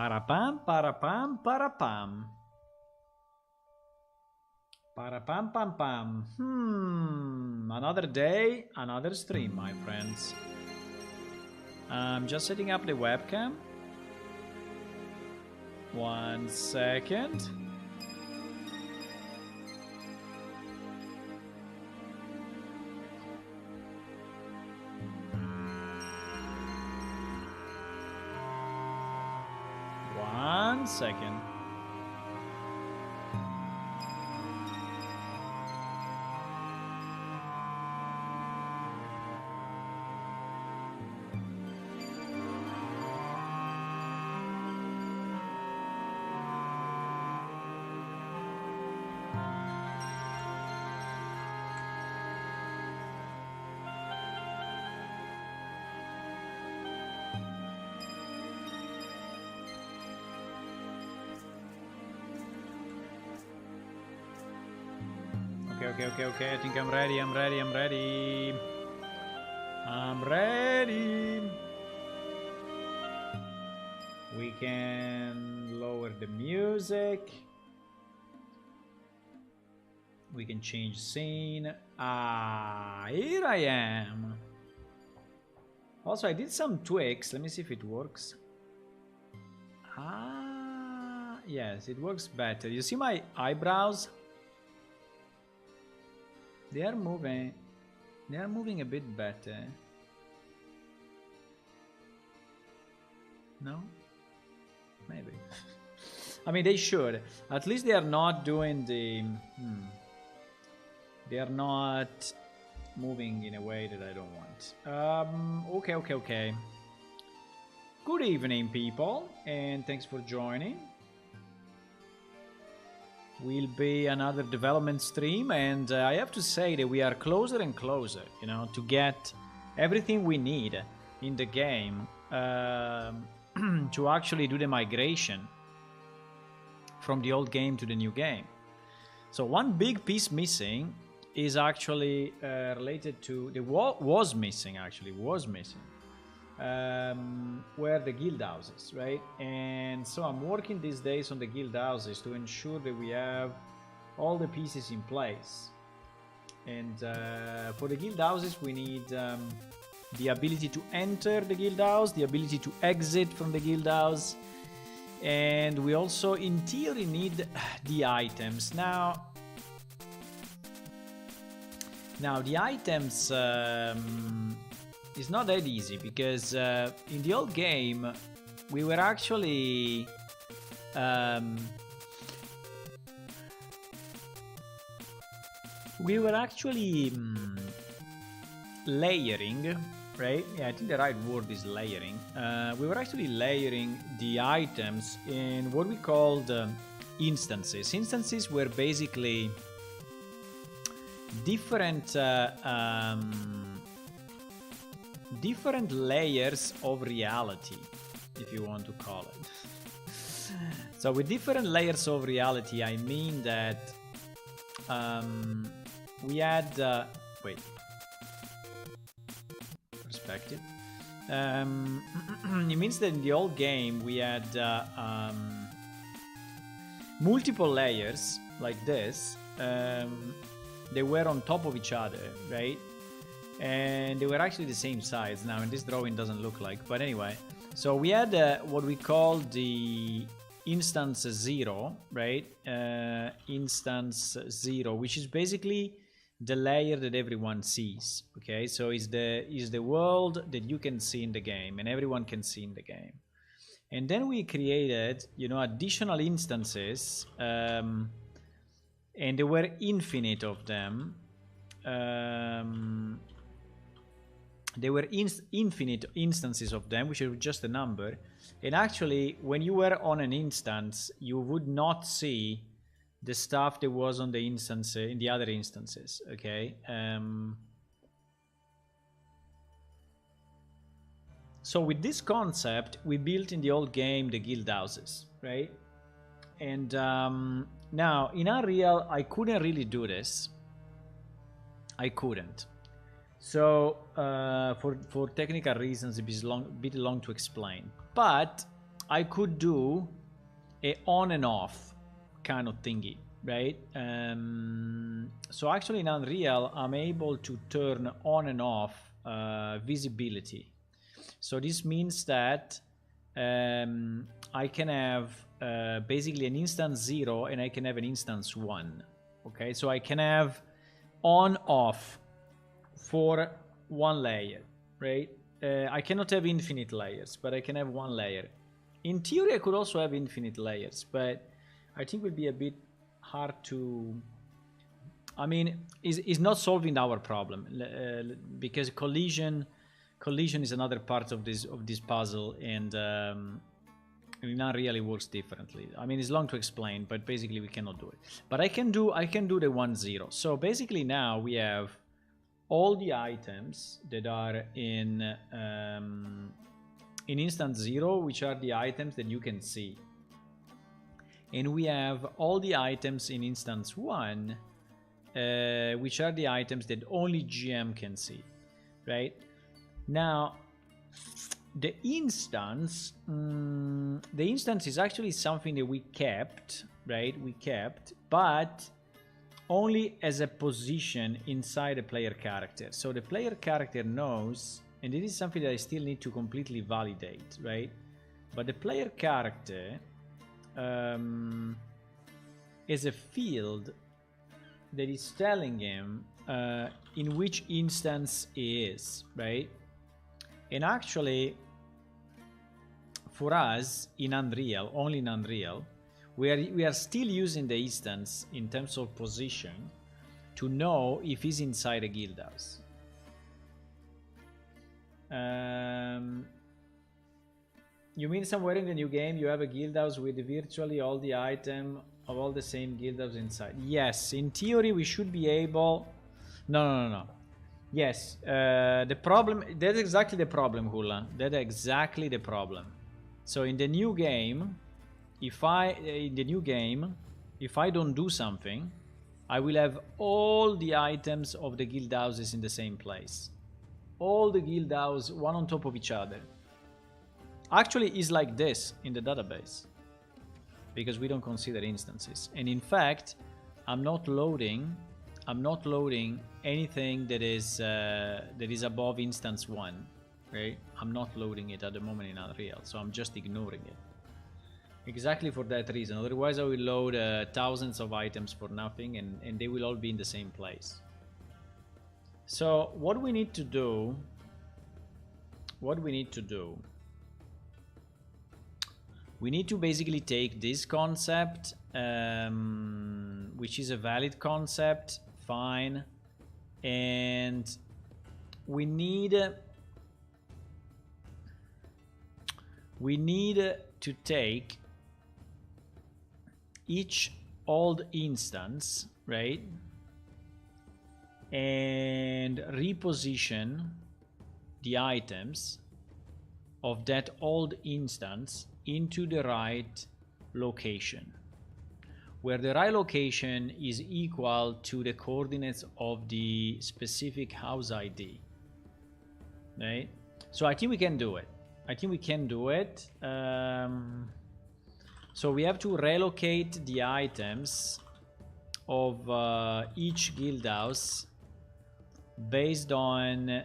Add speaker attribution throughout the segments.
Speaker 1: Para-pam, para-pam, para-pam. Para-pam, pam, pam. Another day, another stream, my friends. I'm just setting up the webcam. 1 second. One second. Okay. I think I'm ready. I'm ready. We can lower the music. We can change scene. Here I am. Also, I did some tweaks. Let me see if it works. Yes, it works better. You see my eyebrows? They are moving a bit better. No? Maybe. I mean, they should. At least they are not doing the... They are not moving in a way that I don't want. Okay. Good evening, people, and thanks for joining. Will be another development stream, and I have to say that we are closer and closer, you know, to get everything we need in the game to actually do the migration from the old game to the new game. So one big piece missing is actually related to the was missing were the guild houses, right? And so I'm working these days on the guild houses to ensure that we have all the pieces in place. And for the guild houses, we need the ability to enter the guild house, the ability to exit from the guild house, and we also, in theory, need the items. Now the items is not that easy, because in the old game we were actually layering, right? Yeah, I think the right word is layering. We were actually layering the items in what we called instances. Instances were basically different different layers of reality, if you want to call it. So with different layers of reality, I mean that we had perspective. It means that in the old game we had multiple layers like this. They were on top of each other, right? And they were actually the same size. Now in this drawing doesn't look like, but anyway. So we had what we call the instance 0, right? Instance 0, which is basically the layer that everyone sees. Okay, so is the world that you can see in the game and everyone can see in the game. And then we created, you know, additional instances, and there were infinite of them. There were infinite instances of them, which are just a number. And actually, when you were on an instance, you would not see the stuff that was on the instance in the other instances. Okay. So with this concept, we built in the old game the guild houses, right? And now in Unreal, I couldn't really do this. I couldn't. So for technical reasons, it is a bit long to explain. But I could do a on and off kind of thingy, right? So actually in Unreal, I'm able to turn on and off visibility. So this means that I can have basically an instance 0 and I can have an instance 1. Okay, so I can have on off for one layer, right? I cannot have infinite layers, but I can have one layer. In theory, I could also have infinite layers, but I think it would be a bit hard to... I mean, it's not solving our problem because collision is another part of this puzzle, and not really works differently. I mean, it's long to explain, but basically we cannot do it. But I can do the 1-0. So basically now we have all the items that are in instance 0, which are the items that you can see, and we have all the items in instance 1, which are the items that only GM can see, right? Now the instance is actually something that we kept, right? We kept, but only as a position inside a player character. So the player character knows, and it is something that I still need to completely validate, right? But the player character is a field that is telling him in which instance he is, right? And actually, for us in Unreal, only in Unreal, we are still using the instance in terms of position to know if he's inside a Guildhouse. You mean somewhere in the new game you have a Guildhouse with virtually all the items of all the same Guildhouse inside? Yes, in theory we should be able... No. Yes, the problem... That's exactly the problem, Hula. That's exactly the problem. So in the new game, if I don't do something, I will have all the items of the Guildhouses in the same place. All the Guildhouses, one on top of each other. Actually, it's like this in the database, because we don't consider instances. And in fact, I'm not loading anything that is above instance 1, right? I'm not loading it at the moment in Unreal, so I'm just ignoring it. Exactly for that reason. Otherwise, I will load thousands of items for nothing, and they will all be in the same place. So what we need to do, we need to basically take this concept, which is a valid concept, fine, and we need to take each old instance, right, and reposition the items of that old instance into the right location, where the right location is equal to the coordinates of the specific house ID, right? So I think we can do it. So we have to relocate the items of each Guildhouse based on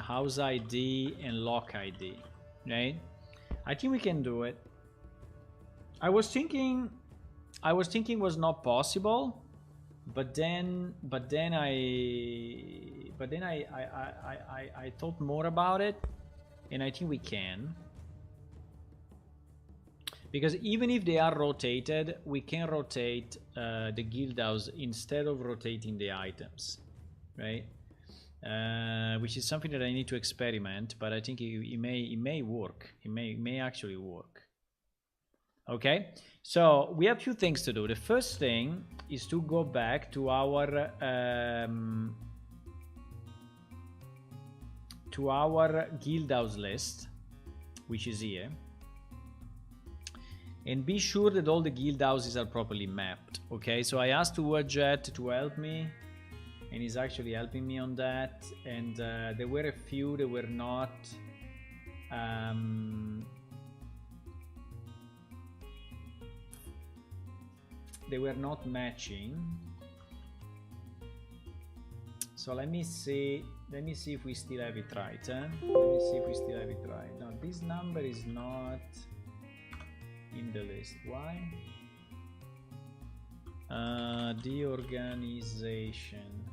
Speaker 1: house ID and lock ID, right? I think we can do it. I was thinking was not possible, but then I thought more about it, and I think we can. Because even if they are rotated, we can rotate the Guildhouse instead of rotating the items, right? Which is something that I need to experiment, but I think it may work. It may actually work. Okay, so we have a few things to do. The first thing is to go back to our Guildhouse list, which is here, and be sure that all the Guildhouses are properly mapped. Okay, so I asked Jet to help me, and he's actually helping me on that. And there were a few that were not They were not matching. So let me see if we still have it right. Let me see if we still have it right. No, this number is not in the list. Why? The organization.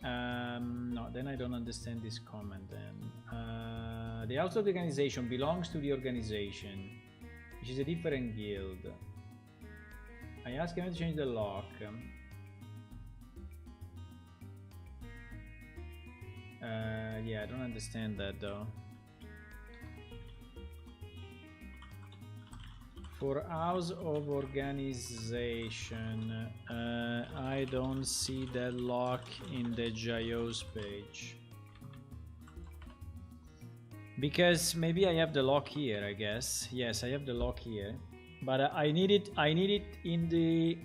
Speaker 1: No, then I don't understand this comment then. The house of the organization belongs to the organization, which is a different guild. I asked him to change the lock. Yeah, I don't understand that though. For house of organization, I don't see that lock in the JOS page. Because maybe I have the lock here, I guess. Yes, I have the lock here. But I need it in the...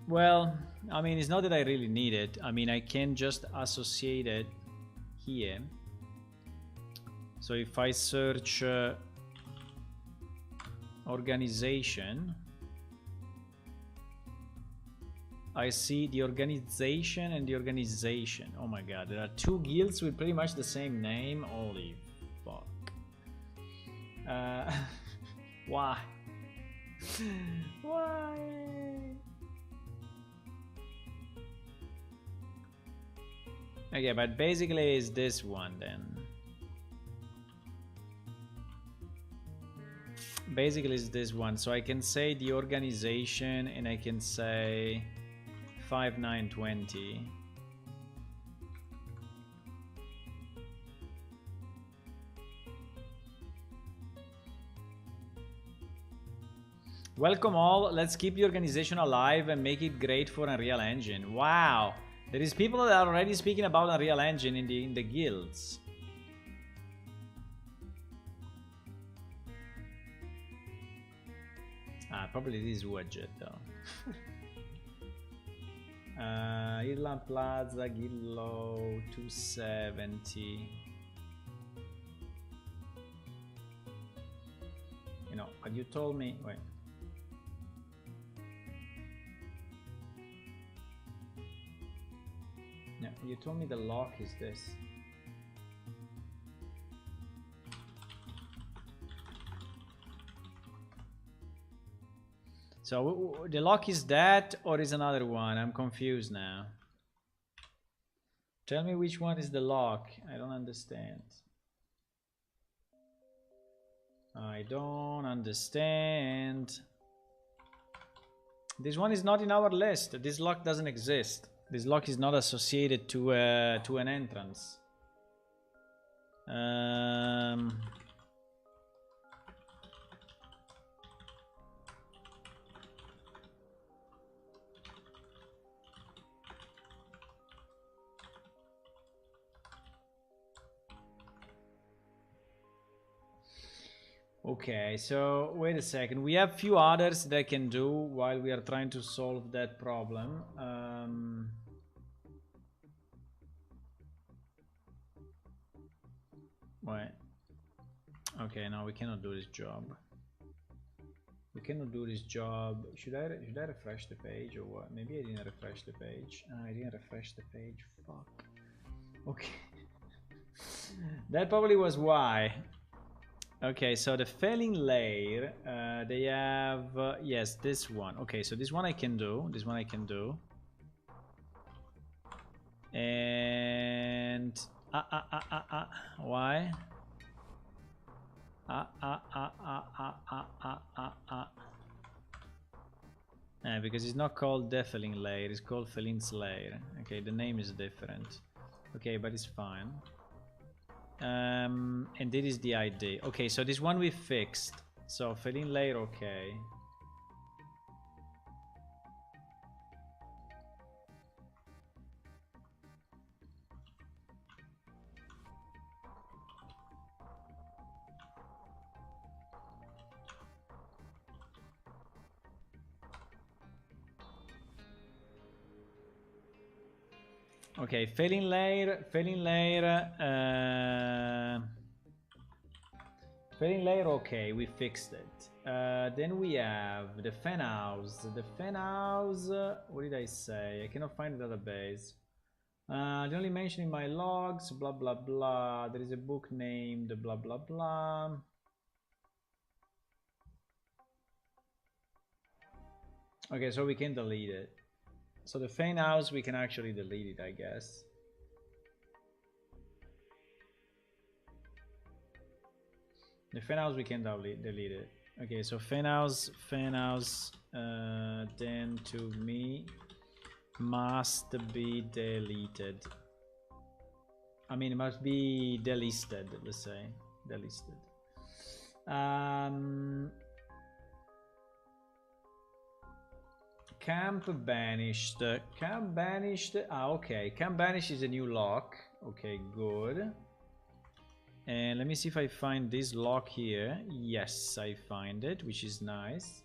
Speaker 1: Well, I mean, it's not that I really need it. I mean, I can just associate it here. So if I search organization, I see the organization and the organization. Oh my god, there are two guilds with pretty much the same name. Holy fuck. Why? Why? Okay, but basically it's this one then. Basically it's this one. So I can say the organization and I can say 5920. Welcome all. Let's keep the organization alive and make it great for Unreal Engine. Wow. There is people that are already speaking about Unreal Engine in the guilds. Probably this widget though. Irland Plaza, Guildhouse, 270. You know, but you told me, wait. Yeah, you told me the lock is this. So the lock is that or is another one? I'm confused now. Tell me which one is the lock. I don't understand. I don't understand. This one is not in our list. This lock doesn't exist. This lock is not associated to an entrance. Okay, so wait a second. We have few others that I can do while we are trying to solve that problem. Wait. Okay, no, we cannot do this job. We cannot do this job. Should I refresh the page or what? Maybe I didn't refresh the page. I didn't refresh the page. Fuck. Okay. That probably was why. Okay, so the failing layer, they have, yes, this one. Okay, so this one I can do. This one I can do. And why? Because it's not called Defiling layer, it's called Felin's layer. Okay, the name is different. Okay, but it's fine. And this is the ID. Okay, so this one we fixed. So Felin layer, okay. Okay, failing layer, Failing layer, okay, we fixed it. Then we have the fan house. The fan house, what did I say? I cannot find the database. The only mention in my logs, blah blah blah. There is a book named blah blah blah. Okay, so we can delete it. So the fan house, we can actually delete it, I guess. The fan house, we can delete it. Okay, so fan house, then to me must be deleted. I mean, it must be delisted, let's say. Delisted. Camp banished. Camp banished. Ah, okay. Camp banished is a new lock. Okay, good. And let me see if I find this lock here. Yes, I find it, which is nice.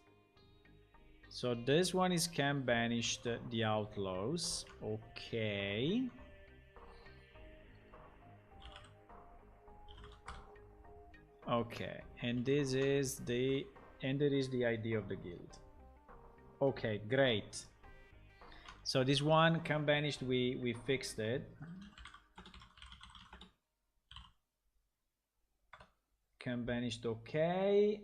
Speaker 1: So this one is Camp Banished, the Outlaws. Okay. Okay, and this is the... and it is the ID of the guild. Okay, great. So this one, Camp Banished, we fixed it. Camp Banished, okay.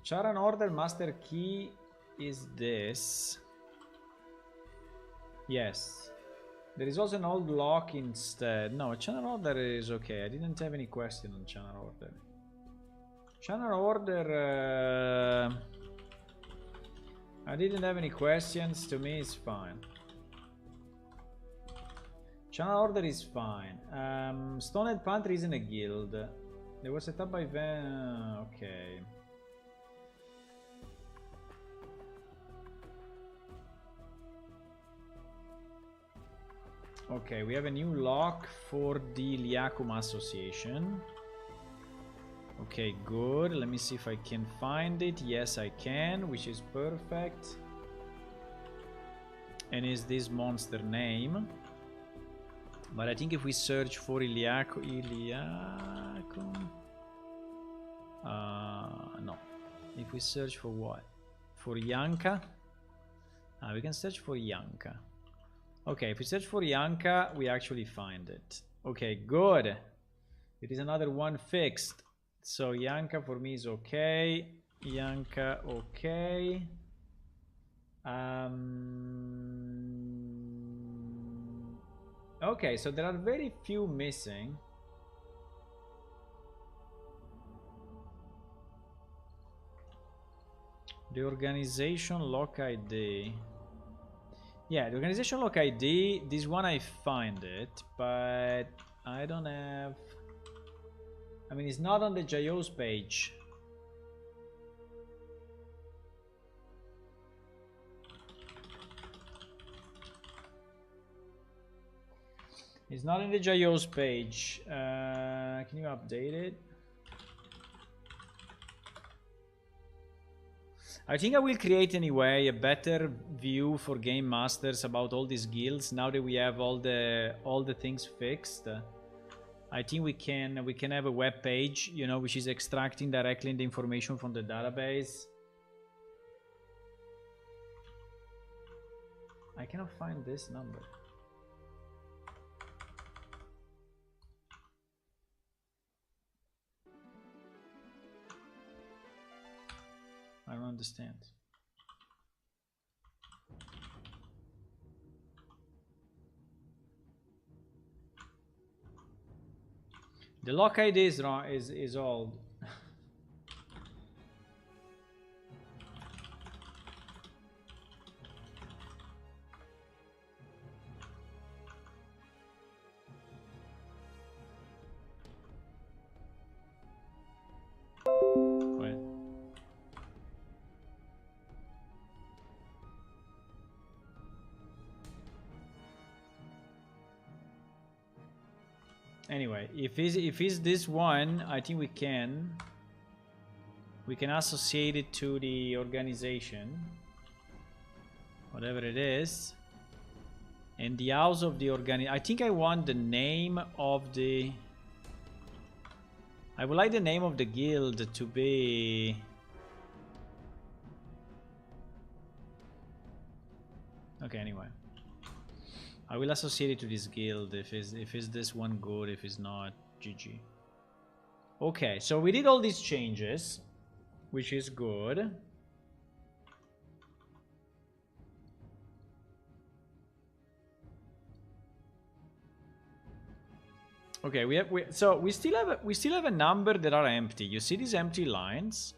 Speaker 1: Charan Order Master Key is this. Yes. There is also an old lock instead. No, Channel Order is okay. I didn't have any question on Channel Order. Channel Order... I didn't have any questions. To me, it's fine. Channel Order is fine. Stonehead Pantry isn't a guild. They were set up by Van... okay. Okay, we have a new lock for the Liakum Association. Okay, good. Let me see if I can find it. Yes, I can, which is perfect. And is this monster name? But I think if we search for Iliakum... no. If we search for what? For Yanka? We can search for Yanka. Okay, if we search for Yanka, we actually find it. Okay, good. It is another one fixed. So Yanka for me is okay. Yanka, okay. Okay, so there are very few missing. The organization lock ID. Yeah, the organization lock ID, this one I find it, but I don't have... I mean, it's not on the JO's page. It's not in the JO's page. Can you update it? I think I will create anyway a better view for game masters about all these guilds now that we have all the things fixed. I think we can have a web page, you know, which is extracting directly the information from the database. I cannot find this number. I don't understand. The lock ID is wrong. Is old. Anyway, if it's this one, I think we can associate it to the organization. whatever it is. And the house of the I think I want the name of the... I would like the name of the guild to be... Okay, anyway. I will associate it to this guild if it's this one good, if it's not, GG. Okay, so we did all these changes, which is good. Okay, we still have a number that are empty. You see these empty lines?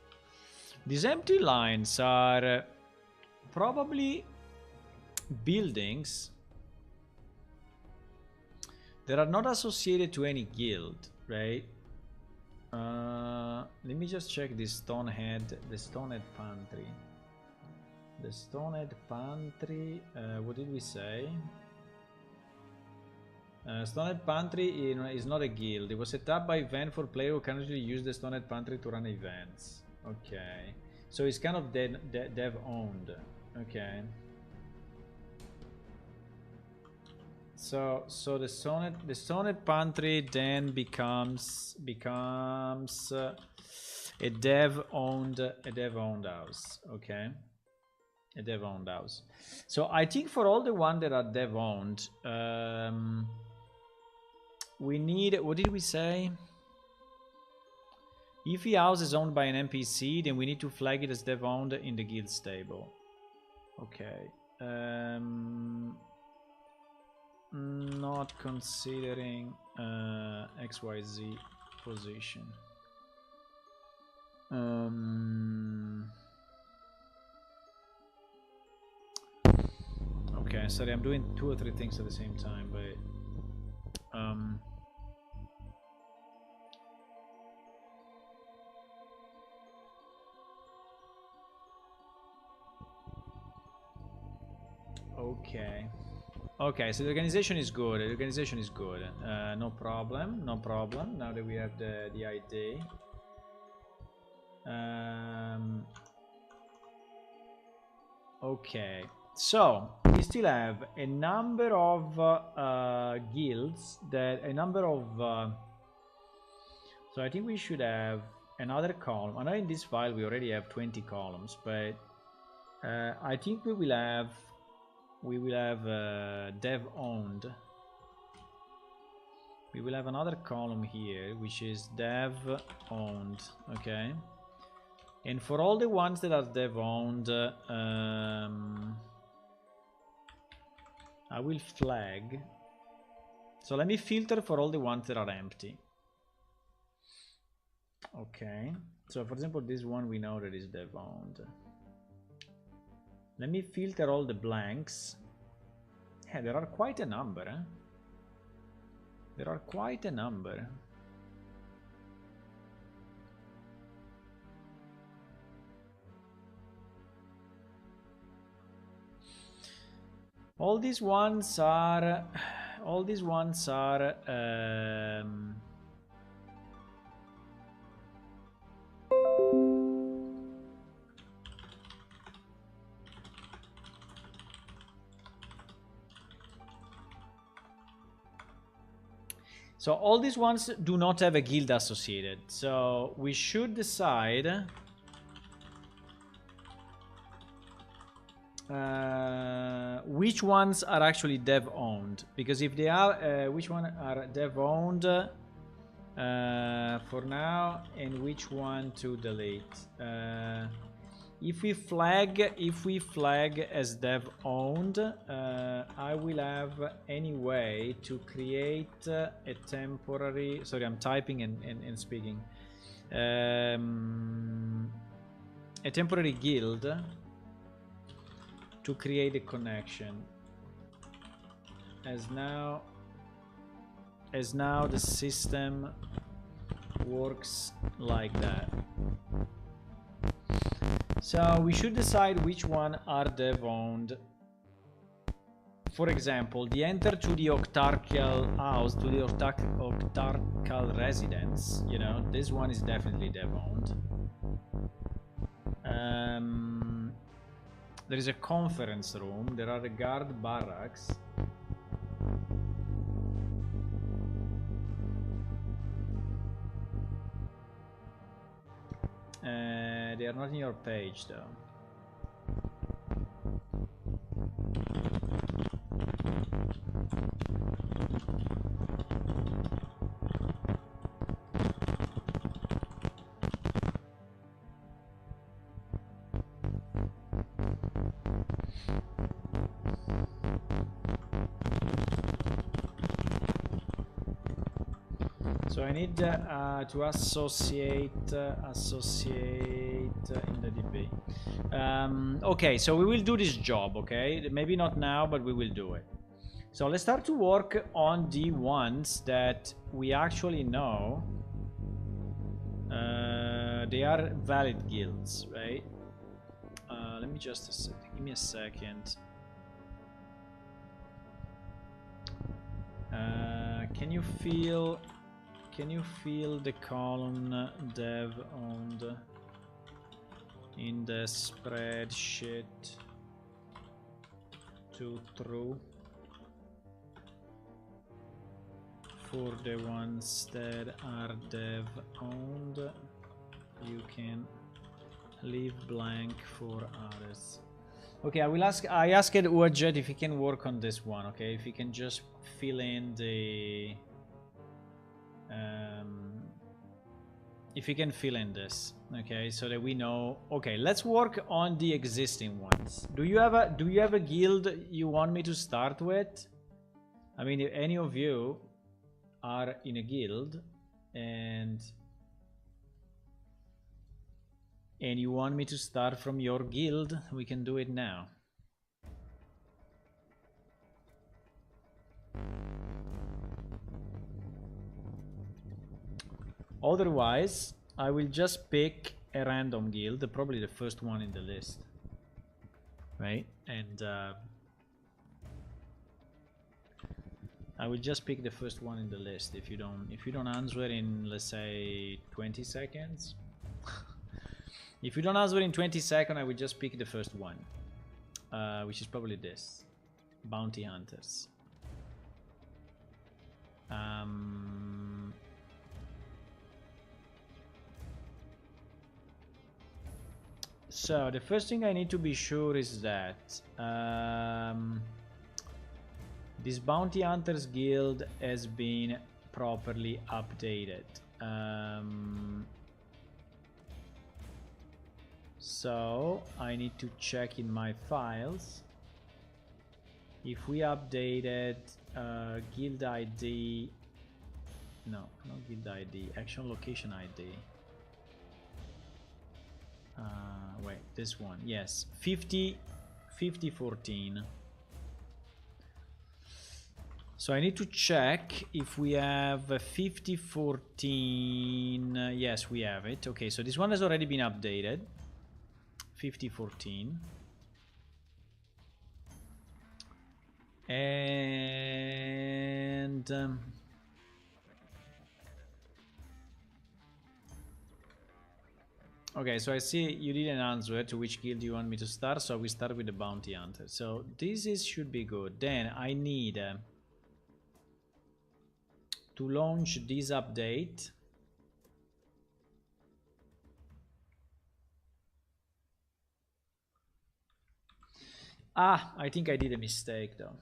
Speaker 1: These empty lines are probably buildings that are not associated to any guild, right? Let me just check this the Stonehead Pantry. The Stonehead Pantry, what did we say? Stonehead Pantry is not a guild. It was set up by event for players who currently use the Stonehead Pantry to run events. Okay, so it's kind of dev owned. Okay. So the Stonehead Pantry then becomes a dev owned house. Okay, a dev owned house. So I think for all the ones that are dev owned, we need, what did we say? If the house is owned by an NPC, then we need to flag it as dev owned in the guild stable. Okay. Not considering XYZ position. Okay, sorry, I'm doing 2 or 3 things at the same time, but okay. Okay, so the organization is good. The organization is good. No problem. No problem. Now that we have the ID. Okay. So we still have a number of guilds so I think we should have another column. I know in this file we already have 20 columns, but I think we will have dev owned. We will have another column here which is dev owned. Okay, and for all the ones that are dev owned, I will flag. So let me filter for all the ones that are empty. Okay, so for example this one we know that is dev owned. Let me filter all the blanks. Yeah, there are quite a number, eh? There are quite a number. All these ones are so all these ones do not have a guild associated. So we should decide which ones are actually dev owned, because if they are which one are dev owned for now, and which one to delete. If we flag as dev owned, I will have any way to create a temporary, sorry, I'm typing and speaking, a temporary guild to create a connection, as now the system works like that. So we should decide which one are dev owned. For example, the enter to the Octarchial house, to the Octarchial residence, you know, this one is definitely dev owned. There is a conference room. There are the guard barracks. They are not in your page though. So I need to associate in the DB. Okay, so we will do this job. Okay, maybe not now, but we will do it. So let's start to work on the ones that we actually know. They are valid guilds, right? Let me just give me a second. Can you feel the column dev owned in the spreadsheet to true for the ones that are dev owned? You can leave blank for others. Okay, I asked Urjet if he can work on this one. Okay, if he can just fill in the if you can fill in this, okay, so that we know. Okay, let's work on the existing ones. Do you have a guild you want me to start with? I mean, if any of you are in a guild and you want me to start from your guild, we can do it now. Otherwise, I will just pick a random guild, probably the first one in the list, right? And I will just pick the first one in the list. If you don't answer in, let's say, 20 seconds, if you don't answer in 20 seconds, I will just pick the first one, which is probably this, bounty hunters. So the first thing I need to be sure is that this Bounty Hunters Guild has been properly updated. So I need to check in my files if we updated guild ID. No, not guild ID, action location ID. Wait, this one, yes, 5014. So I need to check if we have 5014. Yes, we have it. Okay, so this one has already been updated. 5014. And okay, so I see you didn't answer to which guild you want me to start, so we start with the Bounty Hunter. So this should be good. Then I need to launch this update. I think I did a mistake though.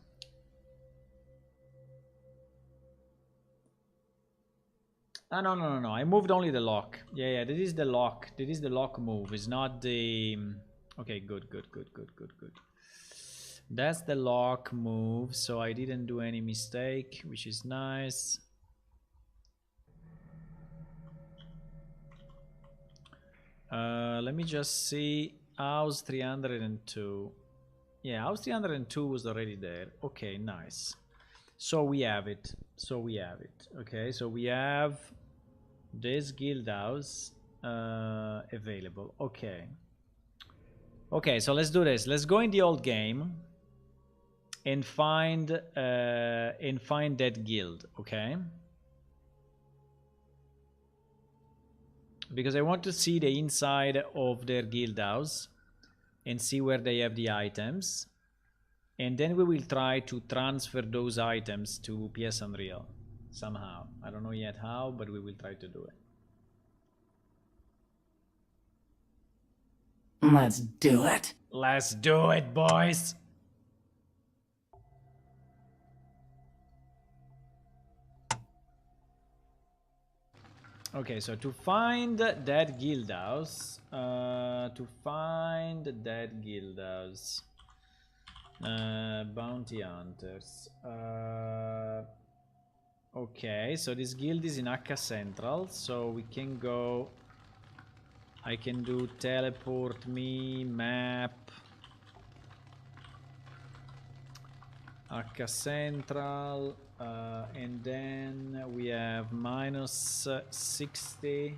Speaker 1: No. I moved only the lock. Yeah. This is the lock. This is the lock move. It's not the... Okay, good. That's the lock move. So I didn't do any mistake, which is nice. Let me just see. House 302. Yeah, house 302 was already there. Okay, nice. So we have it. Okay, so we have this Guildhouse available. Okay, so let's do this. Let's go in the old game and find that guild. Okay, because I want to see the inside of their Guildhouse. and see where they have the items. And then we will try to transfer those items to PS Unreal somehow. I don't know yet how, but we will try to do it.
Speaker 2: Let's do it.
Speaker 1: Let's do it, boys. Okay, so to find that Guildhouse, bounty hunters. Okay, so this guild is in Akka Central, so we can go. I can do teleport me, map, Akka Central, and then we have minus 60,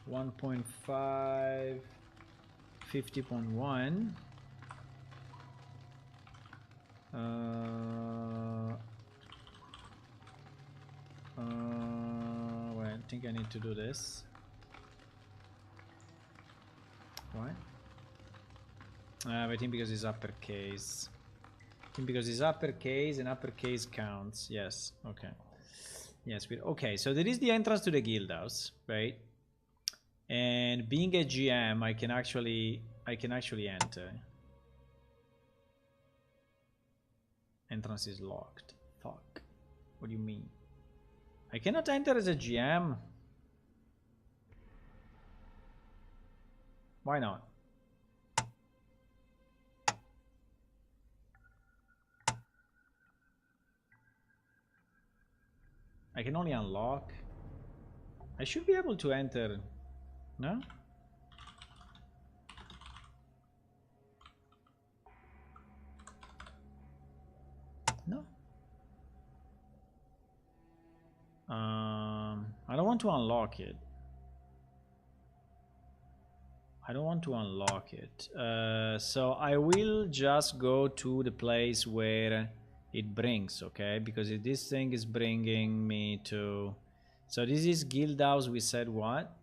Speaker 1: 1.5, 50.1. Wait, I think I need to do this. Why? I think because it's uppercase. I think because it's uppercase and uppercase counts. Yes. Okay. Yes. Okay. So there is the entrance to the Guildhouse, right? And being a GM, I can actually enter. Entrance is locked. Fuck. What do you mean? I cannot enter as a GM. Why not? I can only unlock. I should be able to enter. No? No. I don't want to unlock it. I don't want to unlock it. So I will just go to the place where it brings, okay? Because if this thing is bringing me to... So this is Guildhouse, we said what?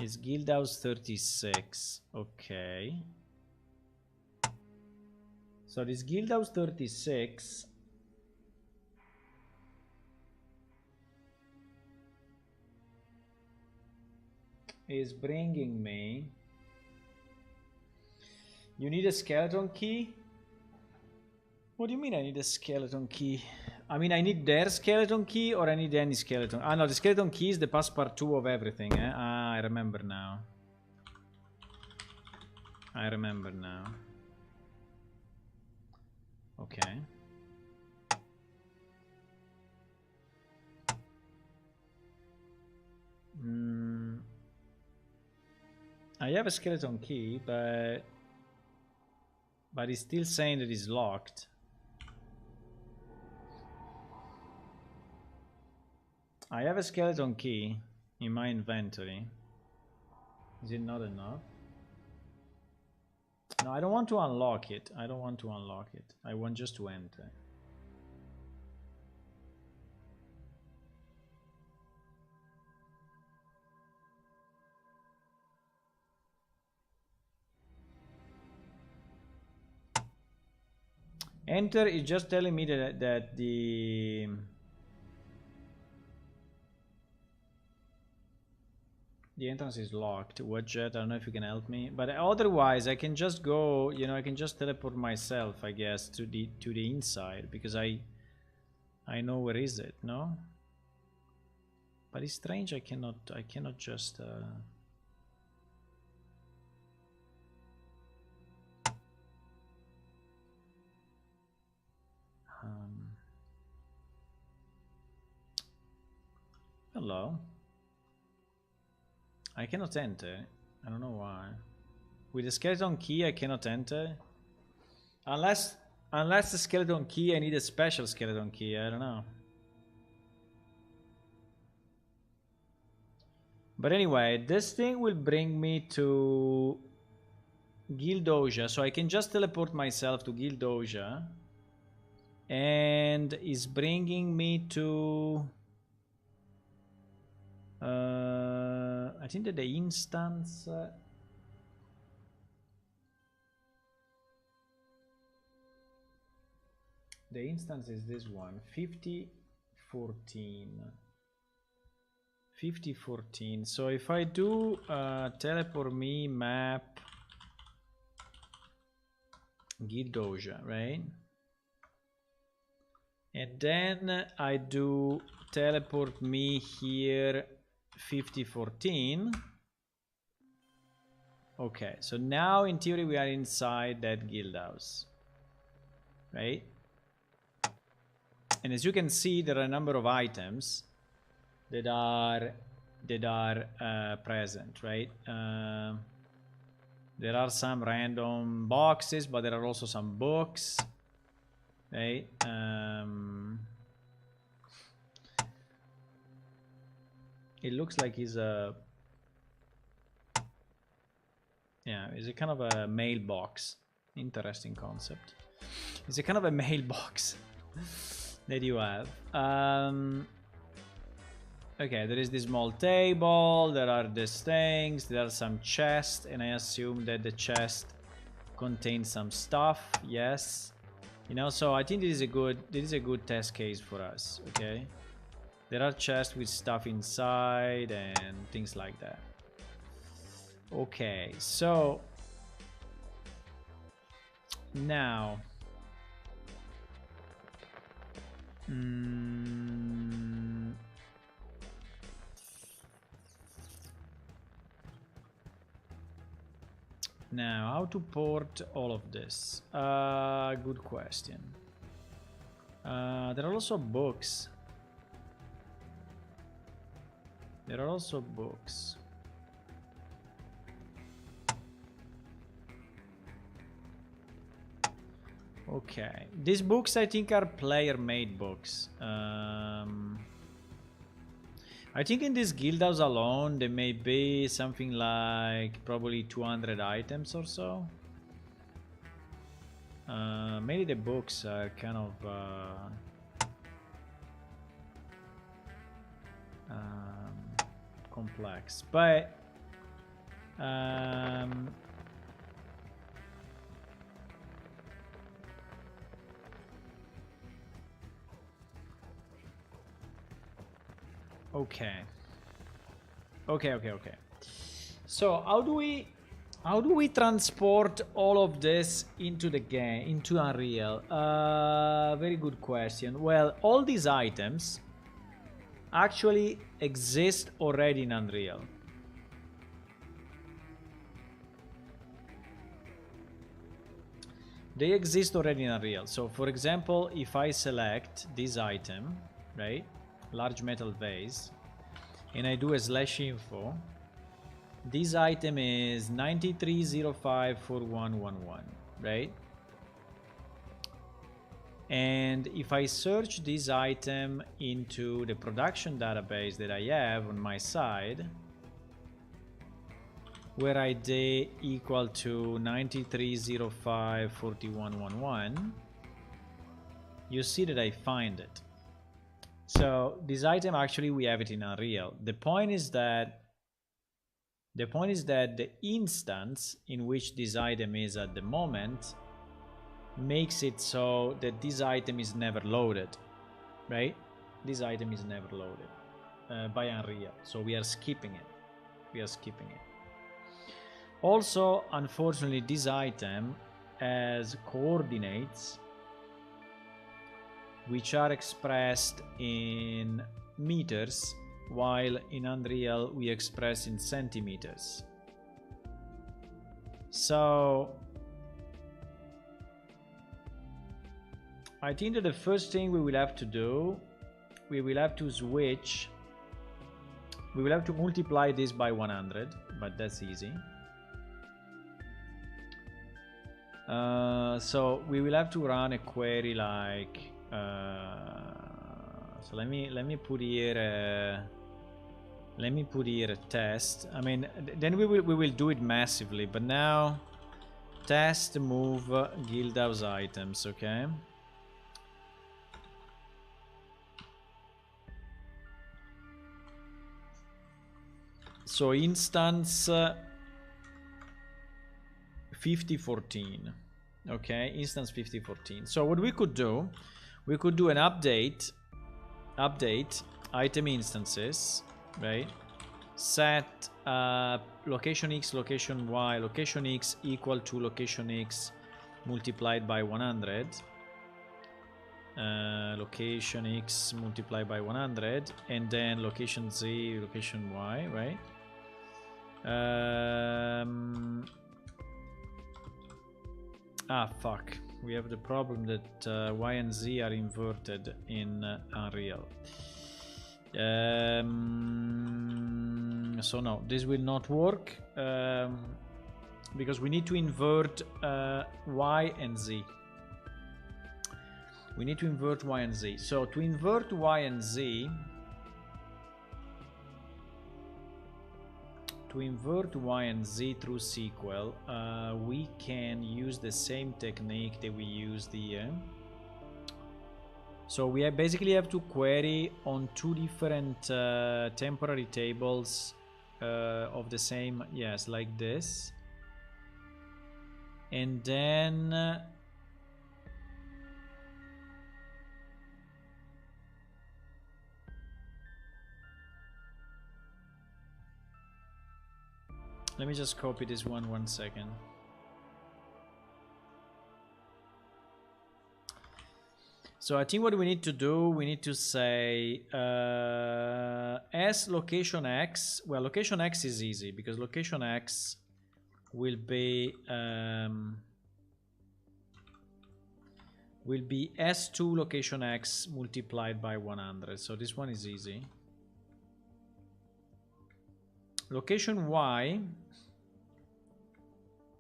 Speaker 1: It's Guildhouse 36, okay. So this Guildhouse 36... is bringing me... You need a skeleton key? What do you mean I need a skeleton key? I mean, I need their skeleton key or I need any skeleton? Ah, no, the skeleton key is the passepartout of everything, eh? Ah, I remember now. I remember now. Okay. I have a skeleton key, but it's still saying that it's locked. I have a skeleton key in my inventory. Is it not enough? No, I don't want to unlock it. I don't want to unlock it. I want just to enter. Enter is just telling me that the entrance is locked. What, Jet? I don't know if you can help me, but otherwise I can just go, you know, I can just teleport myself, I guess, to the inside, because I know where is it, no? But it's strange, I cannot just hello. I cannot enter. I don't know why. With the skeleton key, I cannot enter. Unless the skeleton key, I need a special skeleton key. I don't know. But anyway, this thing will bring me to Guildhouse, so I can just teleport myself to Guildhouse. And is bringing me to... I think that the instance... The instance is this one, 5014. 5014. So if I do teleport me map Guildhouse, right? And then I do teleport me here 5014. Okay, so now in theory we are inside that Guildhouse, right? And as you can see, there are a number of items that are present, right? There are some random boxes, but there are also some books, right? It looks like he's a it's a kind of a mailbox. Interesting concept. It's a kind of a mailbox that you have. Okay, there is this small table, there are these things, there are some chests, and I assume that the chest contains some stuff. Yes, you know, so I think this is a good test case for us. Okay, there are chests with stuff inside and things like that. Okay, so now now, how to port all of this? Good question. There are also books. There are also books. Okay, these books I think are player-made books. I think in this Guildhouse alone there may be something like probably 200 items or so. Maybe the books are kind of complex, but okay. So how do we transport all of this into the game, into Unreal? Very good question. Well, all these items actually exist already in Unreal. They exist already in Unreal. So for example, if I select this item, right? Large metal vase, and I do a /info, this item is 93054111, right? And if I search this item into the production database that I have on my side, where ID equal to 93054111, you see that I find it. So this item, actually we have it in Unreal. The point is that the instance in which this item is at the moment makes it so that this item is never loaded, right? This item is never loaded by Unreal, so we are skipping it. Also, unfortunately, this item has coordinates which are expressed in meters, while in Unreal we express in centimeters. So I think that the first thing we will have to do, we will have to multiply this by 100, but that's easy. So we will have to run a query like so let me put here a test. I mean, then we will do it massively, but now test move Guildhouse items. Okay, so instance 5014. Okay, instance 5014. So what we could do, We could do an update item instances, right? Set location X, location Y, location X equal to location X multiplied by 100. Location X multiplied by 100, and then location Z, location Y, right? Fuck. We have the problem that Y and Z are inverted in Unreal. So no, this will not work because we need to invert Y and Z. We need to invert Y and Z. So to invert Y and Z, through SQL, we can use the same technique that we used here. So we basically have to query on two different temporary tables of the same, yes, like this. And then let me just copy this one second. So I think what we need to do, we need to say as location X, well, location X is easy because location X will be S2 location X multiplied by 100. So this one is easy. Location Y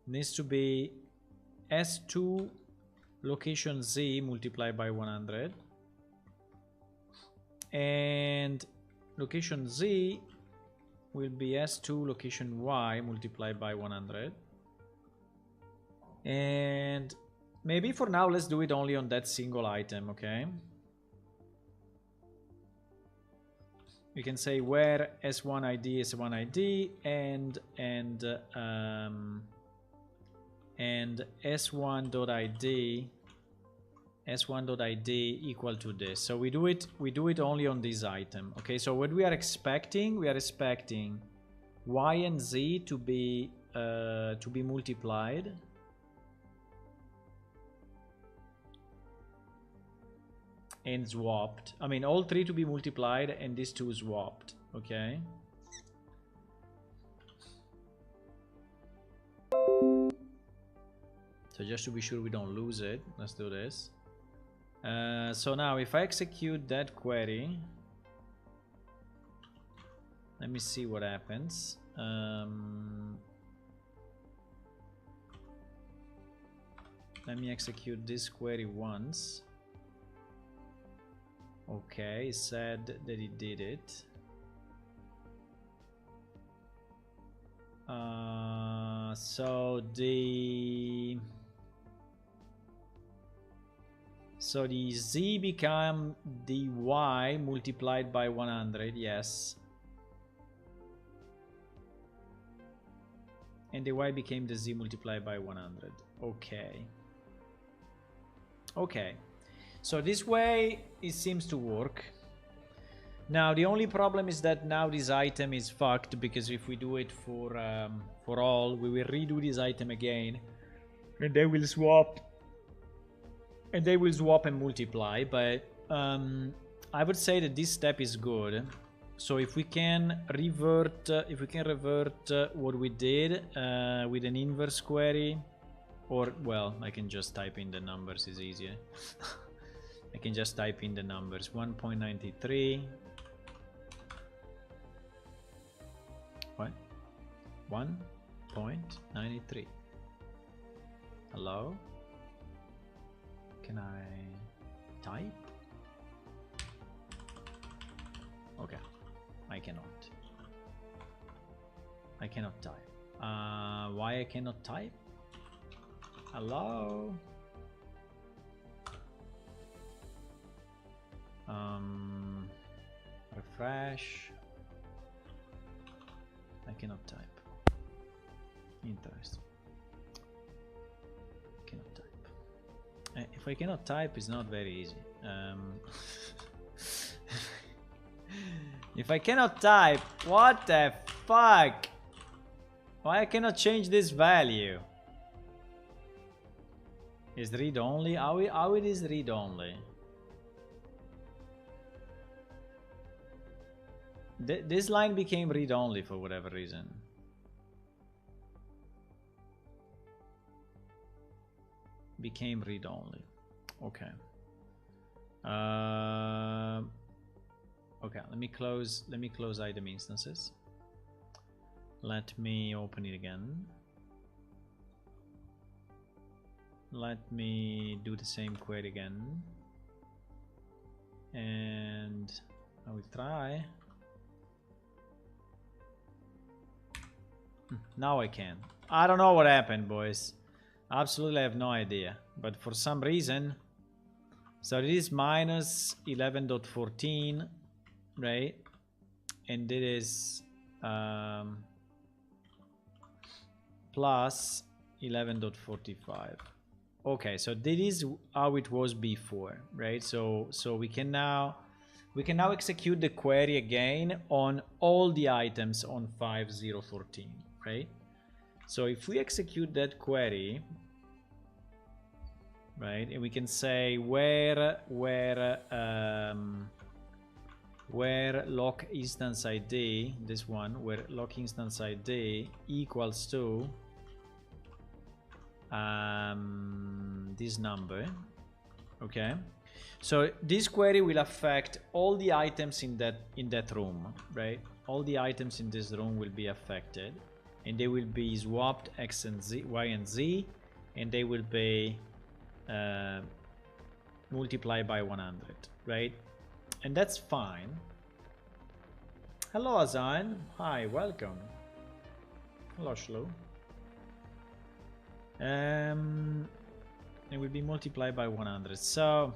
Speaker 1: needs to be S2 location Z multiplied by 100, and location Z will be S2 location Y multiplied by 100. And maybe for now let's do it only on that single item, okay? We can say where S1 ID is S1 ID and S1.ID equal to this. So we do it only on this item. Okay, so what we are expecting Y and Z to be multiplied. And swapped. I mean, all three to be multiplied and these two swapped. Okay. So just to be sure we don't lose it, let's do this. So now if I execute that query, let me see what happens. Let me execute this query once. Okay, it said that it did it. So the Z became the Y multiplied by 100, yes. And the Y became the Z multiplied by 100. Okay. Okay. So this way it seems to work. Now the only problem is that now this item is fucked, because if we do it for all, we will redo this item again, and they will swap. And they will swap and multiply. But I would say that this step is good. So if we can revert, what we did with an inverse query, or well, I can just type in the numbers. It's easier. I can just type in the numbers. 1.93. What? 1.93. Hello? Can I type? Okay. I cannot. I cannot type. Why I cannot type? Hello? Refresh. I cannot type. Interesting. Cannot type. If I cannot type, it's not very easy. If I cannot type, what the fuck? Why I cannot change this value? Is read only? How it is read only? This line became read only for whatever reason. Became read only. Okay. Okay, let me close item instances. Let me open it again. Let me do the same query again. And I will try. Now I can. I don't know what happened, boys. Absolutely have no idea. But for some reason, so it is minus 11.14, right? And it is plus 11.45. Okay, so this is how it was before, right? So we can now execute the query again on all the items on 5014, right? So if we execute that query, right, and we can say where lock instance ID, this one, where lock instance ID equals to this number, okay. So this query will affect all the items in that room, right? All the items in this room will be affected, and they will be swapped X and Z, Y and Z, and they will be multiplied by 100, right? And that's fine. Hello Azan, hi, welcome. Hello Shlo. It will be multiplied by 100. So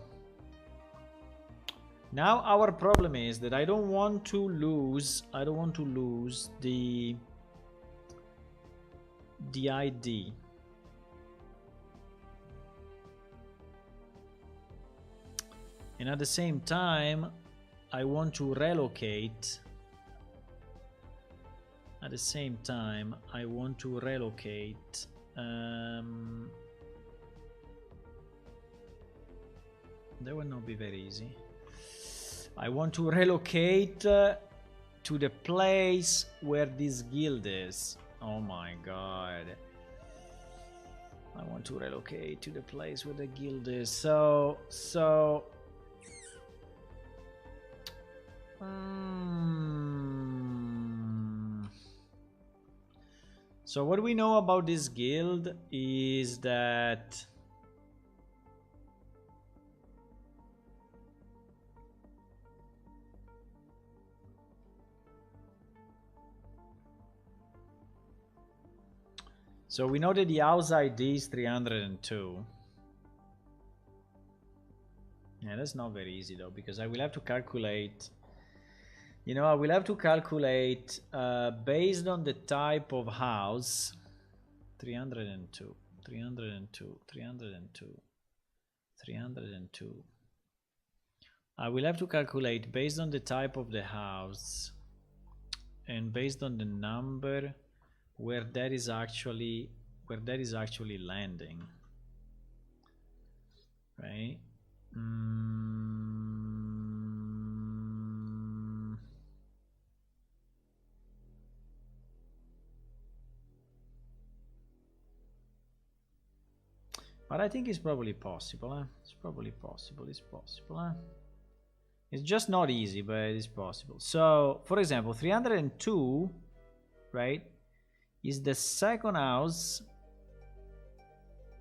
Speaker 1: now our problem is that I don't want to lose the ID. And at the same time, I want to relocate. At the same time, I want to relocate. That will not be very easy. I want to relocate to the place where this guild is. Oh my god. I want to relocate to the place where the guild is. So what we know about this guild is that we know that the house ID is 302. Yeah, that's not very easy though, because I will have to calculate. You know, I will have to calculate based on the type of house. 302, 302, 302, 302. I will have to calculate based on the type of the house and based on the number where that is actually landing, right? But I think it's probably possible, huh? It's probably possible, it's possible, huh? It's just not easy, but it's possible. So, for example, 302, right, is the second house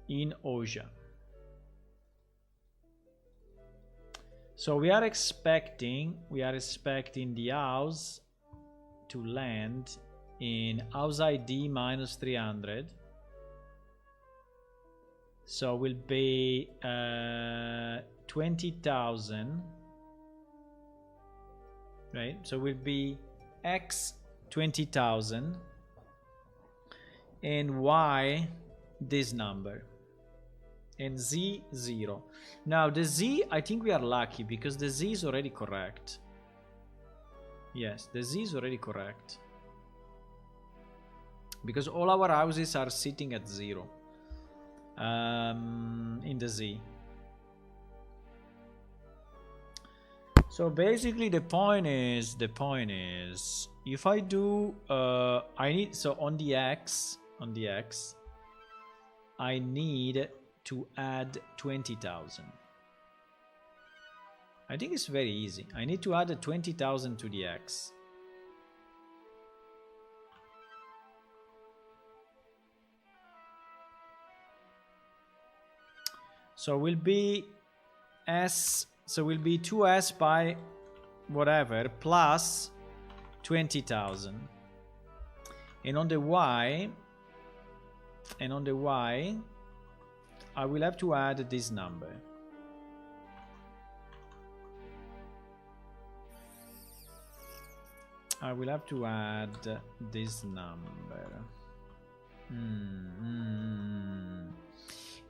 Speaker 1: in Oja. So we are expecting the house to land in house ID minus 300. So will be 20,000, right? So will be X 20,000 and Y this number. and Z 0. Now the Z, I think we are lucky because the Z is already correct. Yes, the Z is already correct. Because all our houses are sitting at 0 in the Z. So basically the point is, if I do, I need, so on the X, I need to add 20,000. I think it's very easy. I need to add 20,000 to the X. So will be S, so will be 2S by whatever plus 20,000. And on the Y, I will have to add this number. I will have to add this number.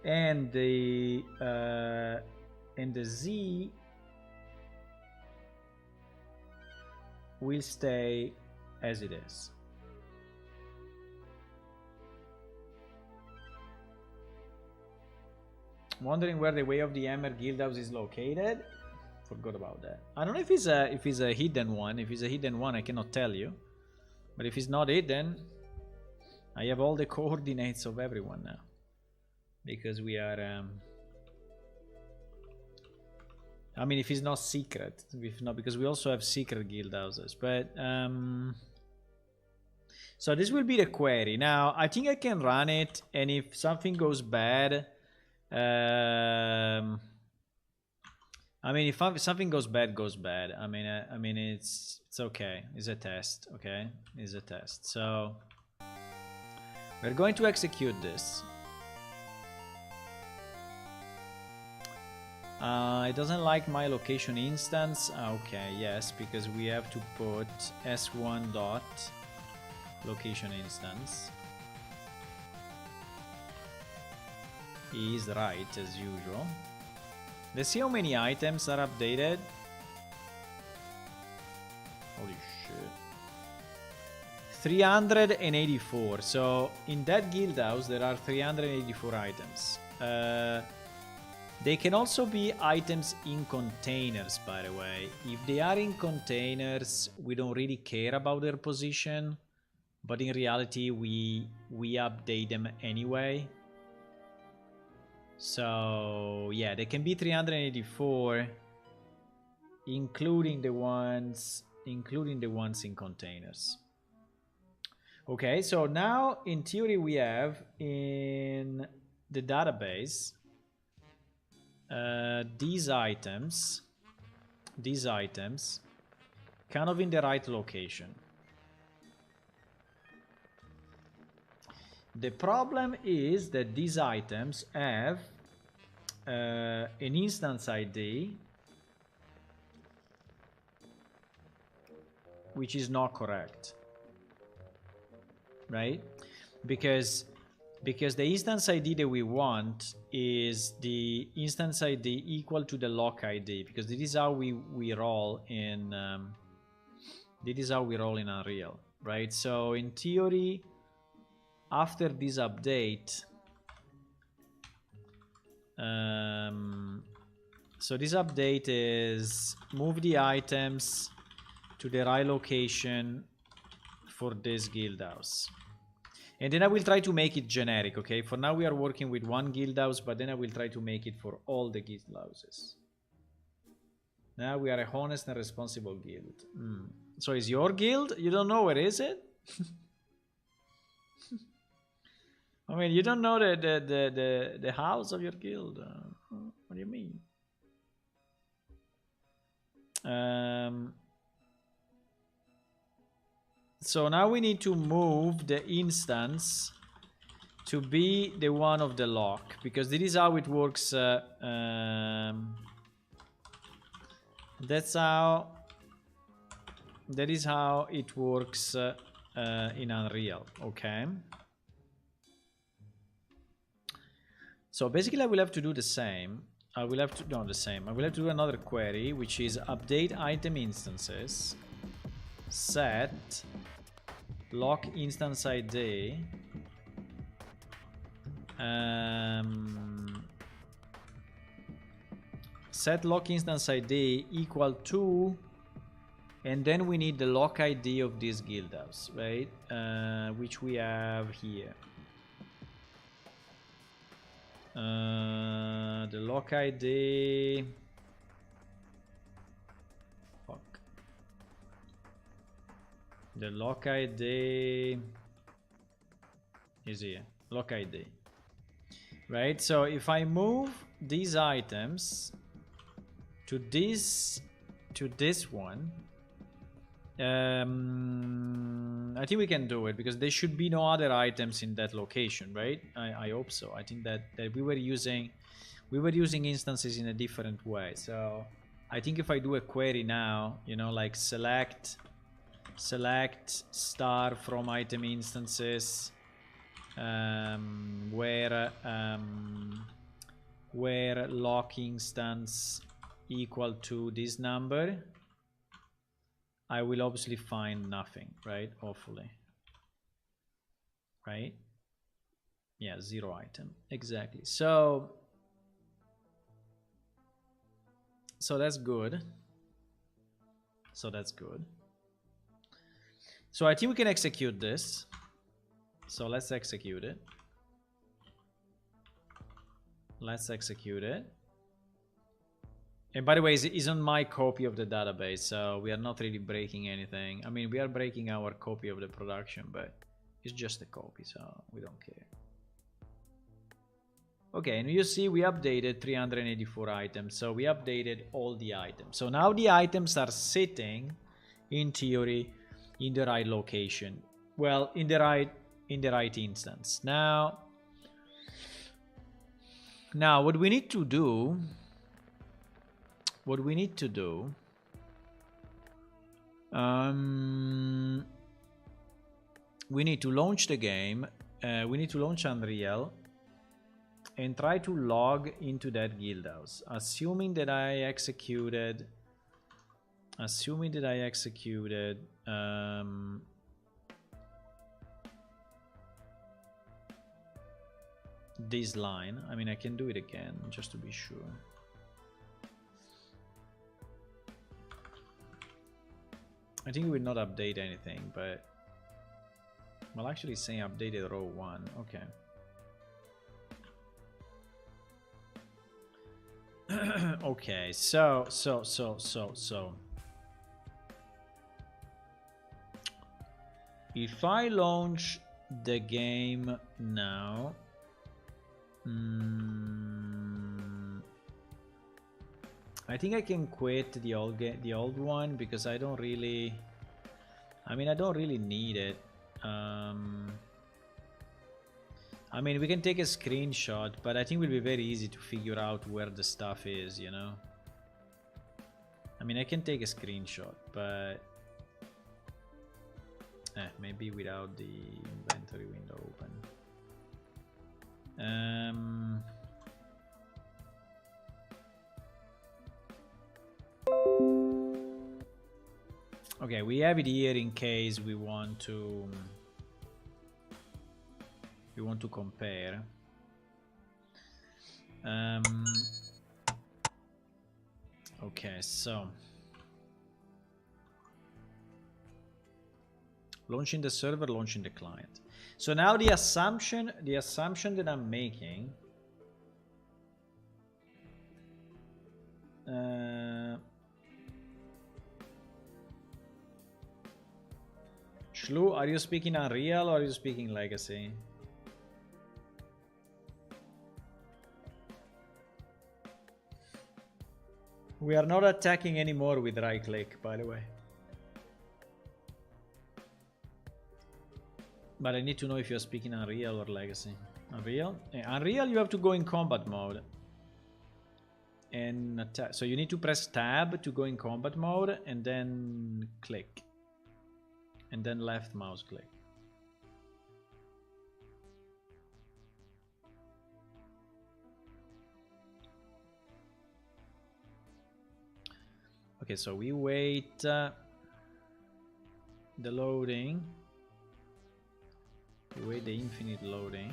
Speaker 1: And the Z will stay as it is. Wondering where the Way of the Hammer Guildhouse is located? Forgot about that. I don't know if it's a hidden one. If it's a hidden one, I cannot tell you. But if it's not hidden, I have all the coordinates of everyone now. Because we are I mean, if it's not secret, if not, because we also have secret guild houses. But so this will be the query. Now I think I can run it, and if something goes bad, I mean, if something goes bad, goes bad. I mean, it's okay. It's a test. Okay, it's a test. So we're going to execute this. It doesn't like my location instance. Okay, yes, because we have to put s1 dot location instance. He is right as usual. Let's see how many items are updated. Holy shit. 384. So in that guild house there are 384 items. They can also be items in containers, by the way. If they are in containers, we don't really care about their position, but in reality we update them anyway. So yeah, they can be 384, including the ones in containers. Okay, so now in theory we have in the database these items kind of in the right location. The problem is that these items have an instance ID which is not correct, right? Because the instance ID that we want is the instance ID equal to the lock ID, because this is how we roll in Unreal, right? So in theory, after this update, so this update is move the items to the right location for this guild house. And then I will try to make it generic, okay? For now we are working with one guild house, but then I will try to make it for all the guild houses. Now we are a honest and responsible guild. So is your guild? You don't know where is it? I mean, you don't know the house of your guild. What do you mean? So now we need to move the instance to be the one of the lock, because this is how it works. That is how it works in Unreal. Okay. So basically I will have to do the same. I will have to, no, the same. I will have to do another query, which is update item instances, set lock instance ID, set lock instance ID equal to, and then we need the lock ID of this Guildhouse, right? Which we have here. The lock ID. Fuck. The lock ID is here. Lock ID. Right? So if I move these items to this one, I think we can do it because there should be no other items in that location, right? I hope so. I think that we were using instances in a different way. So I think if I do a query now, you know, like select star from item instances, where lock instance equal to this number, I will obviously find nothing, right? Hopefully, right? Yeah, 0 item, exactly. So that's good. So that's good. So I think we can execute this. So let's execute it. Let's execute it. And by the way, it's on my copy of the database, so we are not really breaking anything. I mean, we are breaking our copy of the production, but it's just a copy, so we don't care. Okay, and you see we updated 384 items, so we updated all the items. So now the items are sitting, in theory, in the right location. Well, in the right instance. Now what we need to do. We need to launch the game. We need to launch Unreal and try to log into that Guildhouse. Assuming that I executed this line. I mean, I can do it again just to be sure. I think we will not update anything, but well, actually saying updated row 1. Okay. Okay, so if I launch the game now, I think I can quit the old one because I don't really, I mean, I don't really need it. I mean, we can take a screenshot, but I think it will be very easy to figure out where the stuff is, you know? I mean, I can take a screenshot, but maybe without the inventory window open. Okay, we have it here in case we want to compare. Okay, so launching the server, launching the client. So now the assumption that I'm making, Shlu, are you speaking Unreal or are you speaking Legacy? We are not attacking anymore with right click, by the way. But I need to know if you're speaking Unreal or Legacy. Unreal? Unreal, you have to go in combat mode. And attack. So you need to press tab to go in combat mode and then click. And then left mouse click. Okay, so we wait the loading. We wait the infinite loading.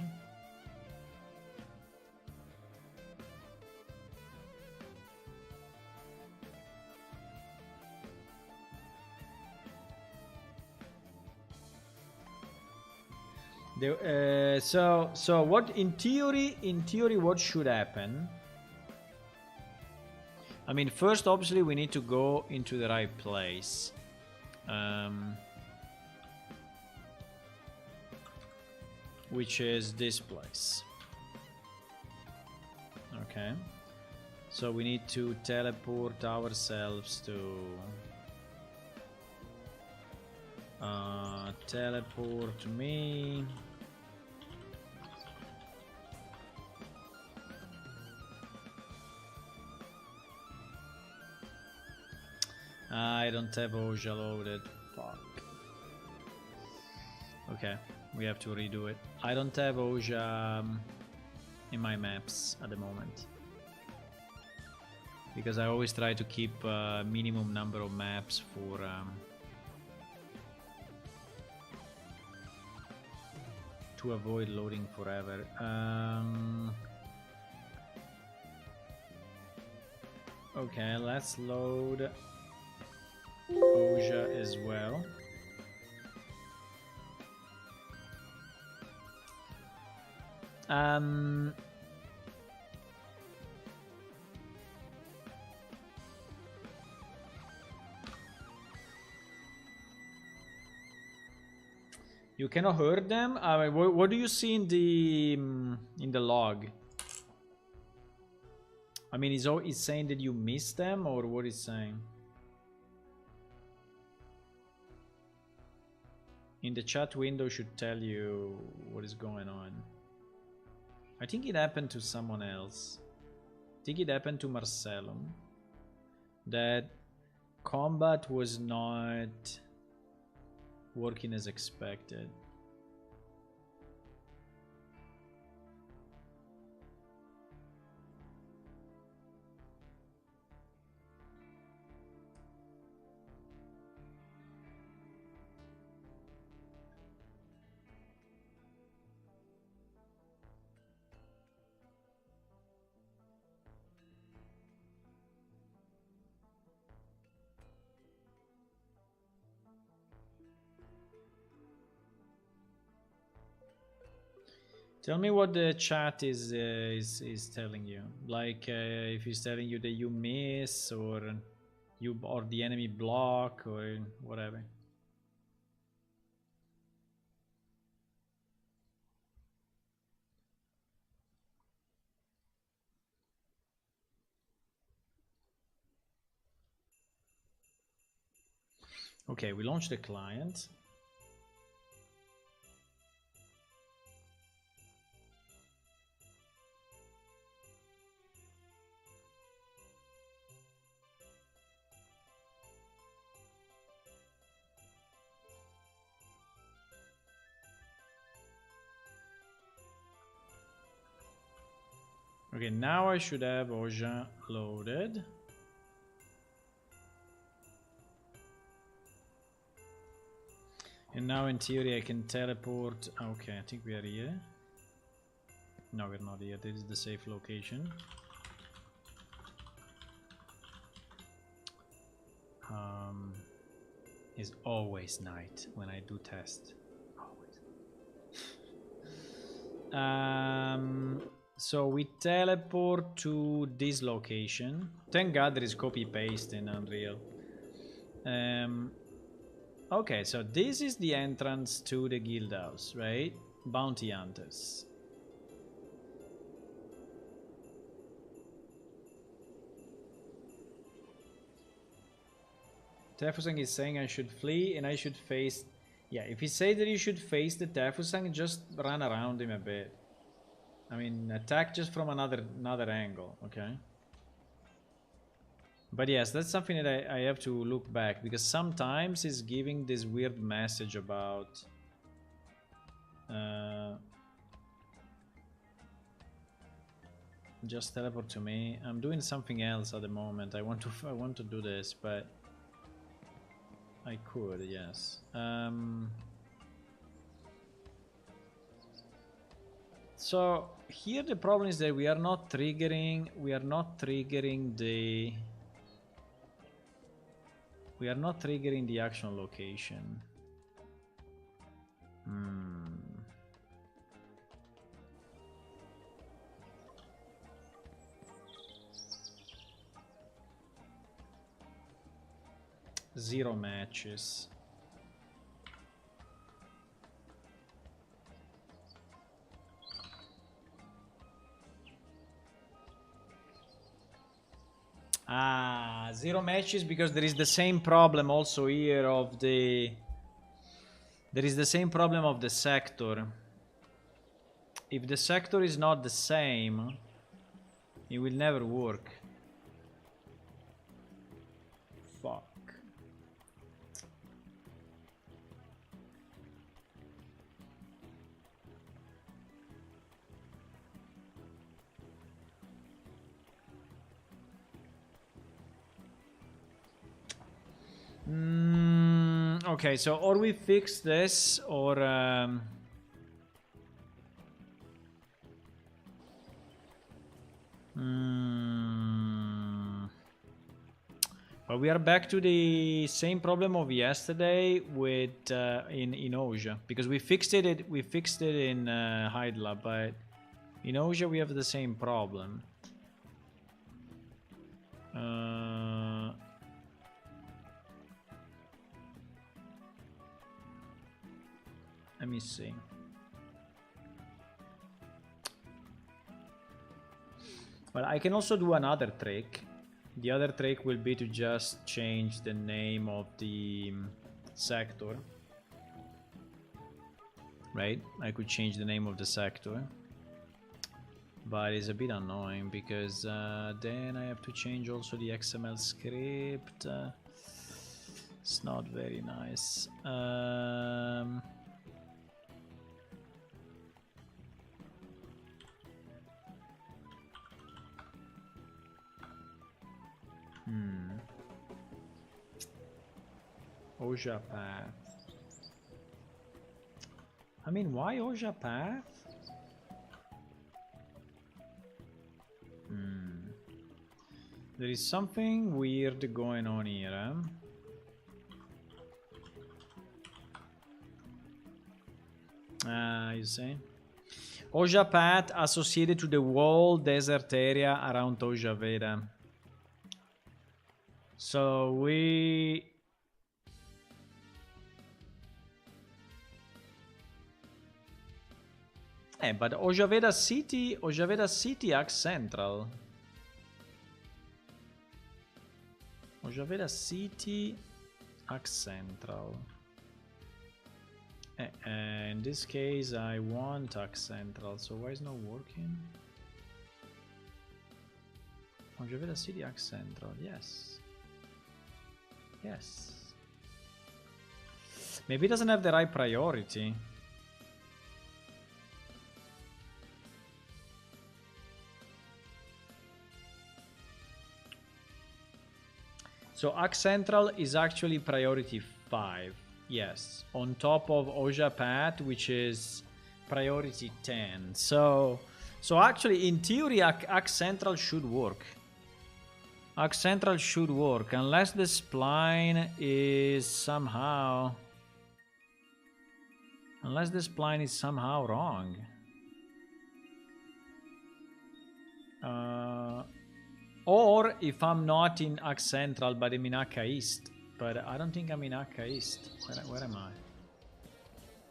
Speaker 1: So what in theory what should happen? I mean, first obviously we need to go into the right place. Which is this place. Okay. So we need to teleport ourselves to teleport me. I don't have Oja loaded. Fuck. Okay, we have to redo it. I don't have Oja in my maps at the moment. Because I always try to keep a minimum number of maps for to avoid loading forever. Okay, let's load Oja as well. You cannot hurt them. What do you see in the log? I mean, is saying that you missed them, or what is saying? In the chat window should tell you what is going on. I think it happened to someone else. I think it happened to Marcelo. That combat was not working as expected. Tell me what the chat is telling you. Like if he's telling you that you miss, or the enemy block, or whatever. Okay, we launched the client. Okay, now I should have Oja loaded. And now in theory I can teleport. Okay, I think we are here. No, we're not here. This is the safe location. It's always night when I do test. Always. So we teleport to this location. Thank God there is copy paste in Unreal. Okay, so this is the entrance to the Guildhouse, right? Bounty hunters. Tefusang is saying I should flee and I should face... Yeah, if he says that you should face the Tefusang, just run around him a bit. I mean, attack just from another angle, okay? But yes, that's something that I have to look back, because sometimes it's giving this weird message about... Just teleport to me. I'm doing something else at the moment. I want to do this, but I could, yes. So here the problem is that we are not triggering the action location. Zero matches. Zero matches because there is the same problem also here of the... There is the same problem of the sector. If the sector is not the same, it will never work. Fuck. Okay, so or we fix this, or but we are back to the same problem of yesterday with in Oja, because we fixed it in Hydla, but in Oja we have the same problem. Let me see. Well, I can also do another trick. The other trick will be to just change the name of the sector. Right? I could change the name of the sector. But it's a bit annoying because then I have to change also the XML script. It's not very nice. Oja path. I mean, why Oja path? There is something weird going on here, huh? You see? Oja path associated to the whole desert area around Oja Veda. So we... but Oja Veda City acts central. Oja Veda City acts central. In this case, I want acts central, so why is not working? Oja Veda City acts central, yes. Yes. Maybe it doesn't have the right priority. So Axe Central is actually priority 5, yes, on top of Oja Path, which is priority 10. So actually, in theory, Axe Central should work. Axe Central should work, unless the spline is somehow... Unless the spline is somehow wrong. Or if I'm not in Axe Central, but I'm in Akka East. But I don't think I'm in Akka East. Where am I?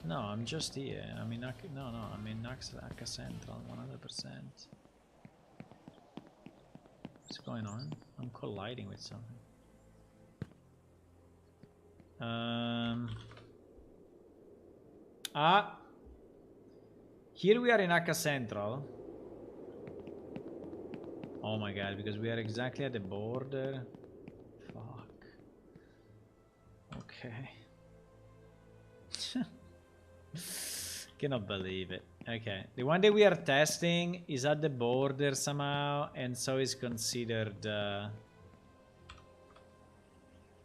Speaker 1: No, I'm just here. I'm in Akka... No, I'm in Akka Central, 100%. What's going on? I'm colliding with something. Here we are in Akka Central. Oh my god, because we are exactly at the border. Fuck. Okay. Cannot believe it. Okay, the one that we are testing is at the border somehow, and so is considered.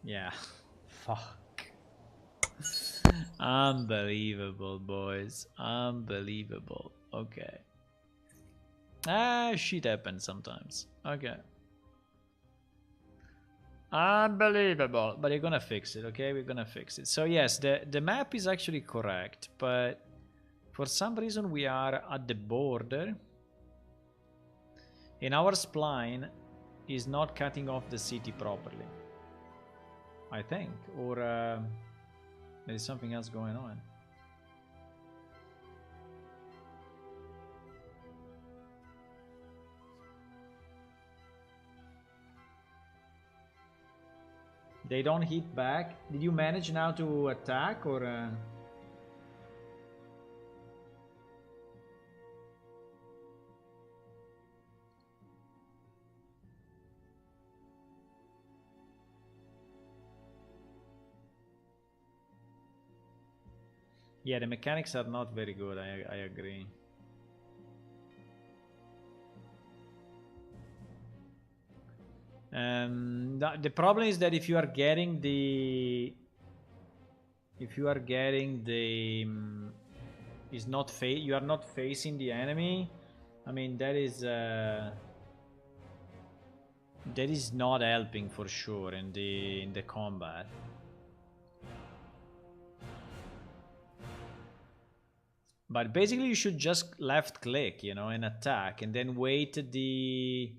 Speaker 1: Yeah, fuck. Unbelievable, boys. Unbelievable. Okay. Ah, shit happens sometimes. Okay. Unbelievable. But you're gonna fix it, okay? We're gonna fix it. So yes, the map is actually correct, but for some reason we are at the border. And our spline is not cutting off the city properly. I think. Or there is something else going on. They don't hit back. Did you manage now to attack or? Yeah, the mechanics are not very good. I agree. The problem is that if you are getting the is not you are not facing the enemy. I mean that is not helping for sure in the combat. But basically you should just left click, you know, and attack, and then wait the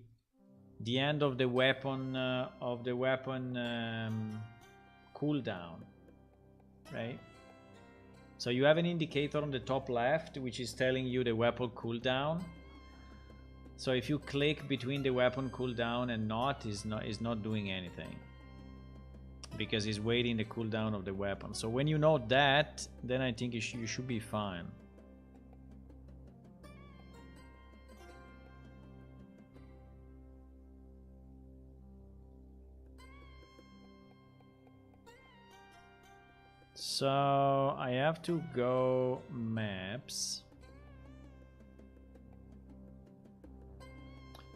Speaker 1: end of the weapon cooldown, right? So you have an indicator on the top left which is telling you the weapon cooldown. So if you click between the weapon cooldown and not, is not doing anything because it's waiting the cooldown of the weapon. So when you know that, then I think you should be fine. So I have to go maps.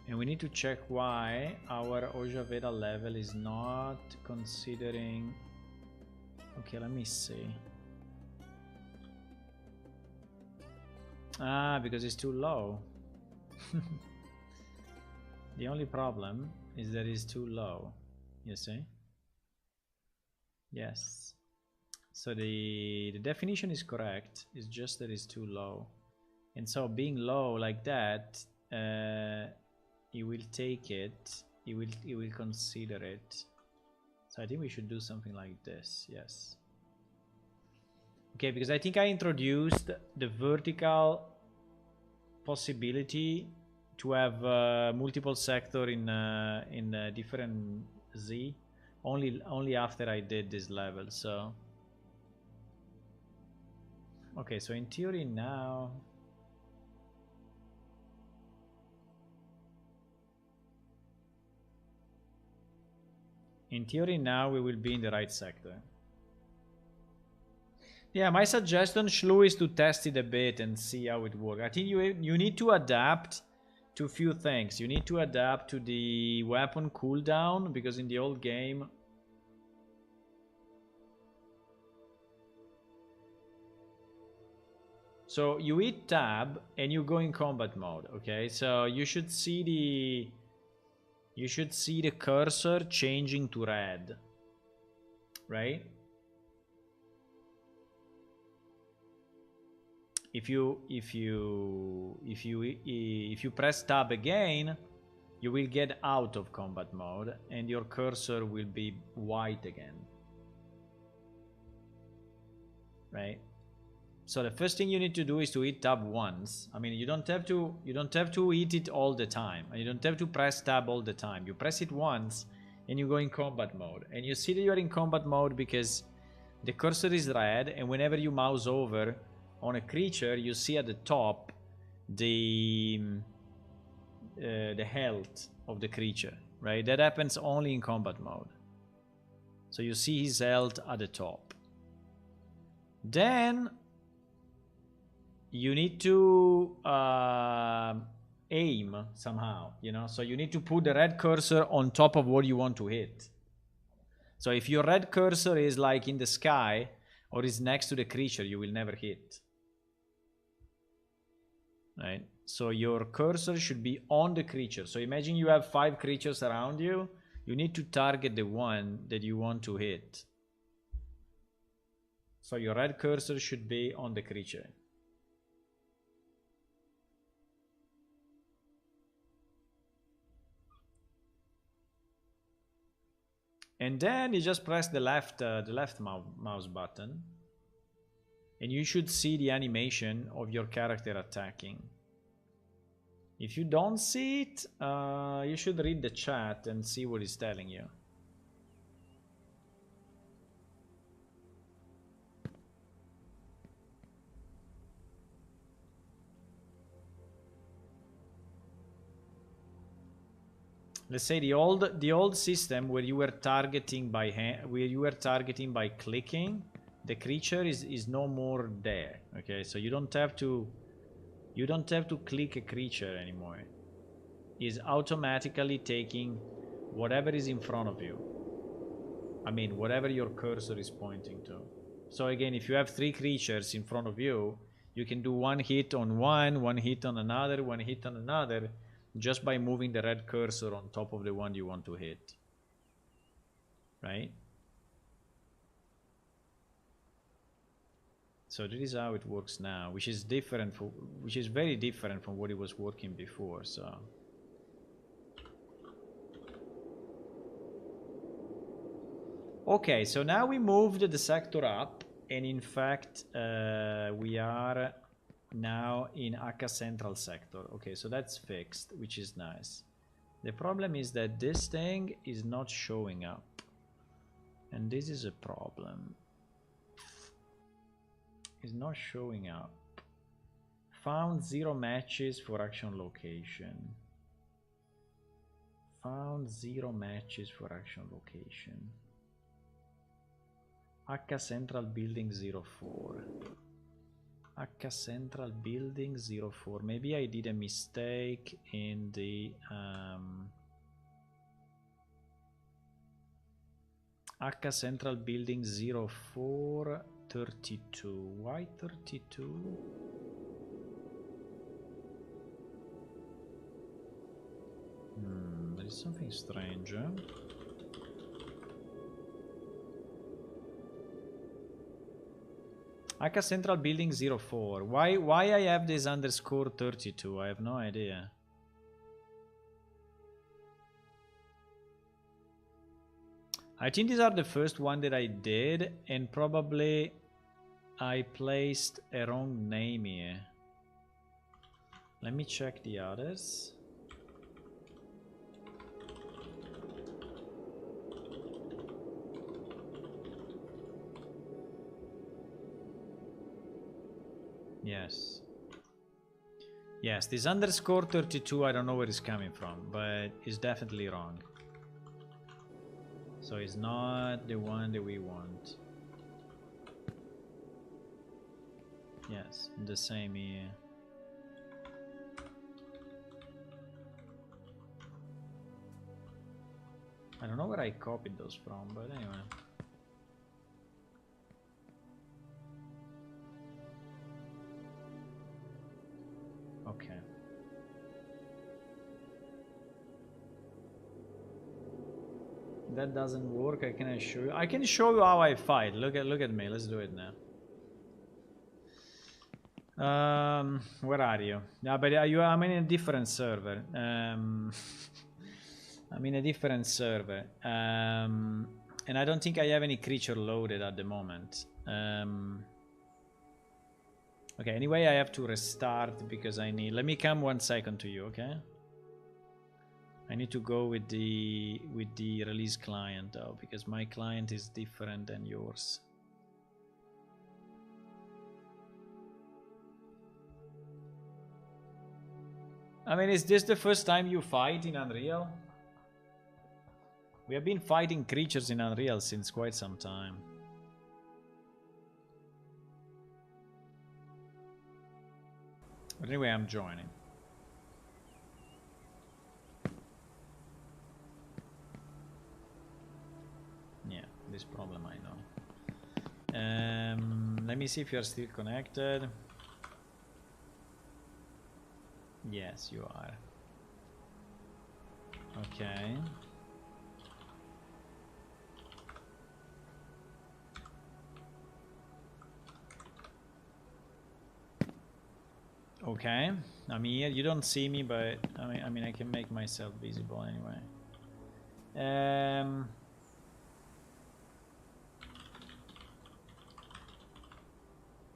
Speaker 1: And we need to check why our Ojaveda level is not considering... Okay, let me see. Ah, because it's too low. The only problem is that it's too low. You see? Yes. So the definition is correct. It's just that it's too low. And so being low like that, it will take it. It will consider it. So I think we should do something like this. Yes. Okay, because I think I introduced the vertical possibility to have multiple sector in different Z only after I did this level. So okay, so in theory now we will be in the right sector. Yeah, my suggestion, Shlu, is to test it a bit and see how it works. I think you need to adapt to a few things. You need to adapt to the weapon cooldown, because in the old game... So you hit tab and you go in combat mode, okay? So you should see the cursor changing to red, right? If you press tab again, you will get out of combat mode and your cursor will be white again, right? So the first thing you need to do is to hit tab once. I mean, you don't have to hit it all the time. You don't have to press tab all the time. You press it once and you go in combat mode. And you see that you are in combat mode because the cursor is red, and whenever you mouse over on a creature, you see at the top the health of the creature, right? That happens only in combat mode. So you see his health at the top. Then you need to aim somehow, you know? So you need to put the red cursor on top of what you want to hit. So if your red cursor is like in the sky or is next to the creature, you will never hit. Right? So your cursor should be on the creature. So imagine you have 5 creatures around you. You need to target the one that you want to hit. So your red cursor should be on the creature. And then you just press the left mouse button, and you should see the animation of your character attacking. If you don't see it, you should read the chat and see what it's telling you. Let's say the old system where you were targeting by hand, where you were targeting by clicking, the creature is no more there. Okay, so you don't have to click a creature anymore. It's automatically taking whatever is in front of you. I mean, whatever your cursor is pointing to. So again, if you have 3 creatures in front of you, you can do 1 hit on one hit on another, 1 hit on another, just by moving the red cursor on top of the one you want to hit. Right? So this is how it works now, which is very different from what it was working before. So okay, so now we moved the sector up, and in fact we are now in Akka Central Sector. Okay, so that's fixed, which is nice. The problem is that this thing is not showing up, and this is a problem. It's not showing up. Found 0 matches for action location. Found 0 matches for action location. Akka Central Building 04. Akka Central Building 04. Maybe I did a mistake in the Akka Central Building 04 32. Why 32? There is something strange. Akka Central Building 04. Why I have this underscore 32? I have no idea. I think these are the first one that I did, and probably I placed a wrong name here. Let me check the others. Yes. Yes, this underscore 32, I don't know where it's coming from, but it's definitely wrong. So it's not the one that we want. Yes, the same here. I don't know where I copied those from, but anyway. Okay. That doesn't work. I can show you. I can show you how I fight. Look at me. Let's do it now. Where are you? Yeah, but I'm in a different server. I'm in a different server. And I don't think I have any creature loaded at the moment. Okay, anyway, I have to restart because I need... Let me come 1 second to you, okay? I need to go with the release client though, because my client is different than yours. I mean, is this the first time you fight in Unreal? We have been fighting creatures in Unreal since quite some time. But anyway, I'm joining. Yeah, this problem I know. Let me see if you're still connected. Yes, you are. Okay. Okay, I'm here. You don't see me, but I mean, I can make myself visible anyway.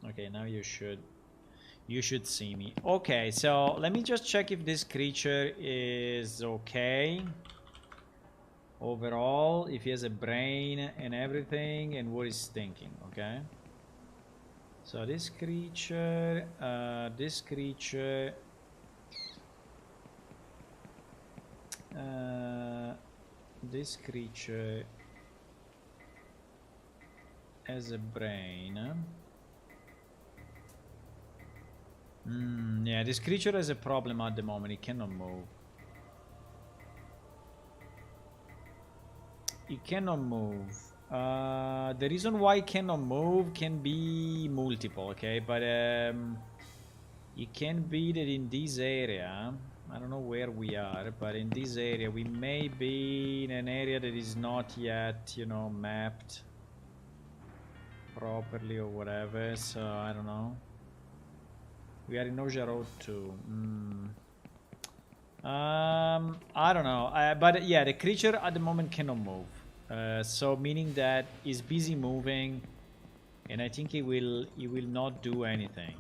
Speaker 1: Okay, now you should see me. Okay, so let me just check if this creature is okay overall, if he has a brain and everything, and what he's thinking. Okay. So this creature has a brain. Yeah, this creature has a problem at the moment. It cannot move. It cannot move. The reason why it cannot move can be multiple, okay? But it can be that in this area, I don't know where we are, but in this area we may be in an area that is not yet, you know, mapped properly or whatever. So I don't know. We are in Noja Road 2. I don't know. But yeah, the creature at the moment cannot move. So meaning that he's busy moving, and I think he will not do anything.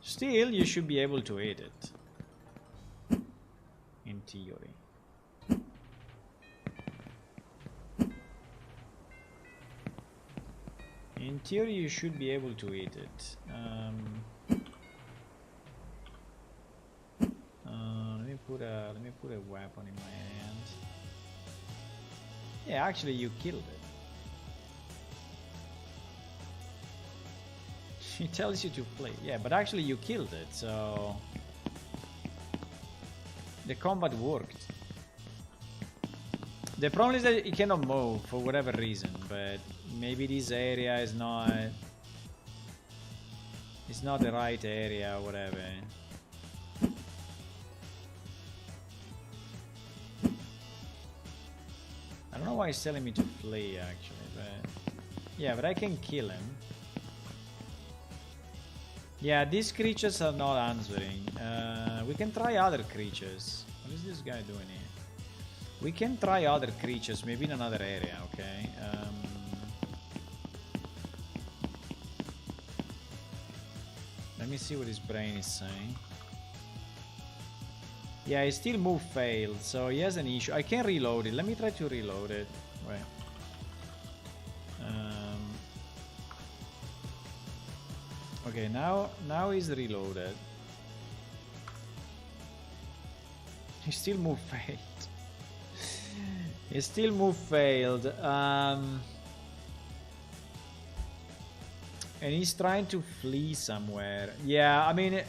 Speaker 1: Still, you should be able to hit it, in theory. In theory, you should be able to hit it. Let me put a weapon in my hand. Yeah, actually, you killed it. It tells you to play. Yeah, but actually, you killed it. So the combat worked. The problem is that it cannot move for whatever reason, but maybe this area is not. It's not the right area or whatever. I don't know why he's telling me to flee actually, but yeah, but I can kill him. Yeah, these creatures are not answering. We can try other creatures. What is this guy doing here? We can try other creatures, maybe in another area, okay? Let me see what his brain is saying. Yeah, his still move failed, so he has an issue. I can reload it. Let me try to reload it. Wait. Okay, now he's reloaded. He still move failed. He still move failed. And he's trying to flee somewhere. Yeah, I mean,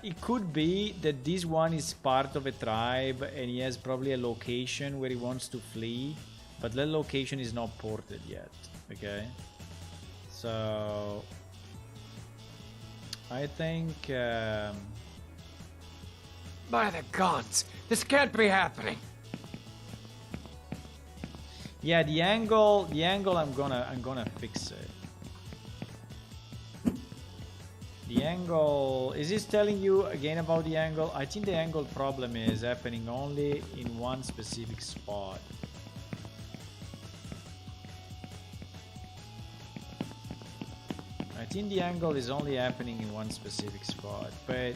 Speaker 1: it could be that this one is part of a tribe and he has probably a location where he wants to flee, but that location is not ported yet. Okay, so I think
Speaker 2: by the gods, this can't be happening.
Speaker 1: Yeah, the angle I'm gonna fix it. The angle, is this telling you again about the angle? I think the angle problem is happening only in one specific spot. I think the angle is only happening in one specific spot, but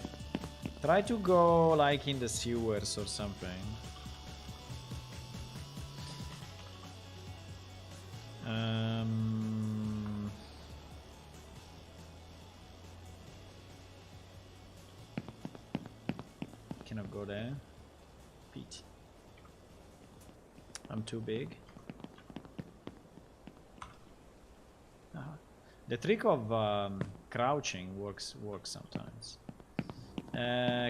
Speaker 1: try to go like in the sewers or something. Cannot go there. Pete. I'm too big. The trick of crouching works sometimes.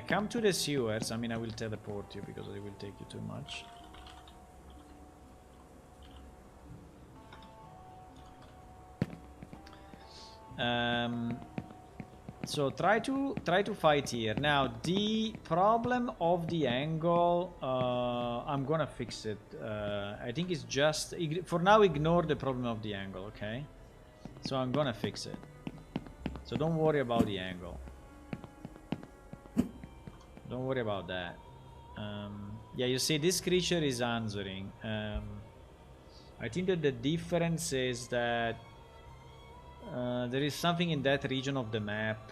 Speaker 1: Come to the sewers. I mean, I will teleport you because it will take you too much. So try to fight here. Now the problem of the angle, I'm gonna fix it. I think it's just for now. Ignore the problem of the angle, okay? So I'm gonna fix it. So don't worry about the angle. Don't worry about that. Yeah, you see, this creature is answering. I think that the difference is that there is something in that region of the map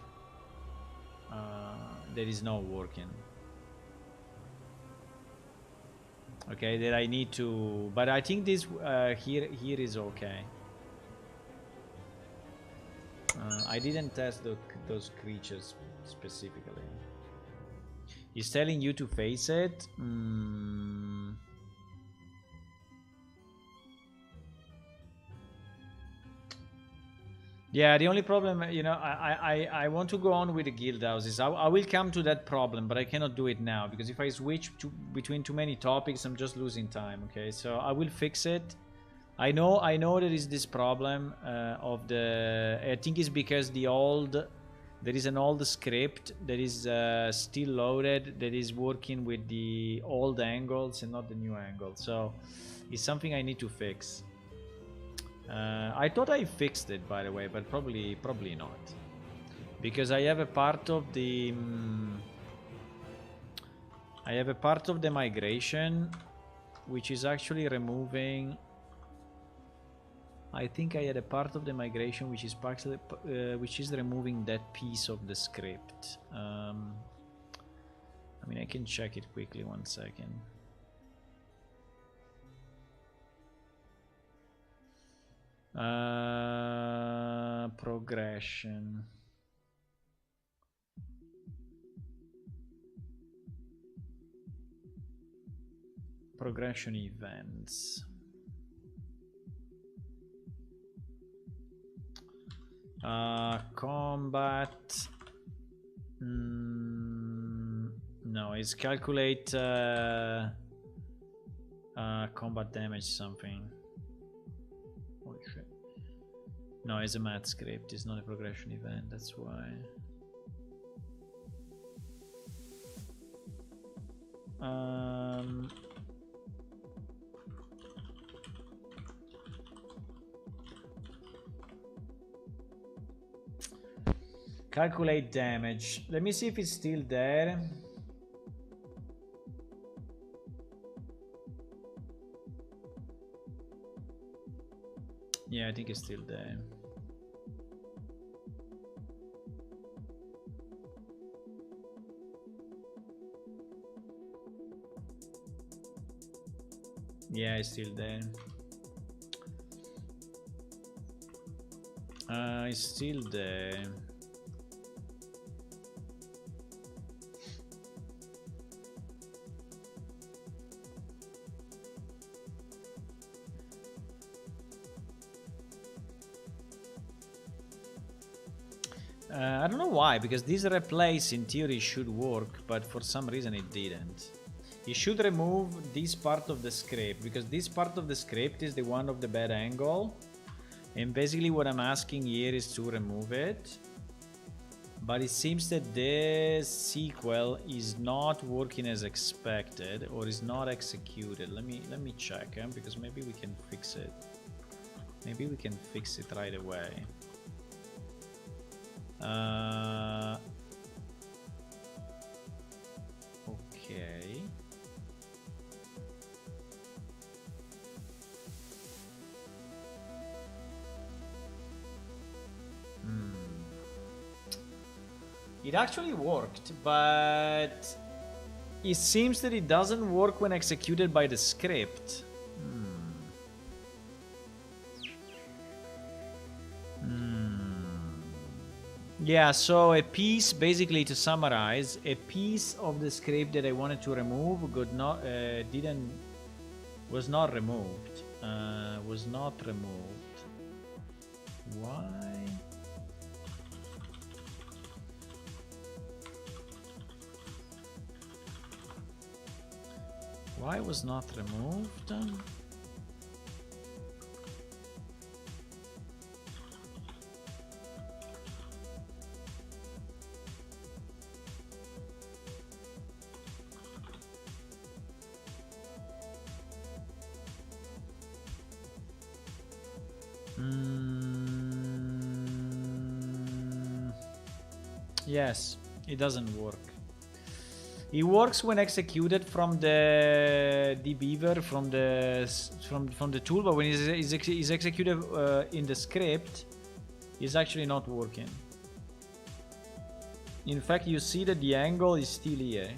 Speaker 1: that is not working. Okay, that I need to, but I think this here is okay. I didn't test those creatures specifically. He's telling you to face it. Yeah, the only problem, you know, I want to go on with the Guildhouses. I will come to that problem, but I cannot do it now because if I switch between too many topics, I'm just losing time. Okay, so I will fix it. I know there is this problem of the. I think it's because there is an old script that is still loaded that is working with the old angles and not the new angles. So it's something I need to fix. I thought I fixed it, by the way, but probably not, because I have a part of the migration which is actually removing. I think I had a part of the migration which is partially, which is removing that piece of the script. I mean, I can check it quickly. 1 second. Progression. Progression events. Combat. No, it's calculate combat damage something. Holy shit. No, it's a math script, it's not a progression event, that's why. Calculate damage. Let me see if it's still there. Yeah, I think it's still there. Yeah, it's still there. It's still there. I don't know why, because this replace in theory should work, but for some reason it didn't. You should remove this part of the script, because this part of the script is the one of the bad angle. And basically what I'm asking here is to remove it. But it seems that this sequel is not working as expected, or is not executed. Let me check, because maybe we can fix it. Maybe we can fix it right away. Okay. It actually worked, but it seems that it doesn't work when executed by the script. Yeah, so a piece, basically to summarize, a piece of the script that I wanted to remove was not removed. Why? Why was not removed? Yes, it doesn't work. It works when executed from the dbeaver from the tool, but when it's executed in the script, it's actually not working. In fact, you see that the angle is still here.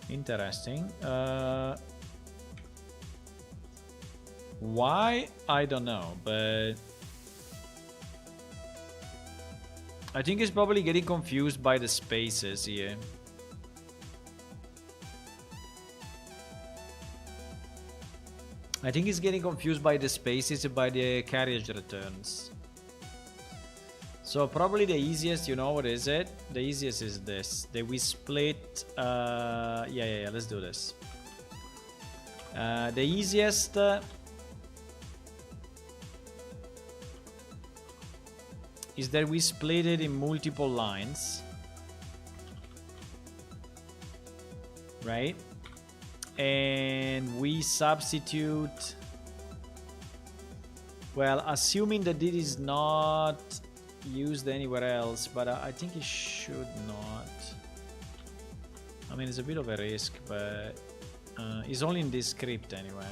Speaker 1: Interesting. Why? I don't know, but I think it's probably getting confused by the spaces here. I think it's getting confused by the spaces and by the carriage returns. So probably the easiest, you know what is it? The easiest is this. That we split, yeah, let's do this. The easiest is that we split it in multiple lines, right? And we substitute, well, assuming that it is not used anywhere else, but I think it should not. I mean, it's a bit of a risk, but it's only in this script anyway.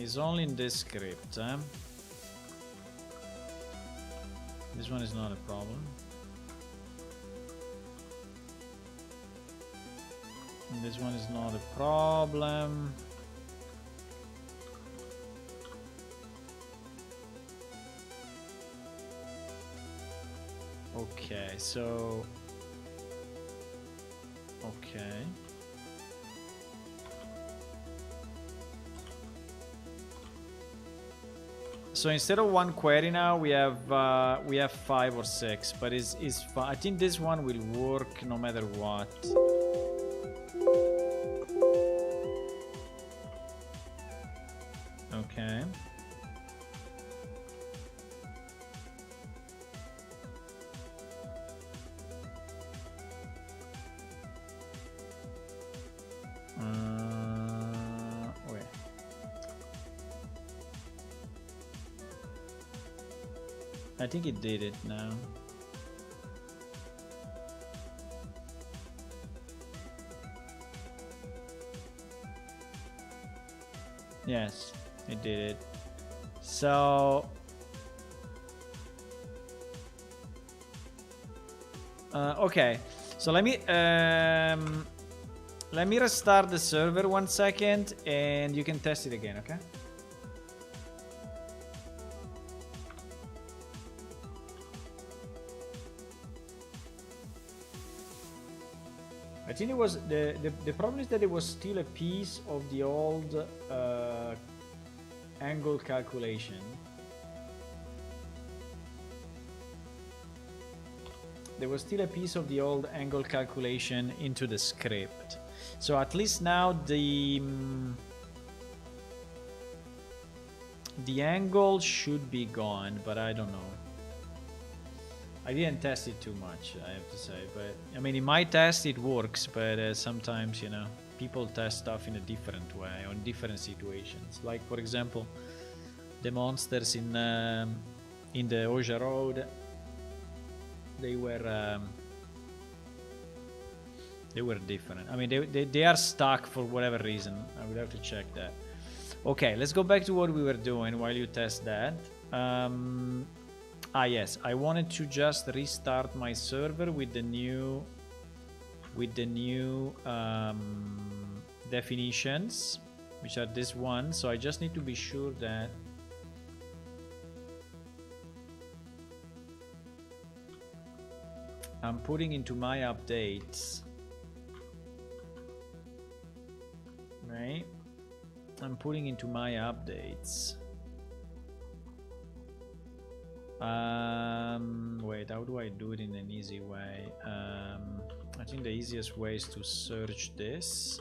Speaker 1: It's only in this script. This one is not a problem. And this one is not a problem. Okay, so okay. So instead of one query now, we have 5 or 6, but I think this one will work no matter what. Okay. Wait. I think it did it now. Yes, it did it. So okay, so let me restart the server 1 second and you can test it again, okay? I think it was the problem is that it was still a piece of the old angle calculation. There was still a piece of the old angle calculation into the script. So at least now the angle should be gone, but I don't know. I didn't test it too much, I have to say, but I mean, in my test it works, but sometimes, you know, people test stuff in a different way on different situations. Like, for example, the monsters in the Oja Road, they were different. I mean, they are stuck for whatever reason. I would have to check that. Okay, let's go back to what we were doing while you test that. Yes, I wanted to just restart my server with the new definitions, which are this one. So I just need to be sure that I'm putting into my updates, right? I'm putting into my updates. Wait, how do I do it in an easy way? I think the easiest way is to search this.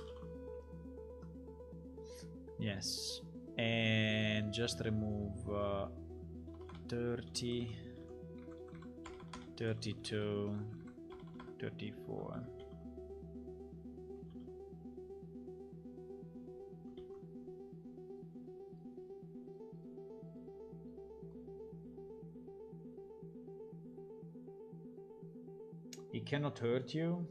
Speaker 1: Yes. And just remove 30, 32, 34. He cannot hurt you?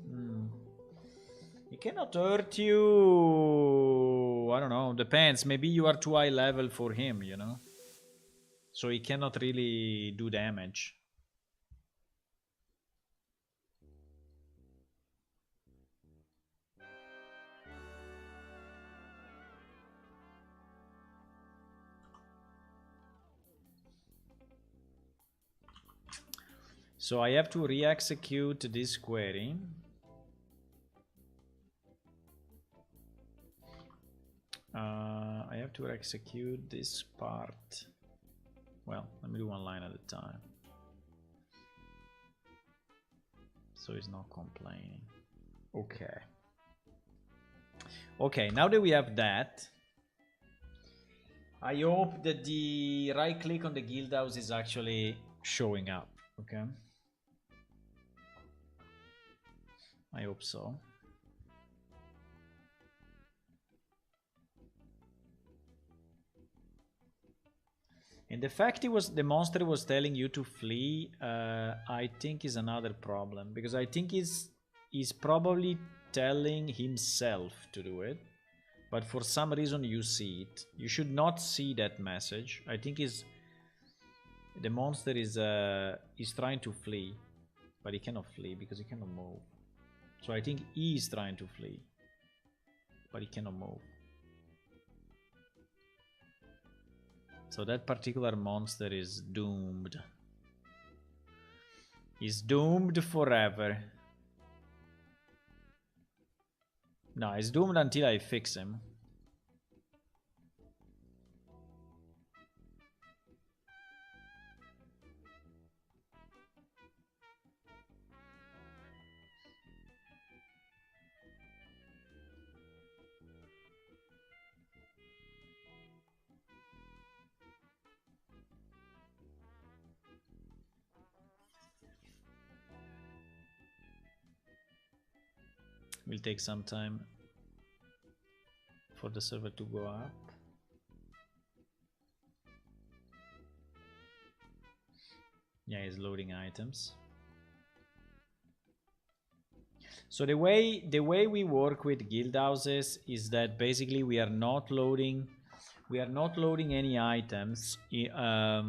Speaker 1: He cannot hurt you. I don't know. Depends. Maybe you are too high level for him, you know? So he cannot really do damage. So I have to re-execute this query. I have to execute this part. Well, let me do one line at a time. So he's not complaining. Okay. Okay, now that we have that, I hope that the right click on the Guildhouse is actually showing up. Okay. I hope so. And the fact the monster was telling you to flee, I think is another problem, because I think he's probably telling himself to do it, but for some reason you see it. You should not see that message. I think the monster is trying to flee, but he cannot flee because he cannot move. So I think he is trying to flee, but he cannot move. So that particular monster is doomed. He's doomed forever. No, he's doomed until I fix him. Will take some time for the server to go up. Yeah, it's loading items. So the way we work with guildhouses is that basically we are not loading any items at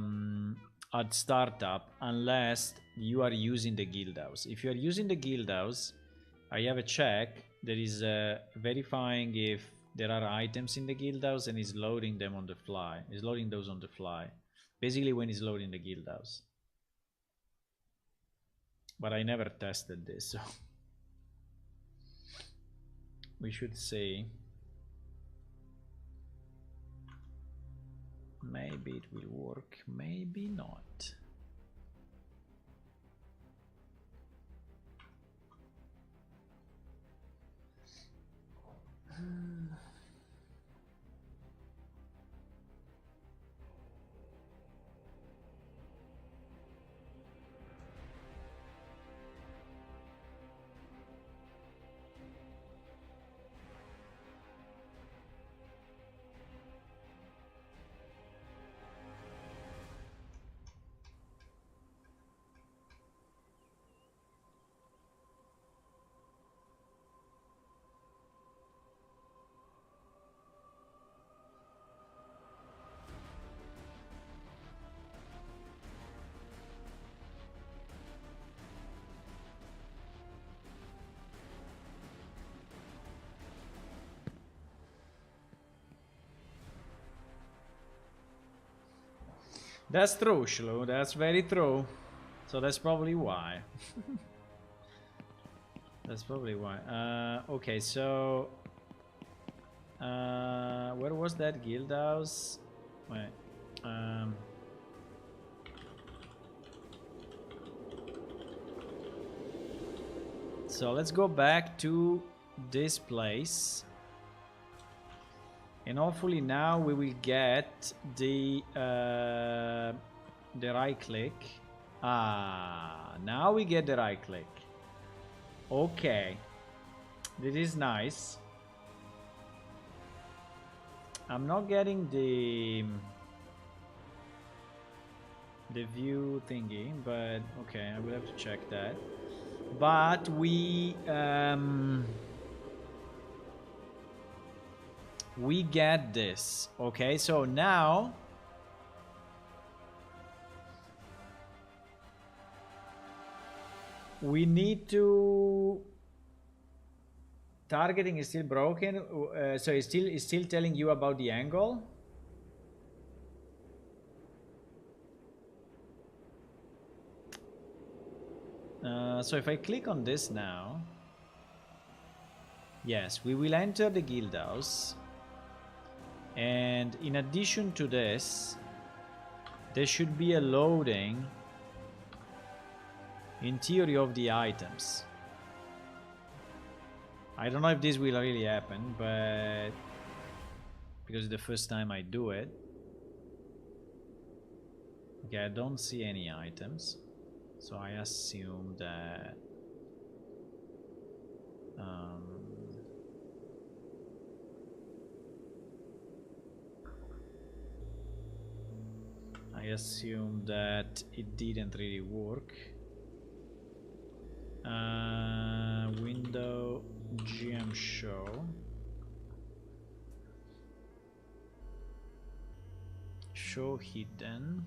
Speaker 1: startup unless you are using the guildhouse. If you are using the guildhouse, I have a check that is verifying if there are items in the guildhouse and is loading them on the fly. Is loading those on the fly. Basically when it's loading the guildhouse. But I never tested this, so we should see. Maybe it will work, maybe not. That's true, Shlu. That's very true. So that's probably why. That's probably why. Okay, so where was that Guildhouse? Wait. So let's go back to this place. And hopefully now we will get the right click. Ah, now we get the right click. Okay. This is nice. I'm not getting the view thingy, but okay, I will have to check that. But we get this. Okay, so now we need to targeting is still broken, so it's still telling you about the angle. So if I click on this now, yes, we will enter the Guildhouse, and in addition to this, there should be a loading in theory of the items. I don't know if this will really happen, but because it's the first time I do it. Okay, I don't see any items, so I assume that it didn't really work. Window GM show hidden.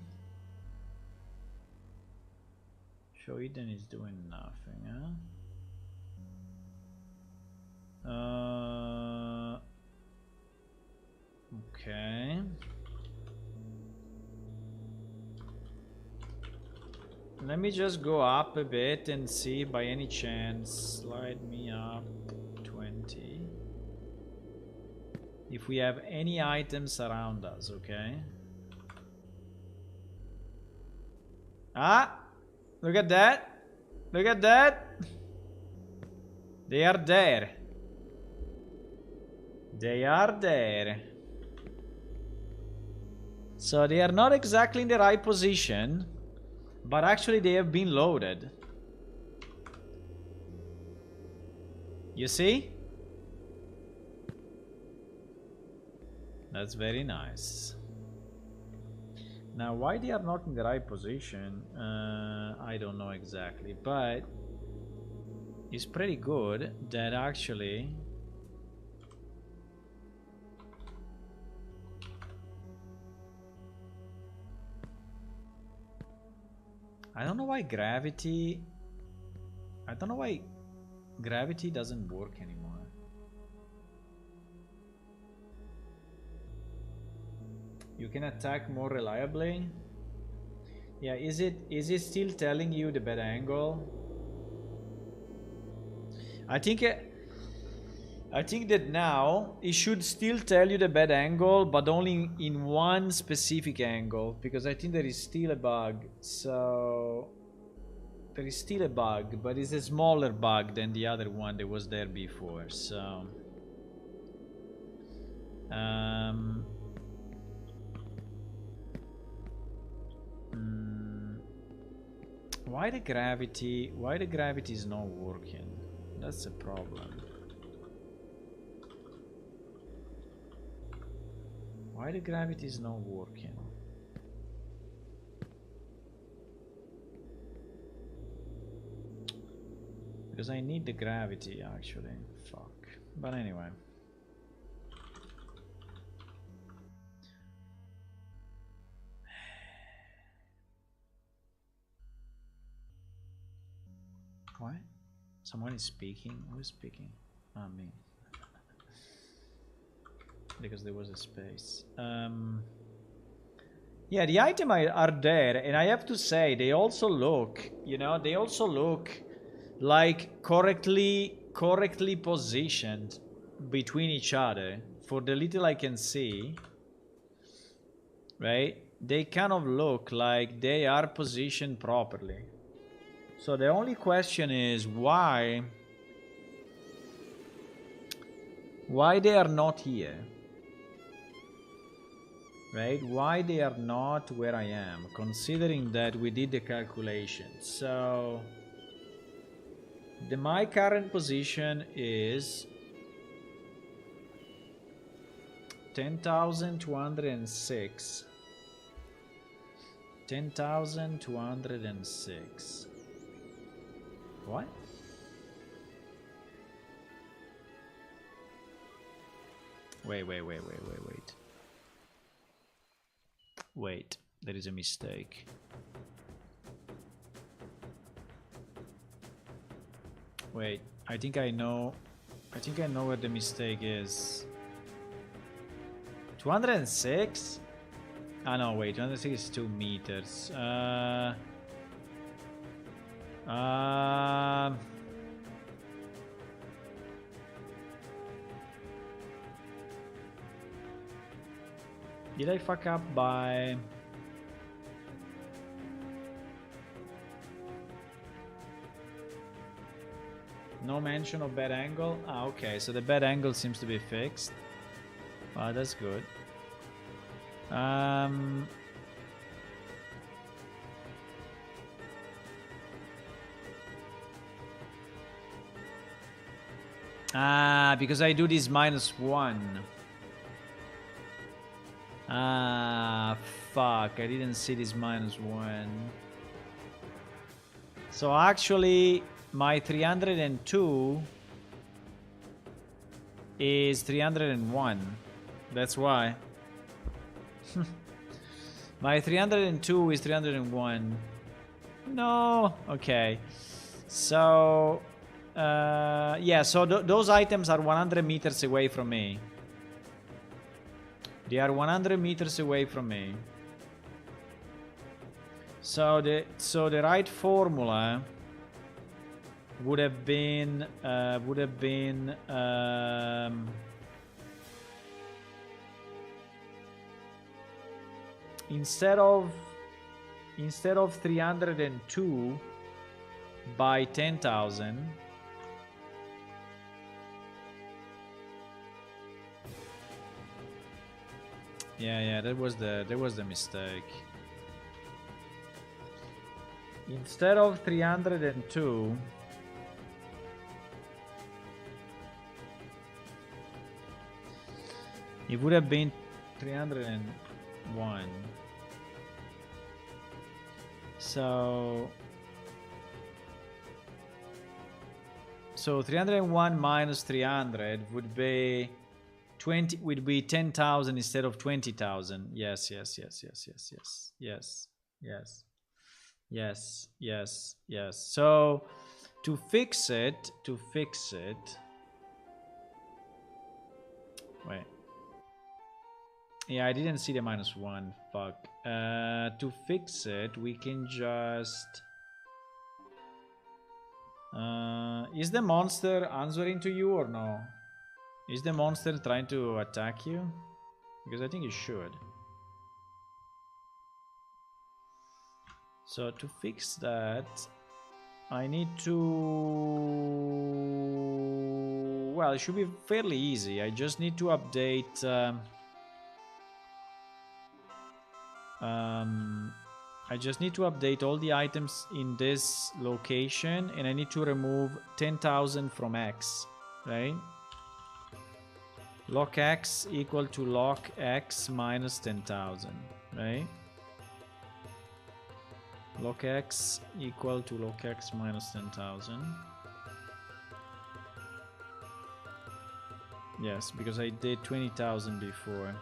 Speaker 1: Show hidden is doing nothing, huh? Okay. Let me just go up a bit and see by any chance. Slide me up 20. If we have any items around us, okay? Ah! Look at that! Look at that! They are there. They are there. So they are not exactly in the right position, but actually they have been loaded. You see? That's very nice. Now, why they are not in the right position, I don't know exactly, but it's pretty good that actually I don't know why gravity doesn't work anymore. You can attack more reliably. Yeah, is it still telling you the bad angle? I think that now it should still tell you the bad angle, but only in one specific angle, because I think there is still a bug. So there is still a bug, but it's a smaller bug than the other one that was there before. So why the gravity is not working? That's a problem. Why the gravity is not working? Because I need the gravity actually. Fuck. But anyway. What? Someone is speaking? Who is speaking? Ah, me. Because there was a space. Yeah, the items are there, and I have to say they also look, they also look like correctly positioned between each other. For the little I can see, right? They kind of look like they are positioned properly. So the only question is why Why they are not here? Right? Why they are not where I am? Considering that we did the calculation. So my current position is 10,206. 10,206. What? Wait. Wait, there is a mistake. Wait, I think I know where the mistake is. 206? Ah no, wait, 206 is 2 meters. Did I fuck up by... No mention of bad angle? Ah, okay, so the bad angle seems to be fixed. Wow, that's good. Because I do this -1. Ah, fuck, I didn't see this -1. So actually, my 302 is 301. That's why. My 302 is 301. No. Okay. So, yeah, so those items are 100 meters away from me. They are 100 meters away from me. So the right formula would have been instead of 302 by 10,000. Yeah, that was the mistake. Instead of 302, it would have been 301. So 301 minus 300 would be 20, would be 10,000 instead of 20,000. Yes. So to fix it, wait. Yeah, I didn't see the -1. Fuck. To fix it, we can just... is the monster answering to you or no? Is the monster trying to attack you? Because I think it should. So to fix that, I need to... Well, it should be fairly easy. I just need to update... I just need to update all the items in this location, and I need to remove 10,000 from X, right? Lock X equal to lock X minus 10,000, right? Lock X equal to lock X minus 10,000. Yes, because I did 20,000 before.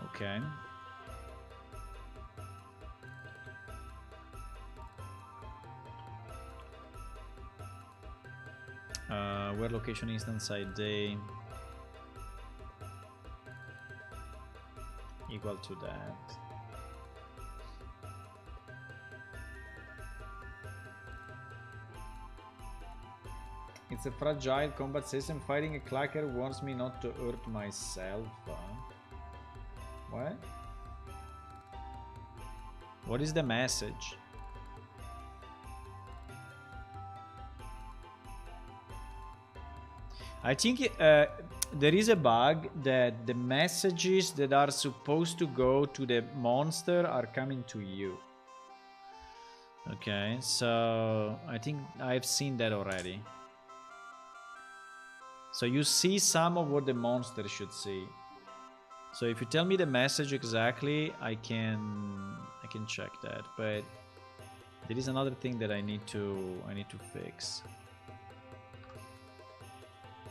Speaker 1: Okay. Where location instance ID equal to that. It's a fragile combat system. Fighting a clacker warns me not to hurt myself. What? What is the message? I think there is a bug that the messages that are supposed to go to the monster are coming to you. Okay, so I think I've seen that already. So you see some of what the monster should see. So if you tell me the message exactly, I can check that. But there is another thing that I need to fix.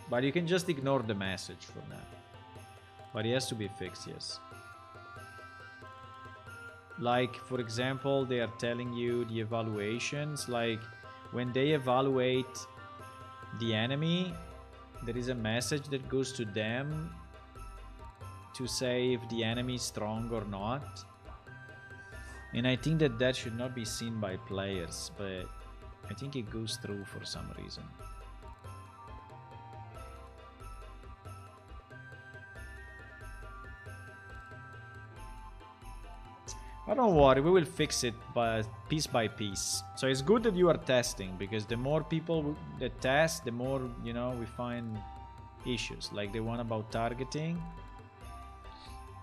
Speaker 1: But you can just ignore the message for now. But it has to be fixed, yes. Like, for example, they are telling you the evaluations. Like, when they evaluate the enemy, there is a message that goes to them to say if the enemy is strong or not. And I think that should not be seen by players, but I think it goes through for some reason. But don't worry, we will fix it piece by piece. So it's good that you are testing, because the more people that test, the more, you know, we find issues. Like the one about targeting.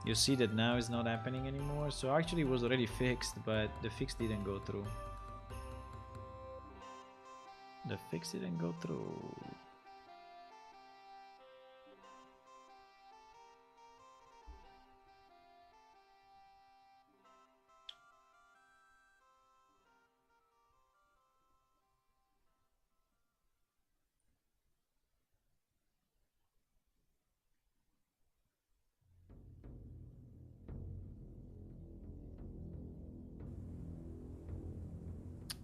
Speaker 1: You see that now it's not happening anymore. So actually it was already fixed, but the fix didn't go through. The fix didn't go through.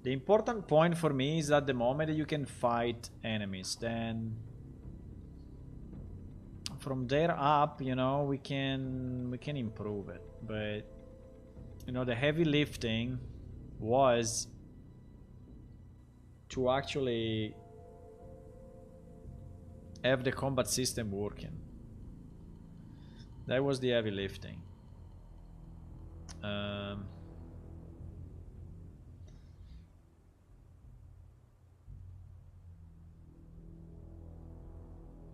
Speaker 1: The important point for me is that the moment that you can fight enemies, then from there up, you know, we can improve it. But you know, the heavy lifting was to actually have the combat system working. That was the heavy lifting.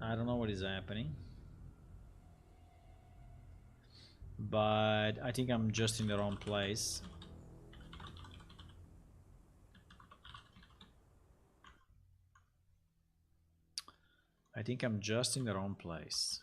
Speaker 1: I don't know what is happening, but I think I'm just in the wrong place. I think I'm just in the wrong place.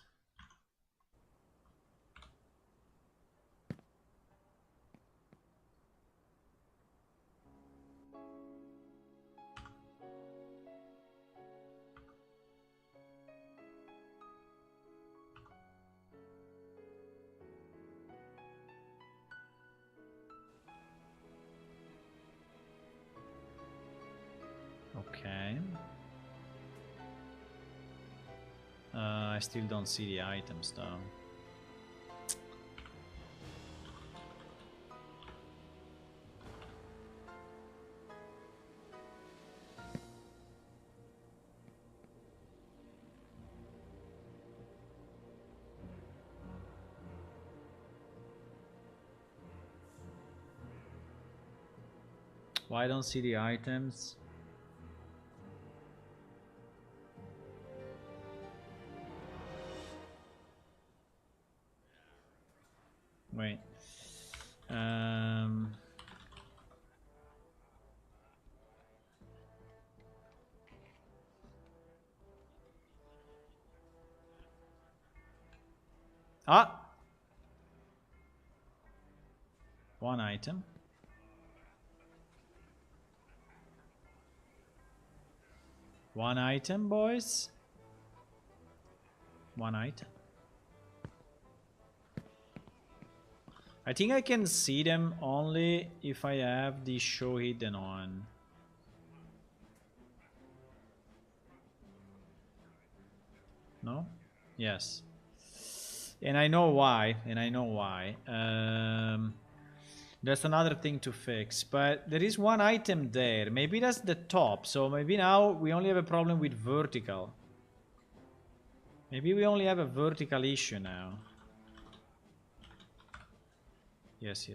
Speaker 1: Okay. I still don't see the items though. Why I don't see the items? Wait. One item. One item, boys. One item. I think I can see them only if I have the show hidden on. No? Yes. And I know why. That's another thing to fix. But there is one item there. Maybe that's the top. So maybe now we only have a problem with vertical. Maybe we only have a vertical issue now. Yes.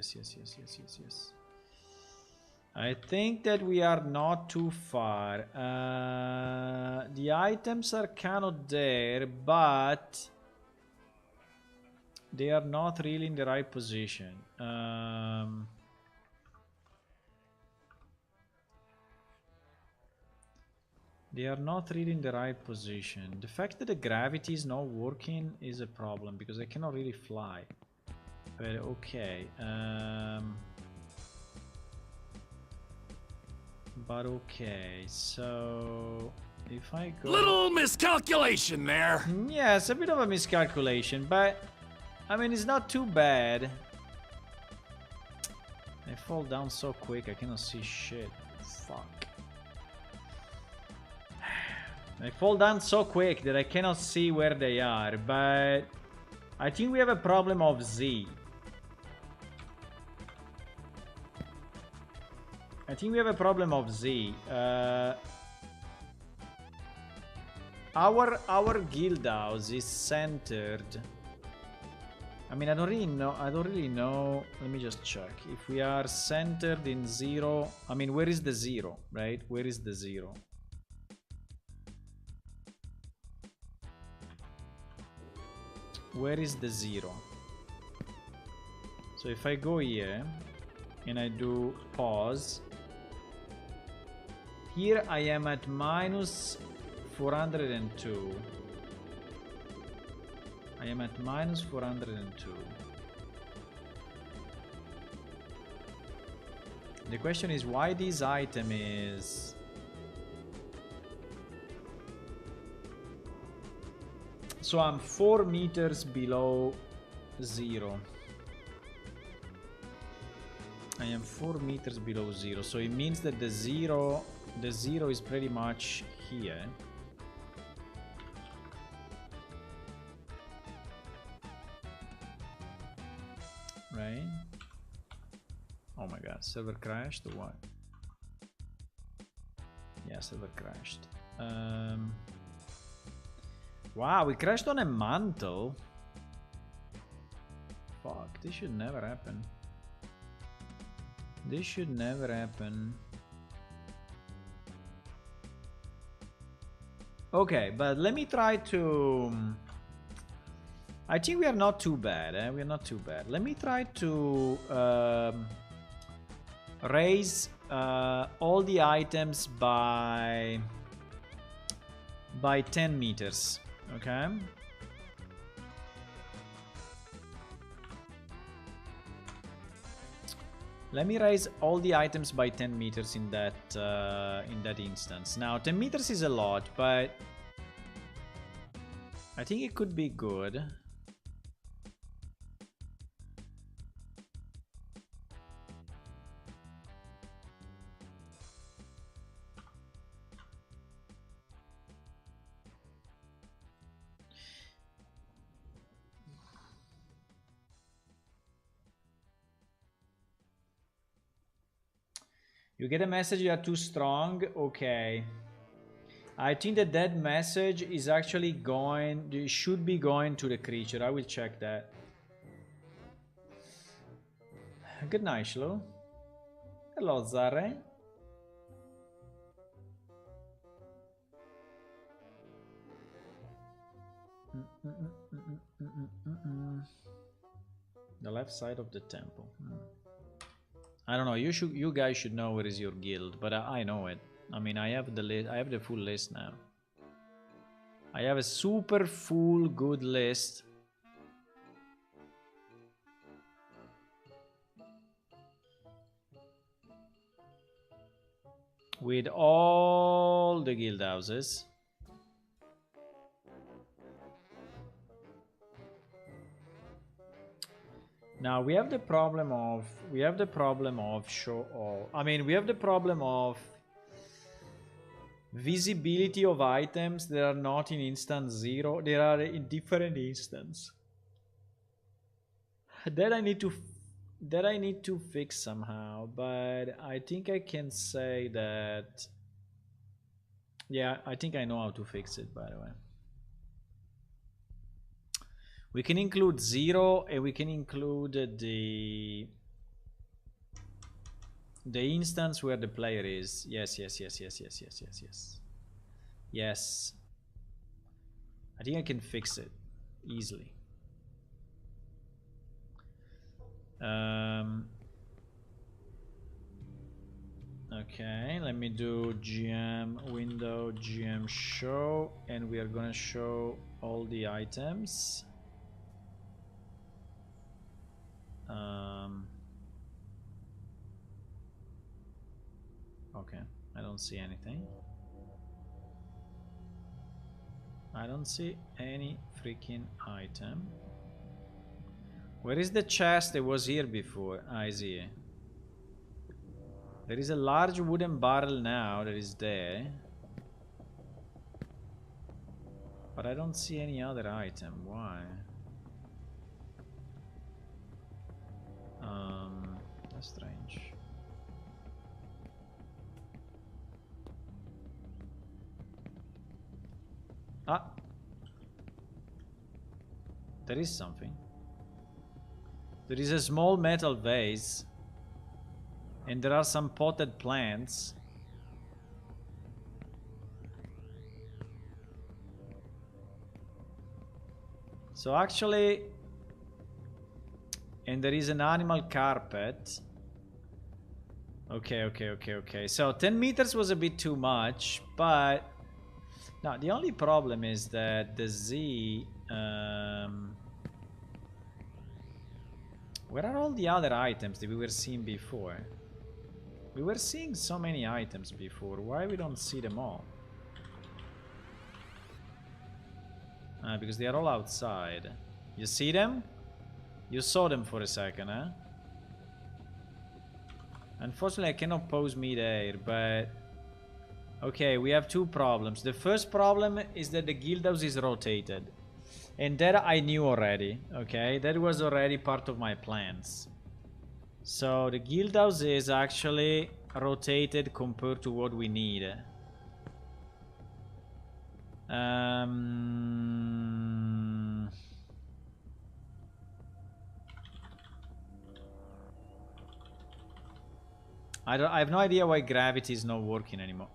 Speaker 1: I think that we are not too far. The items are kind of there, but they are not really in the right position. They are not really in the right position. The fact that the gravity is not working is a problem because I cannot really fly. But okay. But okay, so if I go...
Speaker 3: Little miscalculation there.
Speaker 1: Yes, a bit of a miscalculation, but I mean, it's not too bad. I fall down so quick, I cannot see shit. Fuck. I fall down so quick that I cannot see where they are, but I think we have a problem of Z. I think we have a problem of Z. Our Guildhouse is centered. I mean, I don't really know. Let me just check. If we are centered in 0, I mean, where is the 0, right? Where is the 0? Where is the 0? So if I go here and I do pause, here I am at minus 402. I am at minus 402. The question is why this item is... So I'm 4 meters below 0. I am 4 meters below 0. So it means that the 0 is pretty much here. Right? Oh my god, server crashed or what? Yeah, server crashed. Wow, we crashed on a mantle. Fuck, this should never happen. This should never happen. Okay, but let me try to... I think we are not too bad, eh? We are not too bad. Let me try to raise all the items by 10 meters. Okay. Let me raise all the items by 10 meters in that instance. Now 10 meters is a lot, but I think it could be good. You get a message you are too strong. Okay. I think that message is actually going... It should be going to the creature. I will check that. Good night, Shlo. Hello, Zare. The left side of the temple. I don't know. You guys should know where is your guild, but I know it. I mean, I have the list. I have the full list now. I have a super full good list. With all the guild houses. Now we have the problem of we have the problem of visibility of items that are not in instance 0. They are in different instance. That I need to fix somehow, but I think I can say that. Yeah, I think I know how to fix it, by the way. We can include 0 and we can include the... The instance where the player is. Yes. Yes. I think I can fix it easily. Okay, let me do GM window, GM show, and we are gonna show all the items. Okay, I don't see anything. I don't see any freaking item. Where is the chest that was here before? I see it. There is a large wooden barrel now that is there. But I don't see any other item. Why? That's strange. Ah! There is something. There is a small metal vase. And there are some potted plants. So actually... And there is an animal carpet. Okay. So 10 meters was a bit too much, but... Now, the only problem is that the Z... Where are all the other items that we were seeing before? We were seeing so many items before. Why we don't see them all? Because they are all outside. You see them? You saw them for a second, huh? Unfortunately, I cannot pose mid-air, but... Okay, we have two problems. The first problem is that the Guildhouse is rotated. And that I knew already, okay? That was already part of my plans. So the Guildhouse is actually rotated compared to what we need. I have no idea why gravity is not working anymore.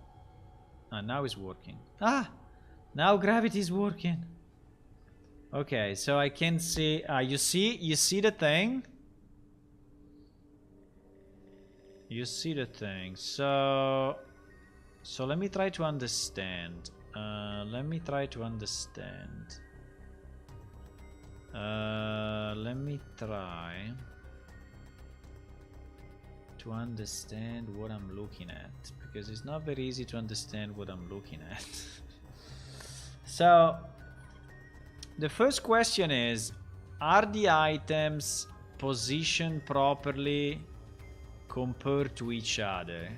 Speaker 1: Now it's working. Now gravity is working. Okay, so I can see. You see the thing. You see the thing. So let me try to understand. Let me try to understand. Let me try to understand what I'm looking at, because it's not very easy to understand what I'm looking at. So the first question is, are the items positioned properly compared to each other?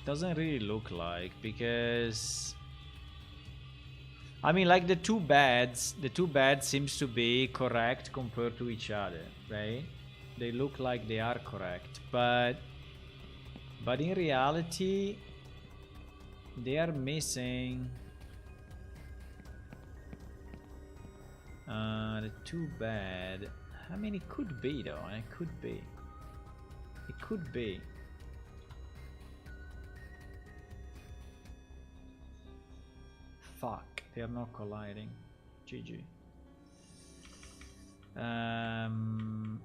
Speaker 1: Doesn't really look like, because I mean, like the two beds seems to be correct compared to each other, right? They look like they are correct, but in reality they are missing the two bed. I mean, it could be though. It could be. It could be. Fuck, they are not colliding. GG. I'm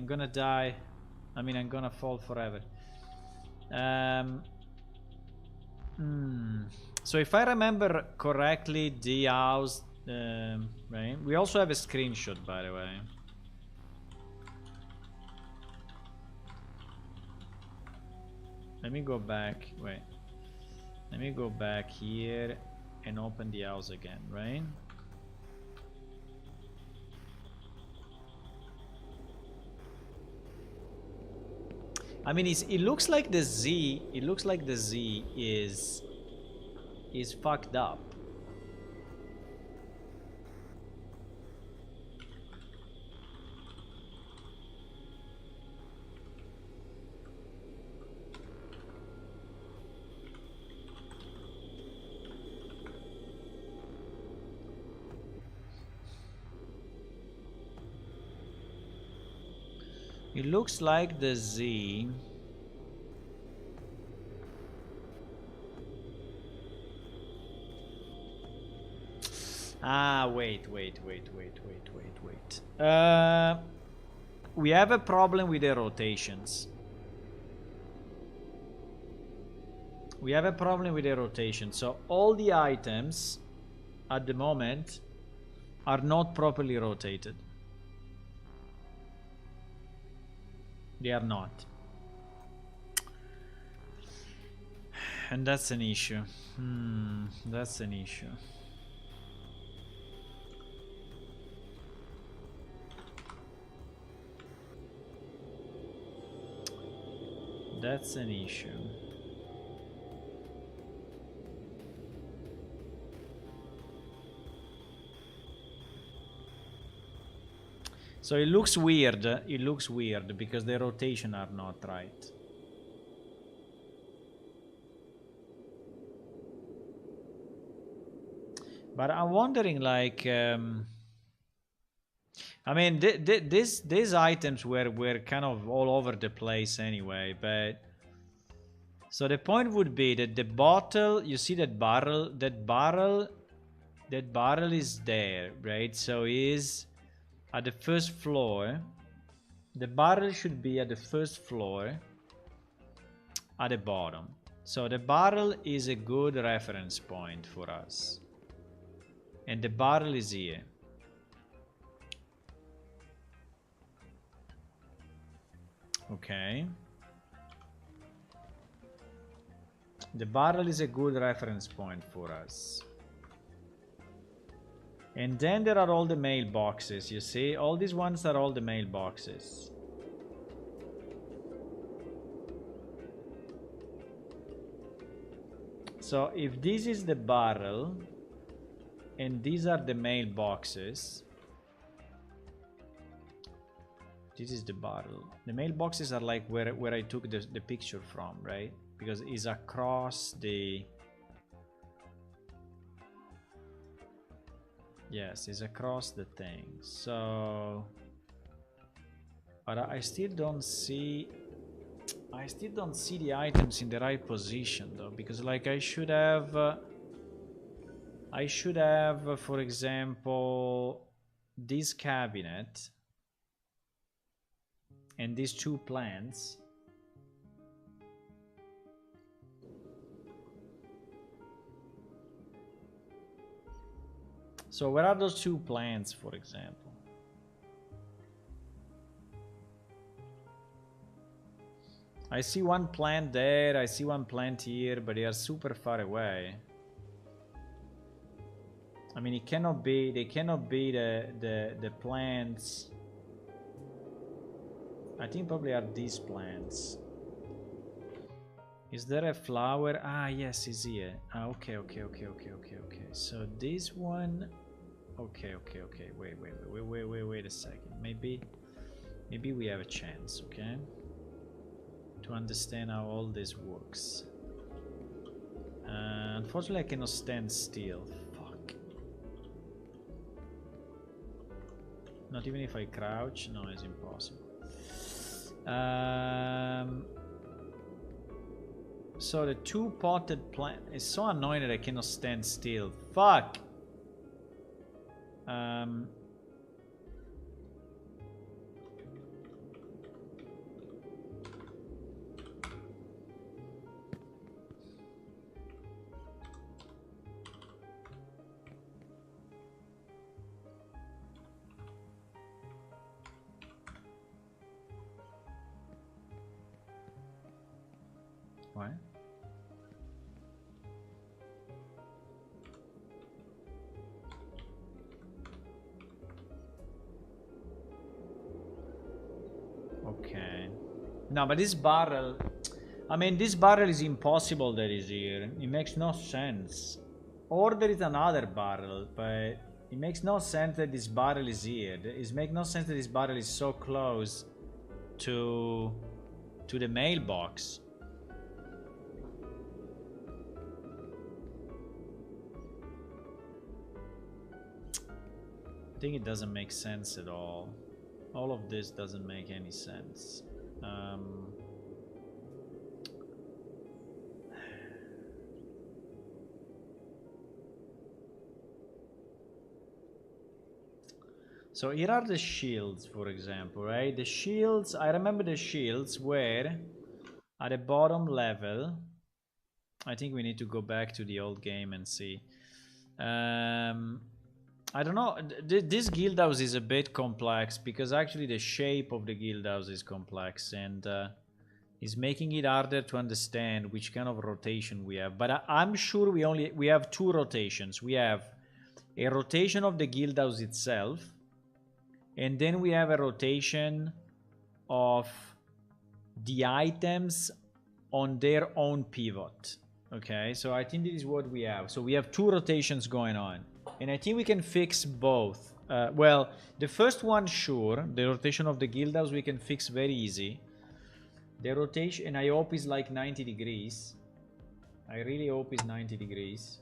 Speaker 1: gonna die. I mean, I'm gonna fall forever. So if I remember correctly, the house, right? We also have a screenshot, by the way. Let me go back. Wait. Let me go back here and open the house again, right? I mean, it looks like the Z. It looks like the Z is fucked up. It looks like the Z. Ah, wait. We have a problem with the rotations. We have a problem with the rotation. So all the items at the moment are not properly rotated. They are not. And that's an issue. That's an issue. That's an issue. So it looks weird. It looks weird because the rotation are not right. But I'm wondering, like, I mean, these items were kind of all over the place anyway. But so the point would be that the bottle, you see that barrel is there, right? So is at the first floor. The barrel should be at the first floor at the bottom. So the barrel is a good reference point for us. And the barrel is here. Okay. The barrel is a good reference point for us. And then there are all the mailboxes, you see? All these ones are all the mailboxes. So if this is the barrel, and these are the mailboxes, this is the barrel. The mailboxes are like where I took the picture from, right? Because it's across the... Yes, it's across the thing. So, but I still don't see the items in the right position though, because like I should have, for example, this cabinet and these two plants. So where are those two plants, for example? I see one plant there, I see one plant here, but they are super far away. I mean, it cannot be, they cannot be the plants. I think probably are these plants. Is there a flower? Ah, yes, it's here. Ah, okay. So this one... Okay. Wait a second. Maybe we have a chance, okay? To understand how all this works. Unfortunately, I cannot stand still. Fuck. Not even if I crouch? No, it's impossible. So the two potted plant is so annoying that I cannot stand still. Fuck. What? Okay. No, but this barrel... I mean, this barrel is impossible that is here. It makes no sense. Or there is another barrel, but it makes no sense that this barrel is here. It makes no sense that this barrel is so close to the mailbox. I think it doesn't make sense at all. All of this doesn't make any sense. So here are the shields, for example, right? The shields, I remember the shields were at the bottom level. I think we need to go back to the old game and see. I don't know. This Guildhouse is a bit complex because actually the shape of the Guildhouse is complex and is making it harder to understand which kind of rotation we have. But I'm sure we have two rotations. We have a rotation of the Guildhouse itself, and then we have a rotation of the items on their own pivot. Okay, so I think this is what we have. So we have two rotations going on. And I think we can fix both. Well, the first one, sure. The rotation of the Guildhouse we can fix very easy. The rotation, and I hope is like 90 degrees. I really hope it's 90 degrees.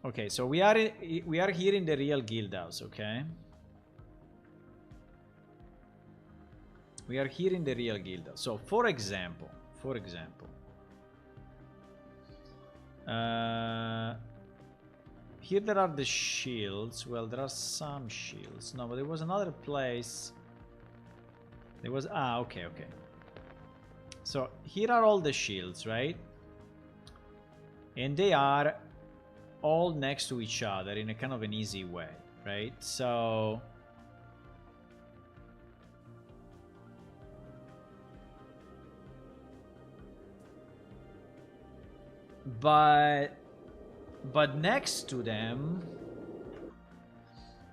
Speaker 1: Okay, so we are here in the real Guildhouse, okay? We are here in the real Guildhouse. So, for example, here there are the shields. Well, there are some shields. No, but there was another place. There was... Ah, okay. So, here are all the shields, right? And they are all next to each other in a kind of an easy way, right? So... But next to them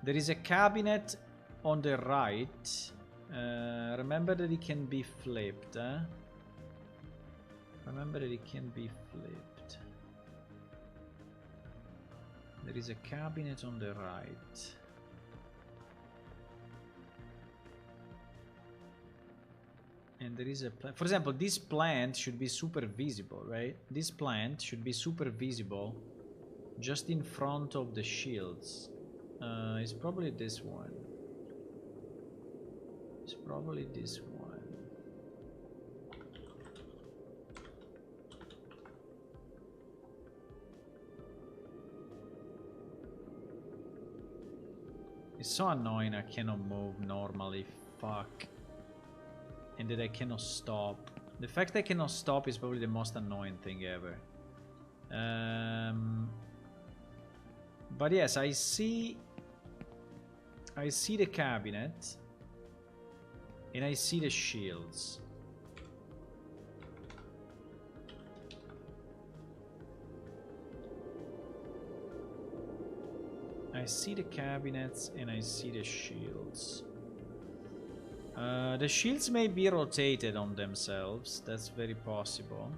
Speaker 1: there is a cabinet on the right. Remember that it can be flipped, eh? Remember that it can be flipped. There is a cabinet on the right. And there is a plant. For example, this plant should be super visible, right? This plant should be super visible just in front of the shields. It's probably this one. It's probably this one. It's so annoying I cannot move normally. Fuck. And that I cannot stop. The fact that I cannot stop is probably the most annoying thing ever. But yes, I see the cabinet and I see the shields. I see the cabinets and I see the shields. The shields may be rotated on themselves. That's very possible.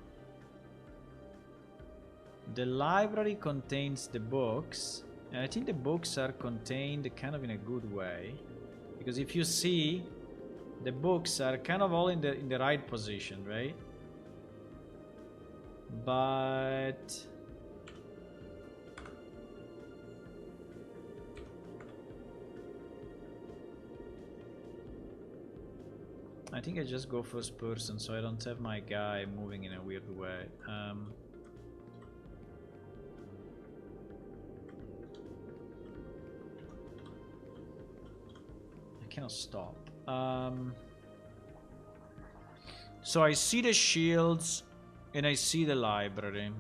Speaker 1: The library contains the books. And I think the books are contained kind of in a good way. Because if you see, the books are kind of all in the right position, right? But... I think I just go first person so I don't have my guy moving in a weird way. I cannot stop. So I see the shields and I see the library.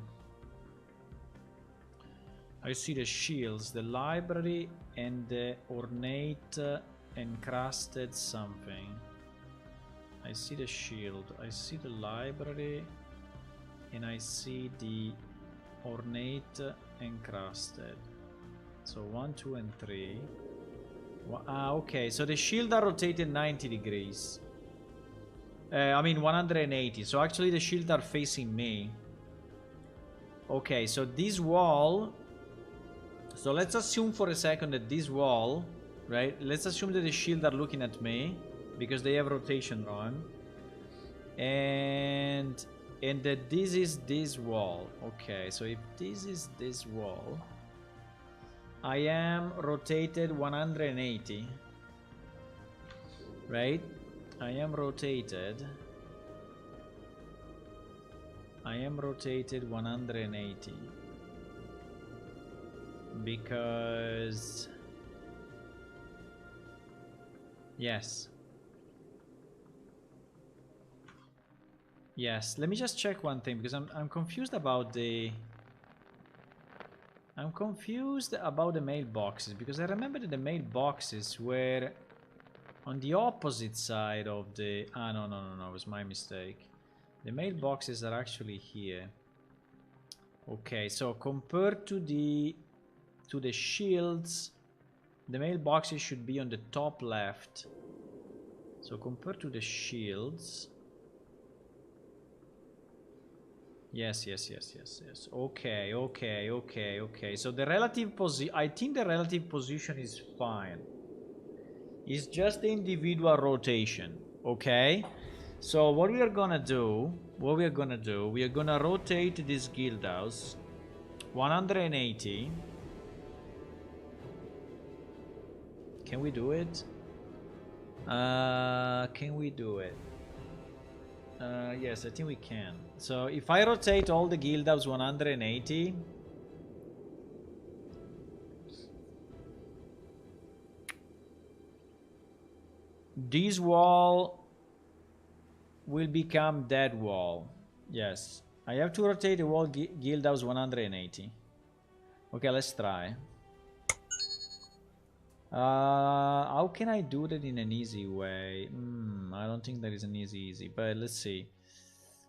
Speaker 1: I see the shields, the library, and the ornate encrusted something. I see the shield, I see the library, and I see the ornate encrusted. So 1, 2, and 3. Okay, so the shield are rotated 90 degrees. I mean 180, so actually the shield are facing me. Okay, so this wall... So let's assume for a second that this wall, right? Let's assume that the shield are looking at me. Because they have rotation on, and that this is this wall. Okay, so if this is this wall, I am rotated 180. Right? I am rotated 180 because yes, let me just check one thing because I'm confused about the mailboxes, because I remember that the mailboxes were on the opposite side of the... Ah, no, it was my mistake. The mailboxes are actually here. Okay, so compared to the shields, the mailboxes should be on the top left. So compared to the shields... Yes. Okay. So the relative I think the relative position is fine. It's just the individual rotation, okay? So what we are gonna do, we are gonna rotate this Guildhouse 180. Can we do it? Can we do it? Yes, I think we can. So if I rotate all the Guildhouse 180, this wall will become dead wall. Yes, I have to rotate the wall Guildhouse 180. Okay, let's try. How can I do that in an easy way? I don't think there is an easy, but let's see.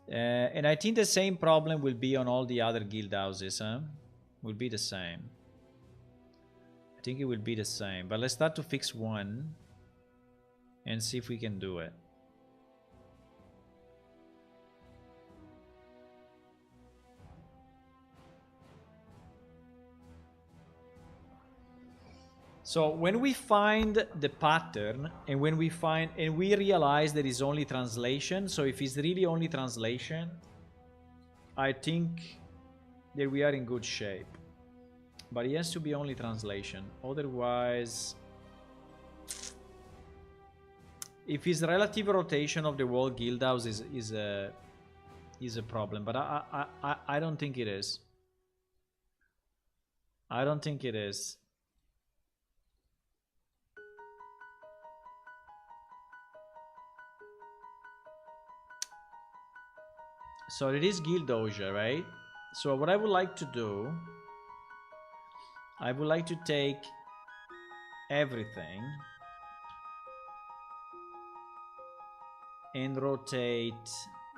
Speaker 1: And I think the same problem will be on all the other Guildhouses, huh? Will be the same. I think it will be the same, but let's start to fix one and see if we can do it. So when we find the pattern and when we realize there is only translation, so if it's really only translation, I think that we are in good shape. But it has to be only translation. Otherwise, if it's relative rotation of the wall Guildhouse is a problem. But I don't think it is. I don't think it is. So it is Guildhouse, right? So what I would like to do, I would like to take everything and rotate.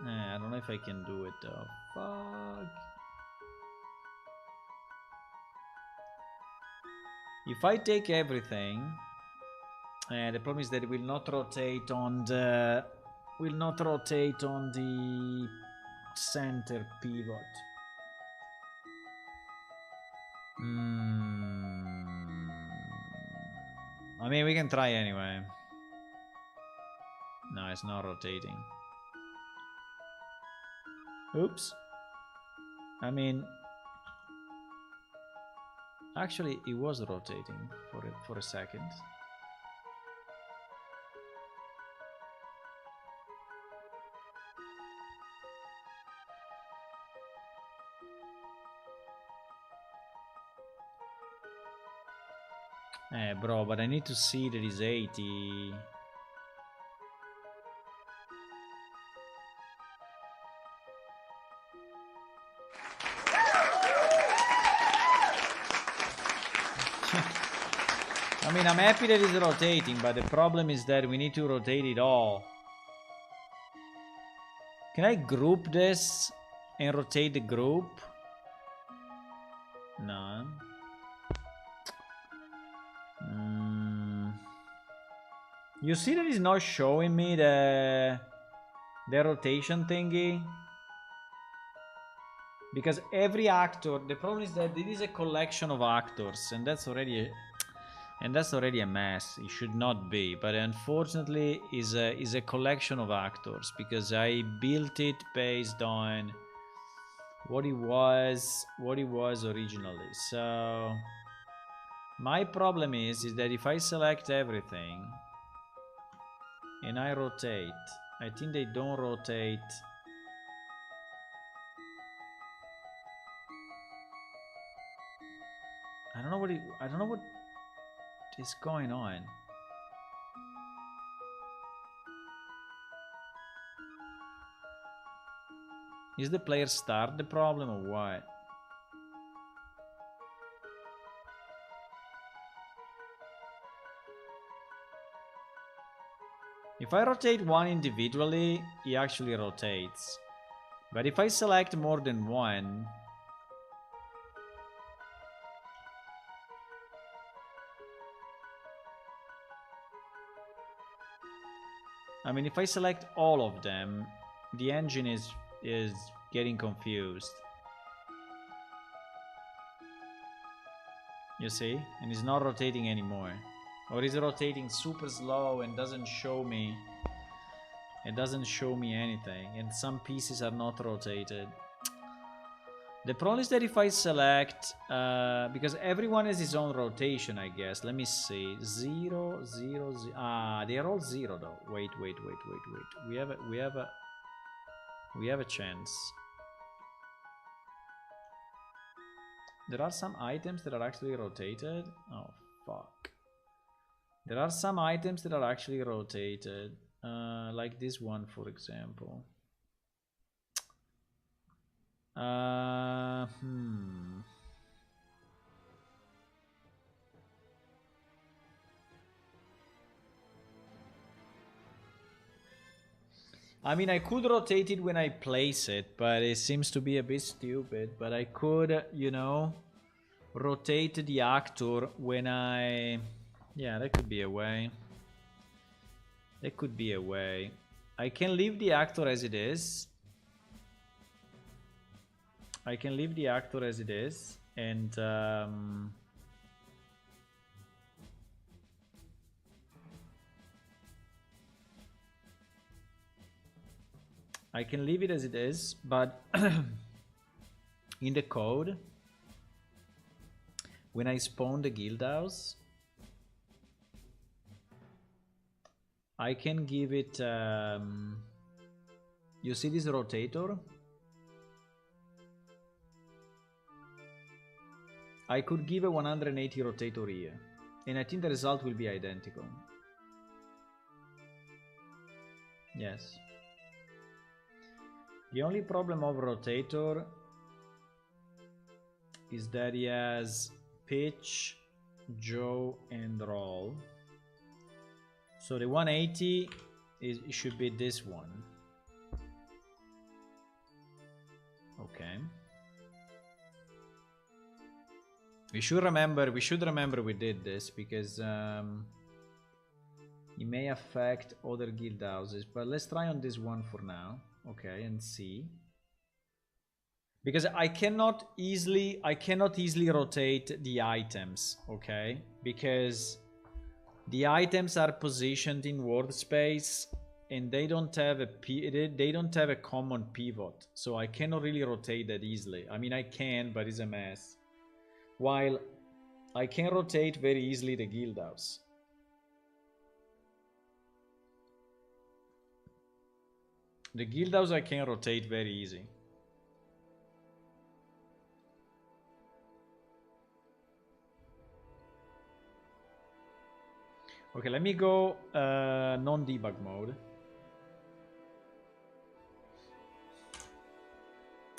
Speaker 1: I don't know if I can do it though. Fuck. If I take everything, the problem is that it will not rotate on the center pivot. I mean, we can try anyway. No, it's not rotating. Oops. I mean, actually, it was rotating for a second. Bro, but I need to see that it's 80. I mean, I'm happy that it's rotating, but the problem is that we need to rotate it all. Can I group this and rotate the group? No. You see that it's not showing me the rotation thingy? Because every actor, the problem is that it is a collection of actors, and that's already a mess. It should not be, but unfortunately is a collection of actors, because I built it based on what it was originally. So My problem is that if I select everything and I rotate, I think they don't rotate. I don't know what is going on. Is the player start the problem or what? If I rotate one individually, he actually rotates. But if I select more than one, I mean, if I select all of them, the engine is getting confused. You see? And it's not rotating anymore. Or is it rotating super slow and doesn't show me? It doesn't show me anything. And some pieces are not rotated. The problem is that if I select, because everyone has his own rotation, I guess. Let me see. 0, 0, 0. Ah, they are all 0 though. Wait. We have a chance. There are some items that are actually rotated. Oh fuck. There are some items that are actually rotated. Like this one, for example. I mean, I could rotate it when I place it, but it seems to be a bit stupid. But I could, you know, rotate the actor when I... Yeah, that could be a way. That could be a way. I can leave the actor as it is. I can leave the actor as it is. And... I can leave it as it is, but in the code, when I spawn the Guildhouse, I can give it, you see this rotator? I could give a 180 rotator here, and I think the result will be identical. Yes. The only problem of rotator is that he has pitch, jaw, and roll. So the 180 is, it should be this one. Okay. We should remember we did this because it may affect other guild houses, but let's try on this one for now. Okay, and see. Because I cannot easily rotate the items, okay? Because the items are positioned in world space and they don't have a common pivot. So I cannot really rotate that easily. I mean, I can, but it's a mess. While I can rotate very easily the Guildhouse. The Guildhouse I can rotate very easy. Okay, let me go non-debug mode.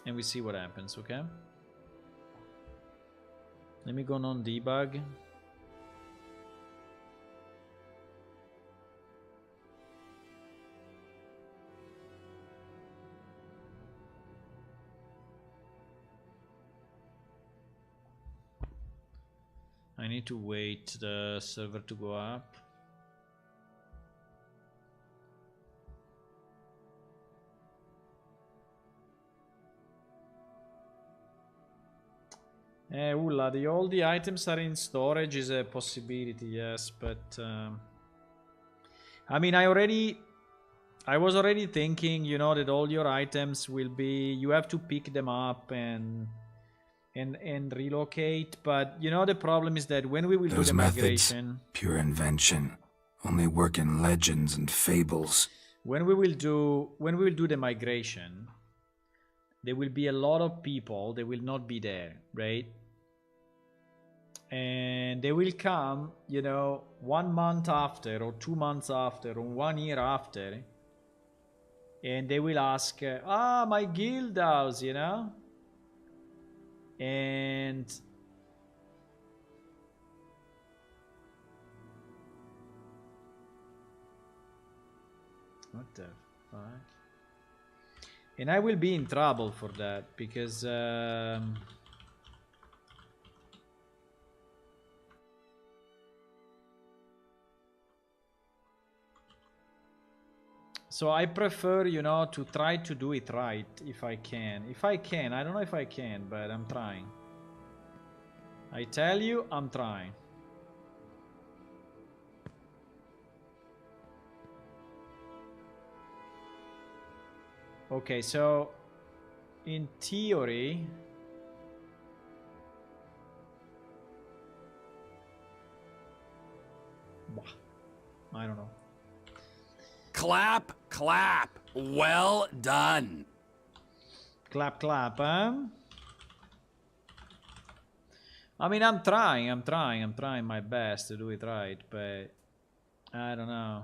Speaker 1: And we see what happens, okay? Let me go non-debug. I need to wait the server to go up. Ulla, all the items are in storage is a possibility, yes, but I mean, I was already thinking, you know, that all your items will be, you have to pick them up and and relocate. But you know, the problem is that when we will do
Speaker 4: Those
Speaker 1: the
Speaker 4: methods,
Speaker 1: migration,
Speaker 4: pure invention, only work in legends and fables.
Speaker 1: when we will do the migration, there will be a lot of people. They will not be there, right? And they will come, you know, 1 month after, or 2 months after, or 1 year after, and they will ask, my Guildhouse, you know, and what the fuck? And I will be in trouble for that because so I prefer, you know, to try to do it right if I can. If I can, I don't know if I can, but I'm trying. I tell you, I'm trying. Okay, so in theory, I don't know.
Speaker 3: Clap, clap. Well done.
Speaker 1: Clap, clap, huh? I mean, I'm trying my best to do it right, but I don't know.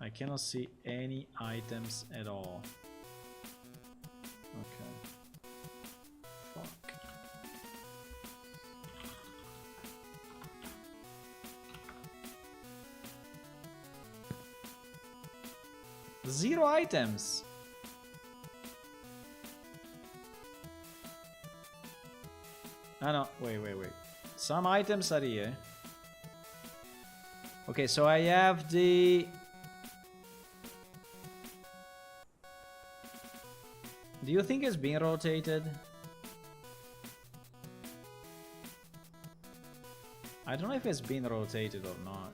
Speaker 1: I cannot see any items at all. Okay. Fuck. Zero items. Ah no, wait. Some items are here. Okay, so I have the... Do you think it's being rotated? I don't know if it's been rotated or not.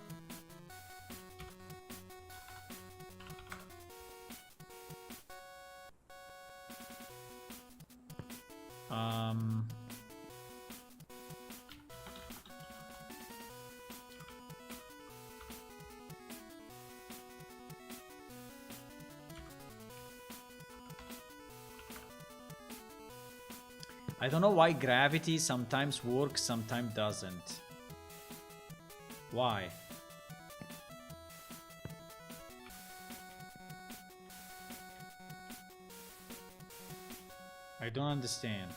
Speaker 1: I don't know why gravity sometimes works, sometimes doesn't. Why? I don't understand.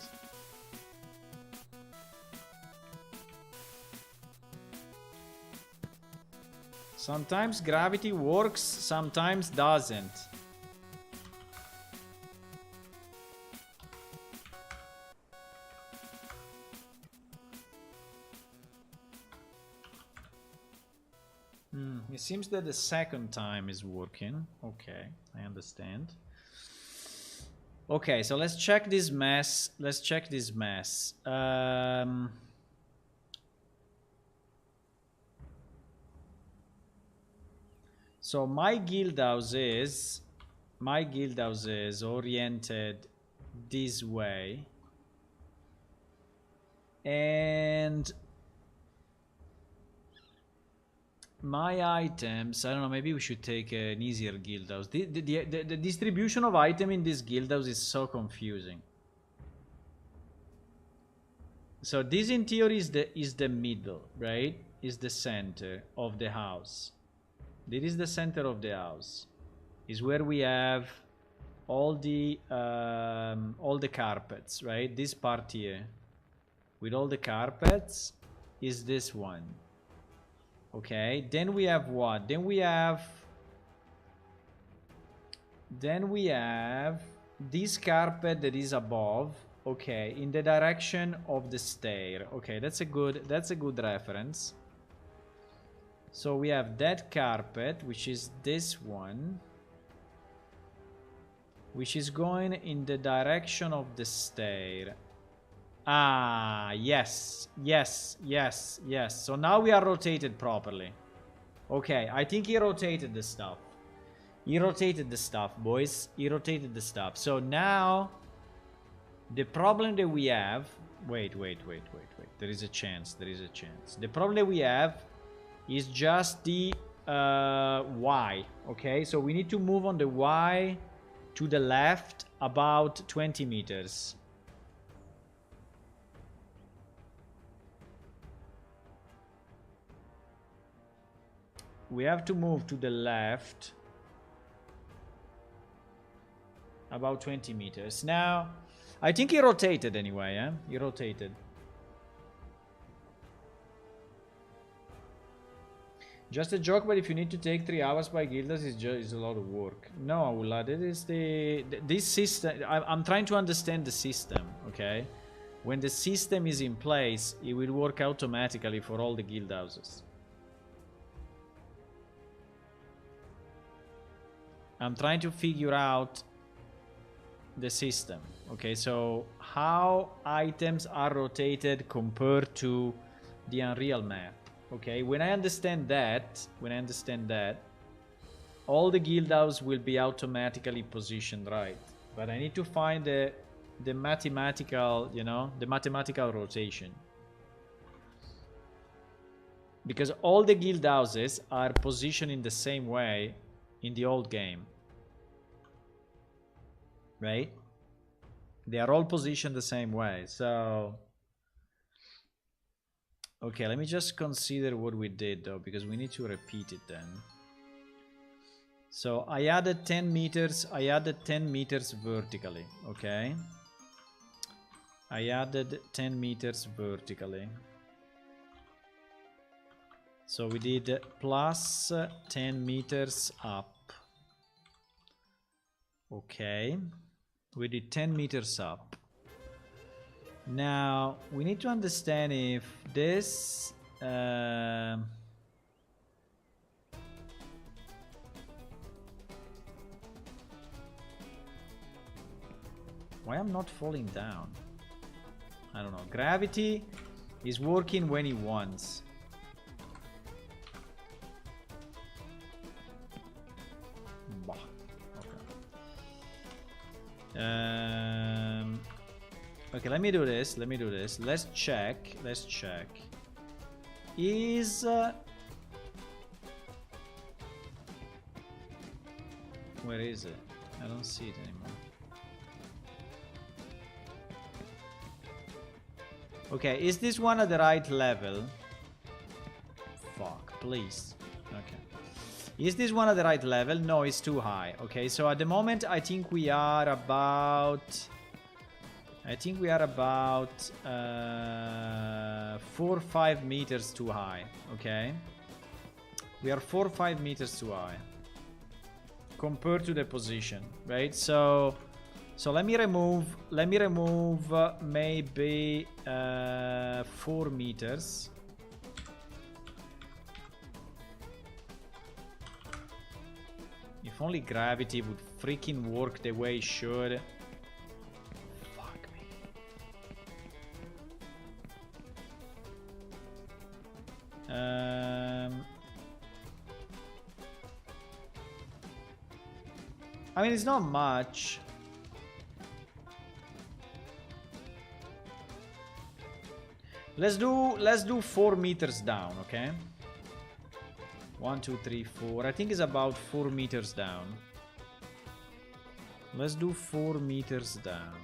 Speaker 1: Sometimes gravity works, sometimes doesn't. It seems that the second time is working. Okay, I understand. Okay, so let's check this mess. So my Guildhouse is oriented this way, and my items, I don't know, maybe we should take an easier Guildhouse. The distribution of item in this Guildhouse is so confusing. So this in theory is the middle, right? Is the center of the house. This is the center of the house. Is where we have all the carpets, right? This part here with all the carpets is this one. Okay, then we have what? Then we have this carpet that is above, okay, in the direction of the stair. Okay, that's a good reference. So we have that carpet, which is this one, which is going in the direction of the stair. Ah, yes. So now we are rotated properly. Okay, I think he rotated the stuff. Boys. He rotated the stuff. So now The problem that we have... Wait. There is a chance. The problem that we have is just the Y. Okay, so we need to move on the Y to the left about 20 meters. We have to move to the left about 20 meters. Now, I think he rotated anyway, eh? He rotated. Just a joke, but if you need to take 3 hours by Guildhouse, it's a lot of work. No, Aula, that is this system. I'm trying to understand the system, okay? When the system is in place, it will work automatically for all the Guildhouses. I'm trying to figure out the system. Okay, so how items are rotated compared to the Unreal map. Okay, when I understand that, all the Guildhouse will be automatically positioned right. But I need to find the mathematical, you know, the mathematical rotation. Because all the Guildhouses are positioned in the same way in the old game. Right? They are all positioned the same way. So, okay, let me just consider what we did though, because we need to repeat it then. So I added 10 meters. I added 10 meters vertically. Okay. I added 10 meters vertically. So we did plus 10 meters up. Okay. We did 10 meters up. Now, we need to understand if this... why I'm not falling down? I don't know. Gravity is working when it wants. Bah. Okay, let me do this. Let's check. Is where is it? I don't see it anymore. Okay, is this one at the right level? Fuck, please. Okay. Is this one at the right level? No, it's too high. Okay, so at the moment I think we are about 4 or 5 meters too high. Okay, we are 4 or 5 meters too high compared to the position, right? So let me remove maybe 4 meters. If only gravity would freaking work the way it should. Fuck me. I mean, it's not much. Let's do 4 meters down, okay? 1, 2, 3, 4. I think it's about 4 meters down. Let's do 4 meters down.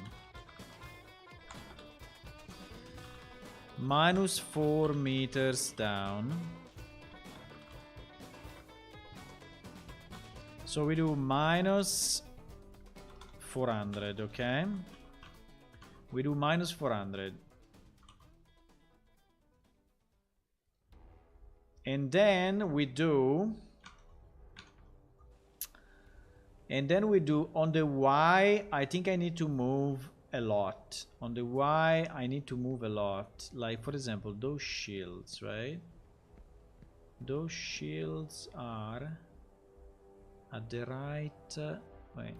Speaker 1: Minus 4 meters down. So we do minus 400, okay? We do minus 400. And then we do on the Y, I think I need to move a lot. On the Y, I need to move a lot. Like, for example, those shields, right? Those shields are at the right... wait.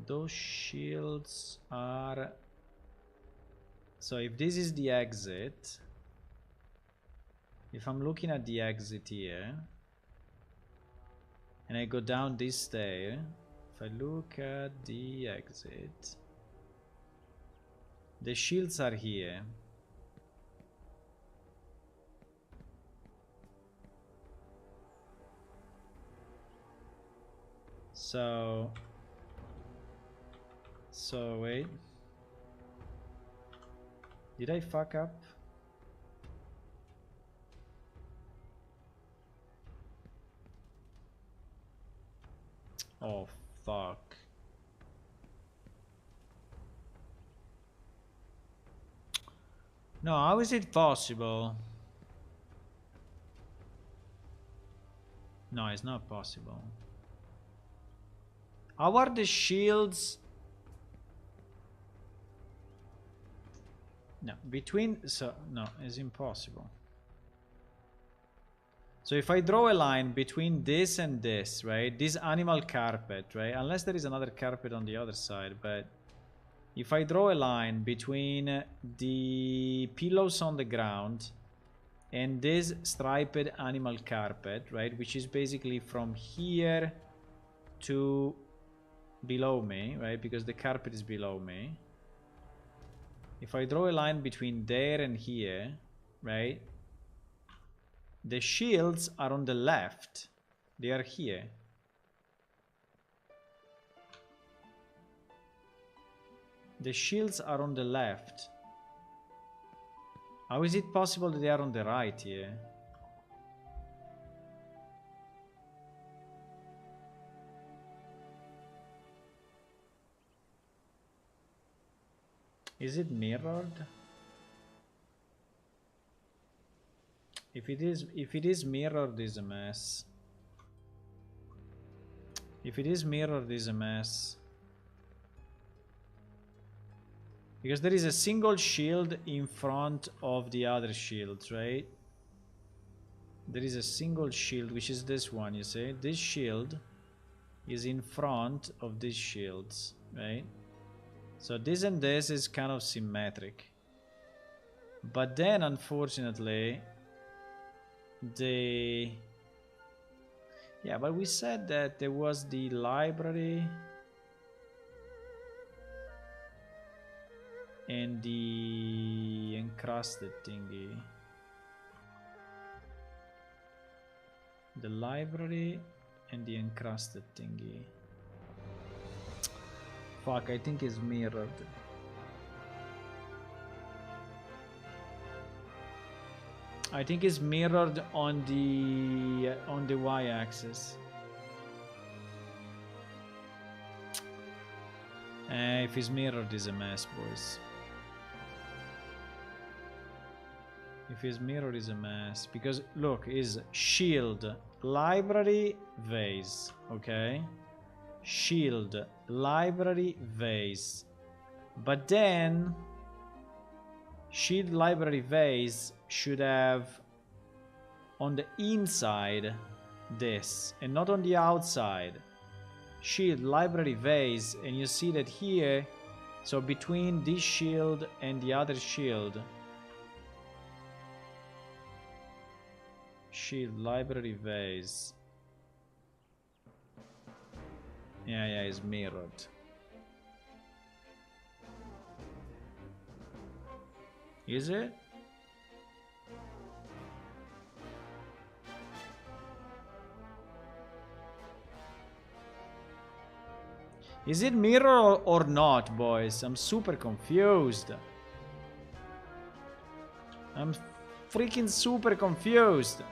Speaker 1: Those shields are... So if this is the exit... If I'm looking at the exit here, and I go down this stair, if I look at the exit, The shields are here. So wait. Did I fuck up? Oh, fuck. No, how is it possible? No, it's not possible. How are the shields? No, between, so, no, it's impossible. So if I draw a line between this and this, right? This animal carpet, right? Unless there is another carpet on the other side, but if I draw a line between the pillows on the ground and this striped animal carpet, right? Which is basically from here to below me, right? Because the carpet is below me. If I draw a line between there and here, right? The shields are on the left. They are here. The shields are on the left. How is it possible that they are on the right here? Is it mirrored? If it is mirrored, is a mess. If it is mirrored, is a mess. Because there is a single shield in front of the other shields, right? There is a single shield, which is this one, you see? This shield is in front of these shields, right? So this and this is kind of symmetric. But then, unfortunately, yeah, but we said that there was the library and the encrusted thingy. The library and the encrusted thingy. Fuck, I think it's mirrored. I think it's mirrored on the y-axis. If it's mirrored, it's a mess, boys. If it's mirrored, it's a mess. Because look, is shield, library, vase. Okay, shield, library, vase. But then shield, library, vase should have on the inside this and not on the outside. Shield, library, vase, and you see that here, so between this shield and the other shield, shield, library, vase, yeah, it's mirrored. Is it? Is it mirror or not, boys? I'm super confused. I'm freaking super confused.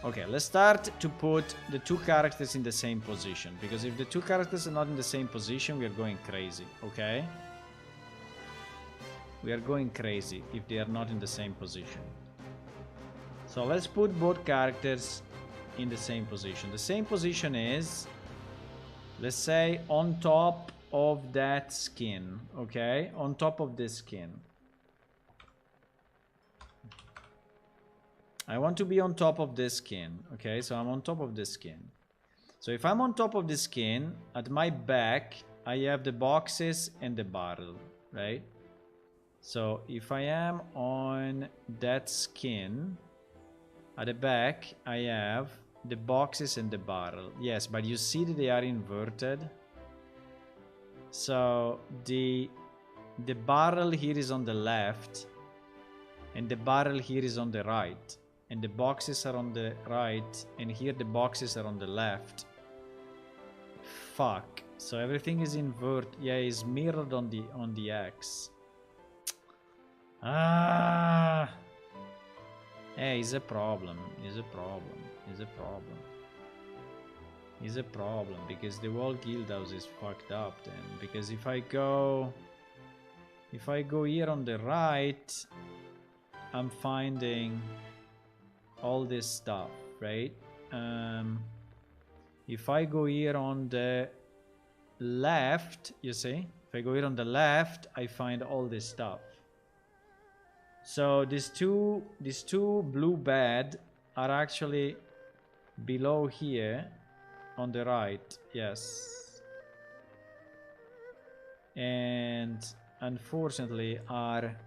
Speaker 1: Okay, let's start to put the two characters in the same position. Because if the two characters are not in the same position, we are going crazy, okay? We are going crazy if they are not in the same position. So let's put both characters in the same position. The same position is, let's say, on top of that skin, okay? On top of this skin. I want to be on top of this skin, okay? So I'm on top of this skin. So if I'm on top of the skin, at my back, I have the boxes and the barrel, right? So if I am on that skin, At the back, I have the boxes and the barrel. Yes, but you see that they are inverted. So the barrel here is on the left, and the barrel here is on the right, and the boxes are on the right, and here the boxes are on the left. Fuck. So everything is inverted. Yeah, is mirrored on the X. Ah. Hey, it's a problem. It's a problem. It's a problem. It's a problem because the whole Guildhouse is fucked up then. Because if I go here on the right, I'm finding all this stuff, right? If I go here on the left, you see, if I go here on the left, I find all this stuff. So these two blue bed are actually below here on the right, yes, and unfortunately are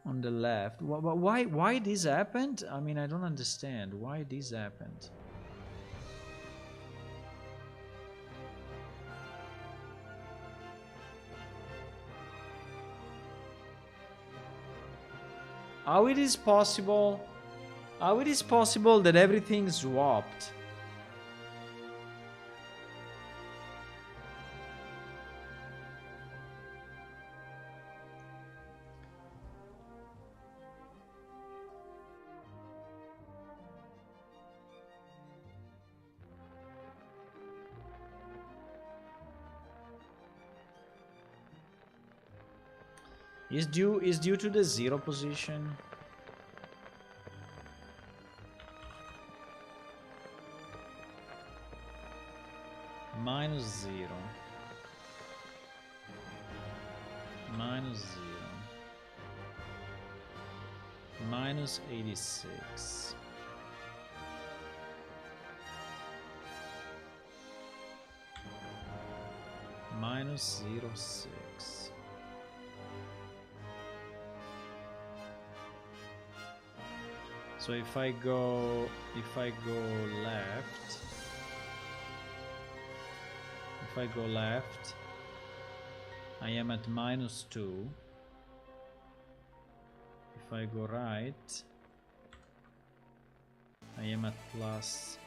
Speaker 1: on the left. Why this happened? I mean, I don't understand why this happened. How it is possible? How it is possible that everything swapped? Is due to the 0 position. -0. -0. -86. -06. So if I go left, I am at -2. If I go right, I am at +4.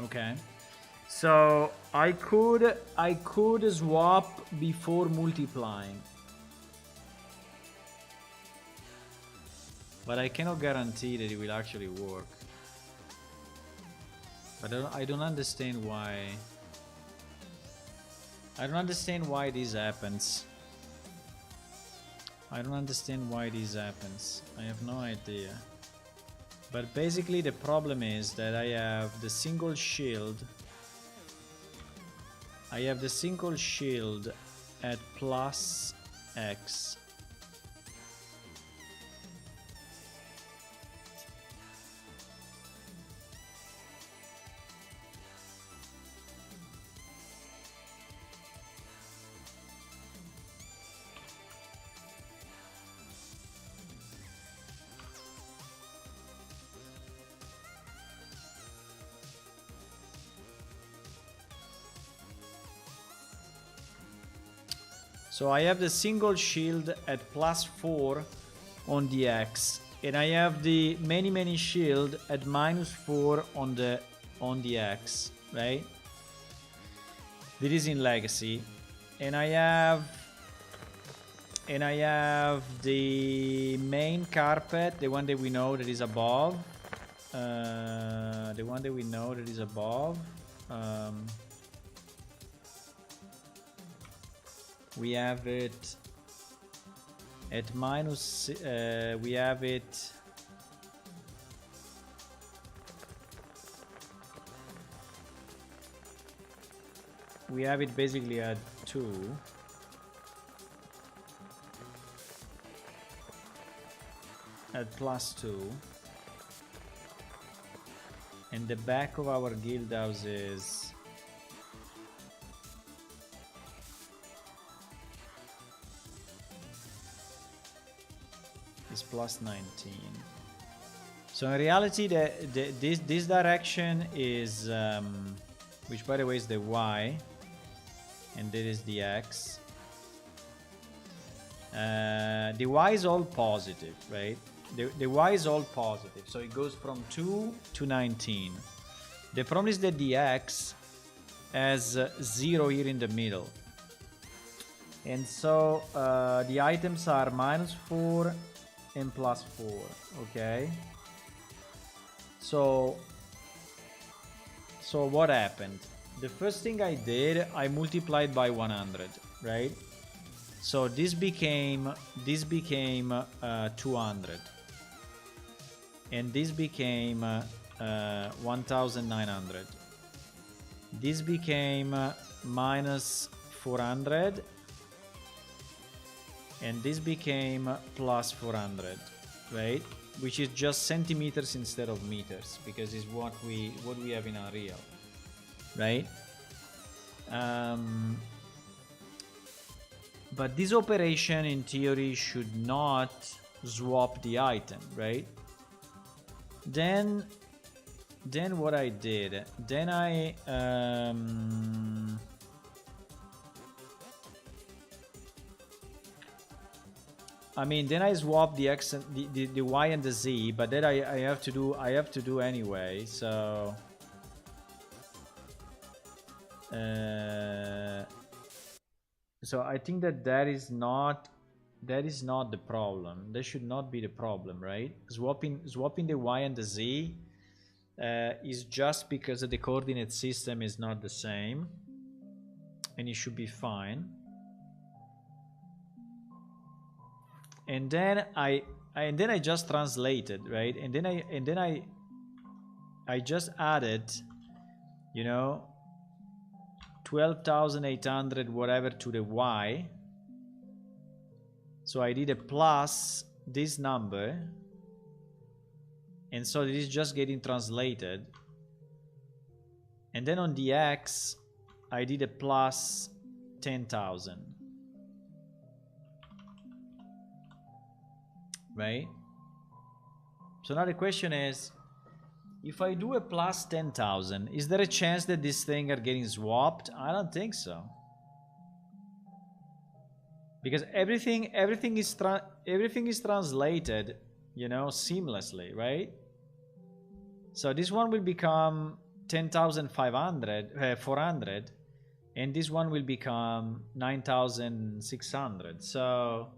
Speaker 1: Okay, so I could swap before multiplying, but I cannot guarantee that it will actually work. But I don't understand why. I don't understand why this happens. I don't understand why this happens. I have no idea. But basically the problem is that I have the single shield. I have the single shield at +X. So I have the single shield at +4 on the X, and I have the many shield at -4 on the X, right? This is in Legacy, and I have the main carpet, the one that we know that is above, we have it at we have it basically at 2. at +2. And the back of our Guildhouse is +19. So in reality, this direction is, which by the way is the Y, and that is the X. The Y is all positive, right? The Y is all positive, so it goes from 2 to 19. The problem is that the X has 0 here in the middle. And so the items are -4 and +4, okay? So what happened? The first thing I did, I multiplied by 100, right? So this became 200, and this became 1900. This became -400, and this became +400, right? Which is just centimeters instead of meters, because it's what we have in Unreal, right? But this operation in theory should not swap the item, right? Then what I did, then then I swap the X and the Y and the Z, but then I have to do anyway. So so I think that is not the problem. That should not be the problem, right? Swapping the Y and the Z is just because the coordinate system is not the same, and it should be fine. And then I just translated, right? And then I just added, you know, 12,800 whatever to the Y. So I did a plus this number, and so it is just getting translated. And then on the X I did a plus 10,000. Right? So now the question is, if I do a plus 10,000, is there a chance that this thing are getting swapped? I don't think so, because everything is translated, you know, seamlessly, right? So this one will become 10,500, 400, and this one will become 9,600. So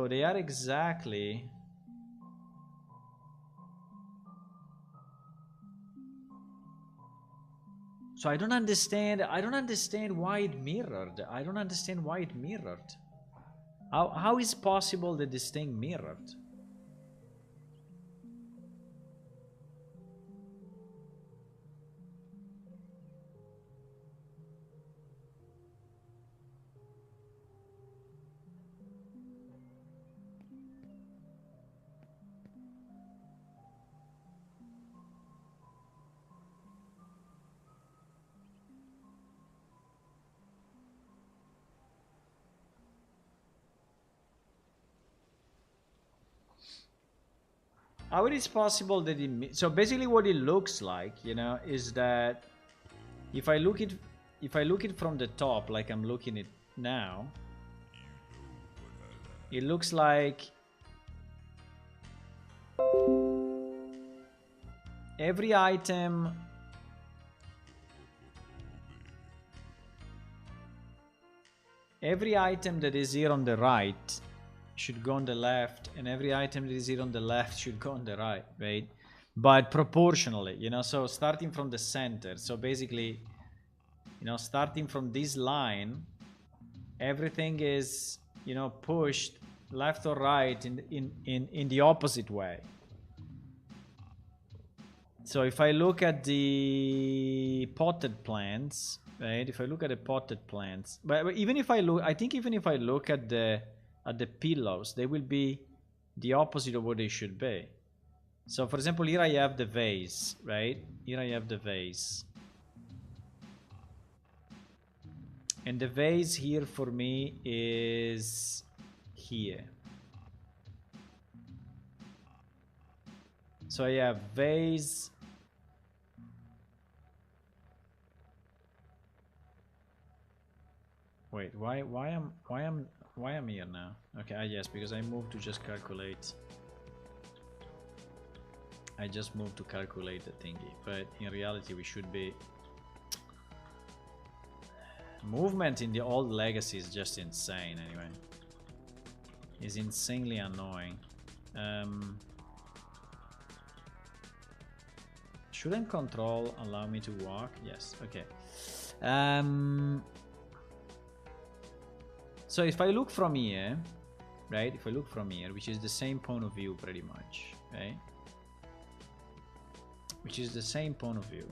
Speaker 1: they are exactly. So I don't understand why it mirrored. I don't understand why it mirrored. How is possible that this thing mirrored? How it is possible that so basically what it looks like, you know, is that if I look it from the top, like I'm looking it now, it looks like every item that is here on the right should go on the left, and every item that is here on the left should go on the right, right? But proportionally, you know, so starting from the center. So basically, you know, starting from this line, everything is, you know, pushed left or right in the opposite way. So if I look at the potted plants, right? If I look at the potted plants, but even if I look, I think even if I look at the at the pillows, they will be the opposite of what they should be. So for example, here I have the vase, right? Here I have the vase. And the vase here for me is here. So I have vase. Wait, why am here now? Okay, yes, because I moved to just calculate. I just moved to calculate the thingy, but in reality we should be. Movement in the old legacy is just insane anyway. It's insanely annoying. Shouldn't control allow me to walk? Yes, okay. So if I look from here, right? If I look from here, which is the same point of view pretty much, right? Which is the same point of view.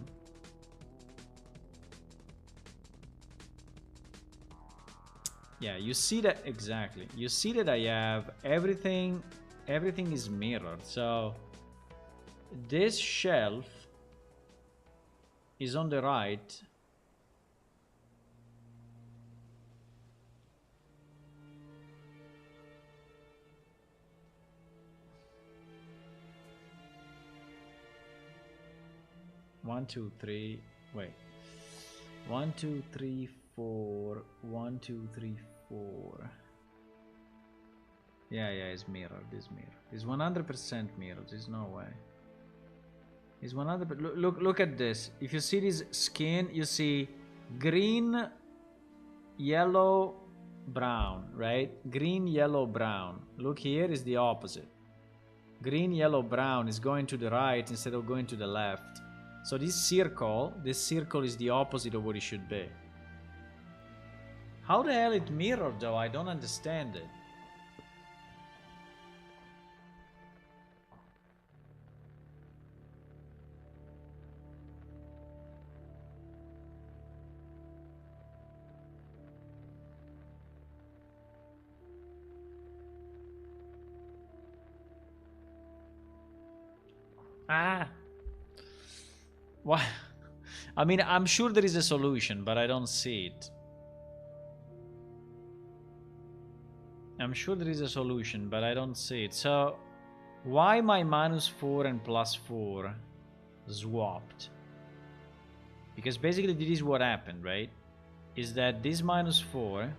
Speaker 1: Yeah, you see that exactly. You see that I have everything is mirrored. So this shelf is on the right. One, two, three. Wait. 1, 2, 3, 4. 1, 2, 3, 4. Yeah, it's mirrored. It's mirrored. It's 100% mirrored. There's no way. It's 100%. Look at this. If you see this skin, you see green, yellow, brown, right? Green, yellow, brown. Look here is the opposite. Green, yellow, brown is going to the right instead of going to the left. So this circle is the opposite of what it should be. How the hell it mirrored though? I don't understand it. Why? I mean, I'm sure there is a solution, but I don't see it. I'm sure there is a solution, but I don't see it. So, why my -4 and +4 swapped? Because basically this is what happened, right? Is that this -4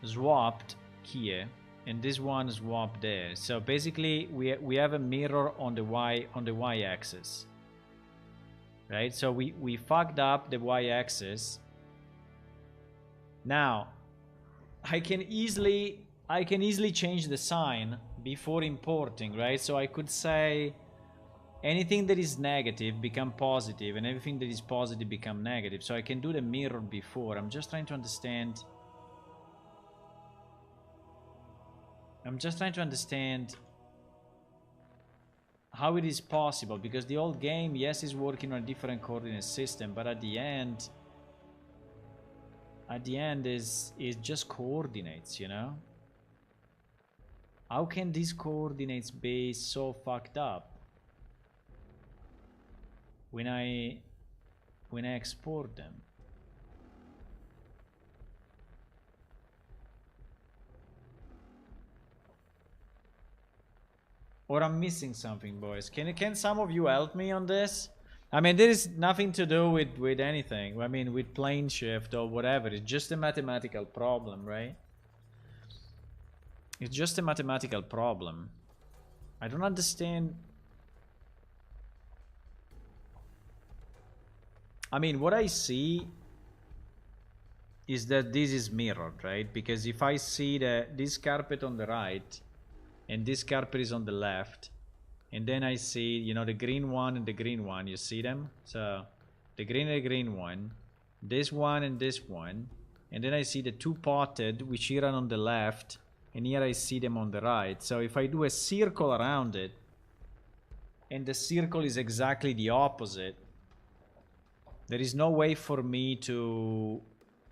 Speaker 1: swapped here, and this one swapped there. So basically we have a mirror on the y-axis. Right? So we fucked up the y-axis. Now, I can easily change the sign before importing, right? So I could say anything that is negative become positive, and everything that is positive become negative. So I can do the mirror before. I'm just trying to understand. How it is possible, because the old game, yes, is working on a different coordinate system, but at the end is just coordinates, you know? How can these coordinates be so fucked up when I export them? Or I'm missing something, boys. Can some of you help me on this? I mean, there is nothing to do with anything. I mean, with plane shift or whatever. It's just a mathematical problem, right? It's just a mathematical problem. I don't understand. I mean, what I see is that this is mirrored, right? Because if I see this carpet on the right, and this carpet is on the left, and then I see, you know, the green one and the green one, you see them? So the green and the green one, this one and this one, and then I see the two potted, which here are on the left, and here I see them on the right. So if I do a circle around it, and the circle is exactly the opposite, there is no way for me to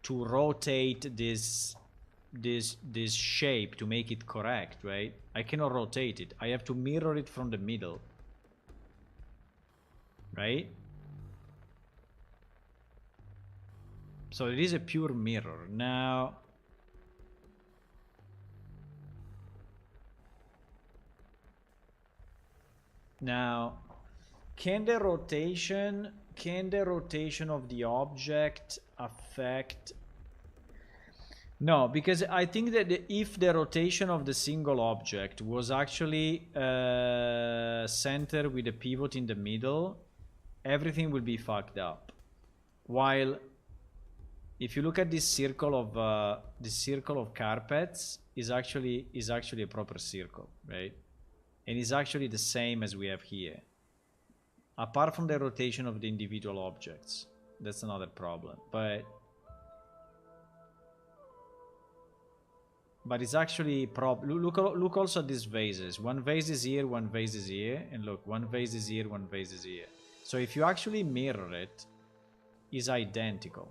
Speaker 1: rotate this this shape to make it correct, right? I cannot rotate it. I have to mirror it from the middle, right? So it is a pure mirror. Now, can the rotation of the object affect? No, because I think that if the rotation of the single object was actually centered with a pivot in the middle, everything will be fucked up. While if you look at this circle of carpets, is actually a proper circle, right? And it's actually the same as we have here. Apart from the rotation of the individual objects, that's another problem. But it's actually look also at these vases. One vase is here, one vase is here, and look, one vase is here, one vase is here. So if you actually mirror it, it's identical.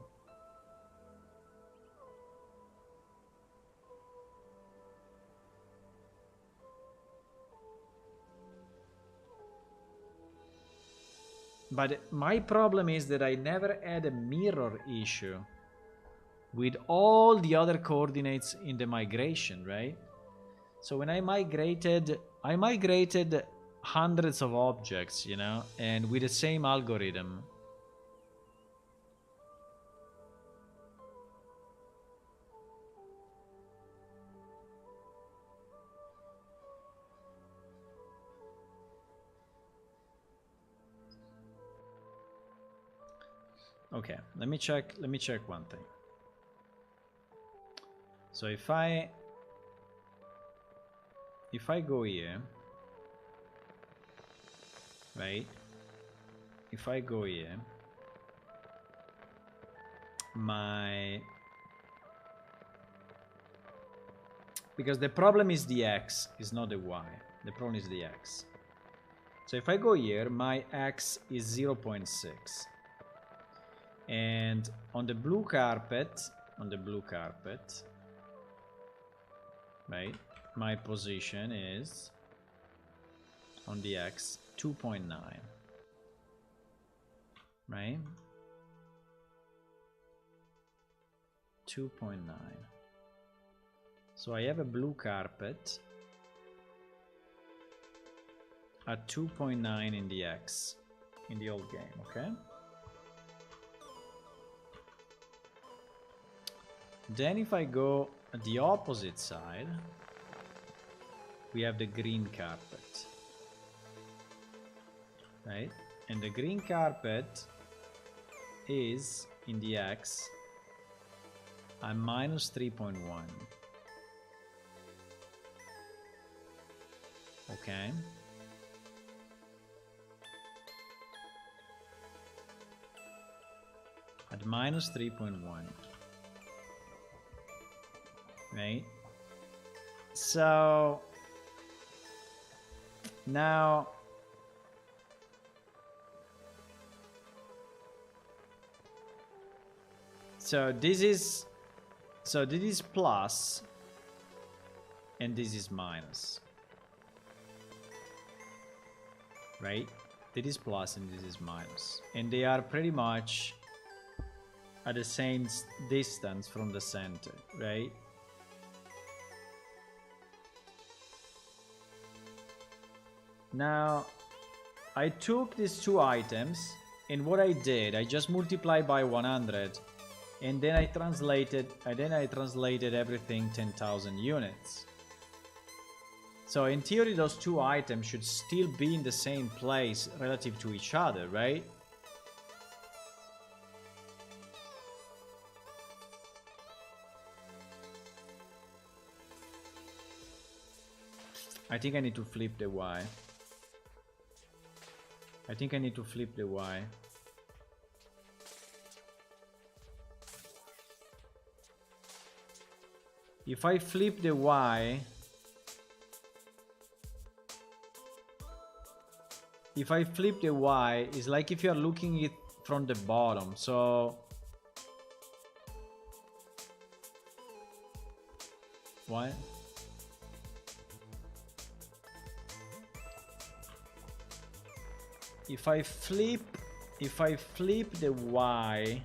Speaker 1: But my problem is that I never had a mirror issue with all the other coordinates in the migration, right? So when I migrated hundreds of objects, you know, and with the same algorithm. Okay, let me check one thing. So if I go here, right? If I go here, because the problem is the X, is not the Y. The problem is the X. So if I go here, my X is 0.6. And on the blue carpet, right, my position is on the X 2.9, right? 2.9. So I have a blue carpet at 2.9 in the X in the old game, okay? Then if I go at the opposite side, we have the green carpet, right? And the green carpet is in the X at minus 3.1. Okay. At minus 3.1. Right? So now this is plus and this is minus, right? This is plus and this is minus, and they are pretty much at the same distance from the center, right? Now, I took these two items, and what I did, I just multiplied by 100, and then I translated everything 10,000 units. So in theory, those two items should still be in the same place relative to each other, right? I think I need to flip the Y. If I flip the Y, it's like if you are looking it from the bottom. So What? If I flip the Y,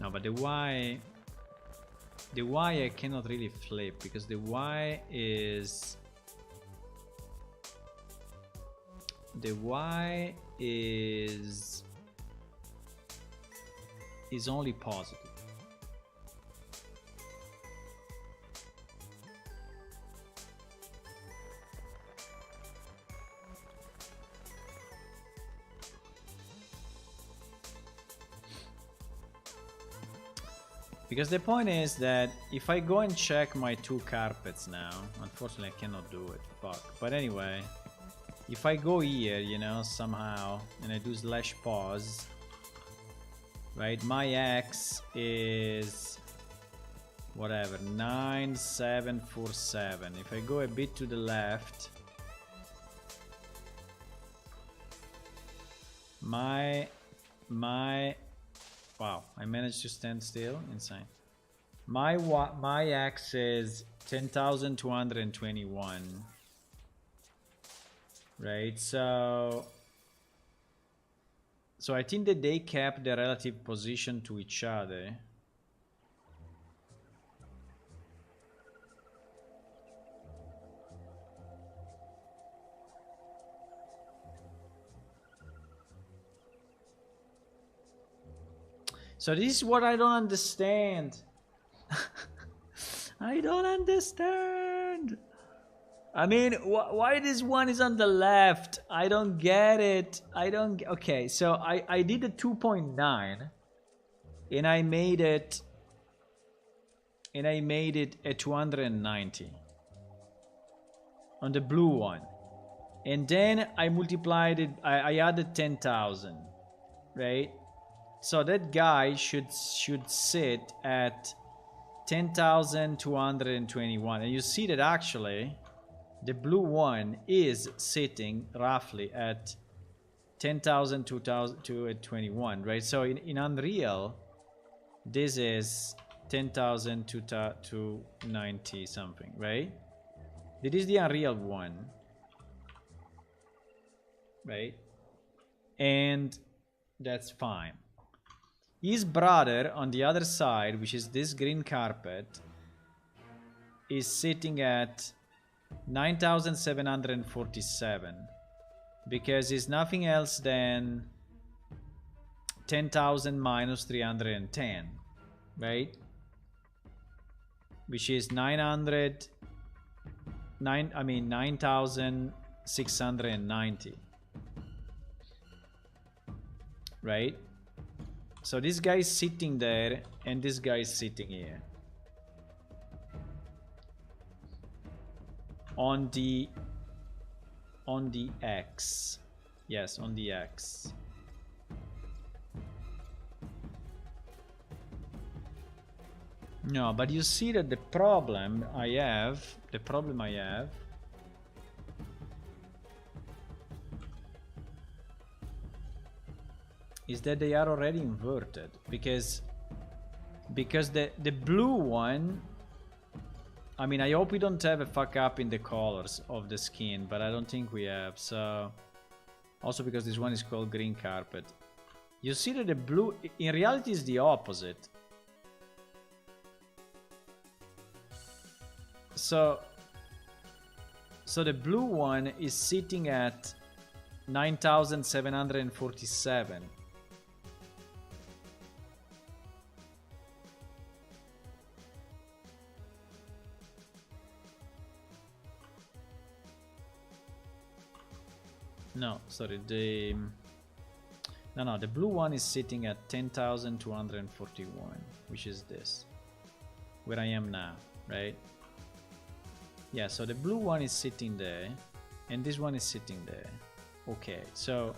Speaker 1: no, but the Y I cannot really flip because the Y is only positive. Because the point is that if I go and check my 2 carpets now, unfortunately I cannot do it, fuck. But anyway, if I go here, you know, somehow, and I do slash pause, right, my X is whatever, 9747. If I go a bit to the left, my wow, I managed to stand still. Insane. My X is 10,221. Right, so I think that they kept the relative position to each other. So this is what I don't understand. I don't understand. I mean, why this one is on the left? I don't get it. Okay, so I did a 2.9 and I made it a 290 on the blue one. And then I multiplied it, I added 10,000, right? So that guy should sit at 10,221. And you see that actually the blue one is sitting roughly at 10,221, right? So in Unreal, this is 10,290 something, right? This is the Unreal one, right? And that's fine. His brother on the other side, which is this green carpet, is sitting at 9,747 because it's nothing else than 10,000 minus 310, right? Which is 9,690, right? So this guy is sitting there and this guy is sitting here. On the X. Yes, on the X. No, but you see that the problem I have is that they are already inverted because the blue one, I mean, I hope we don't have a fuck up in the colors of the skin, but I don't think we have. So also because this one is called green carpet. You see that the blue in reality is the opposite. So the blue one is sitting at 9,747. No, sorry, the blue one is sitting at 10,241, which is this, where I am now, right? Yeah, so the blue one is sitting there, and this one is sitting there. Okay, so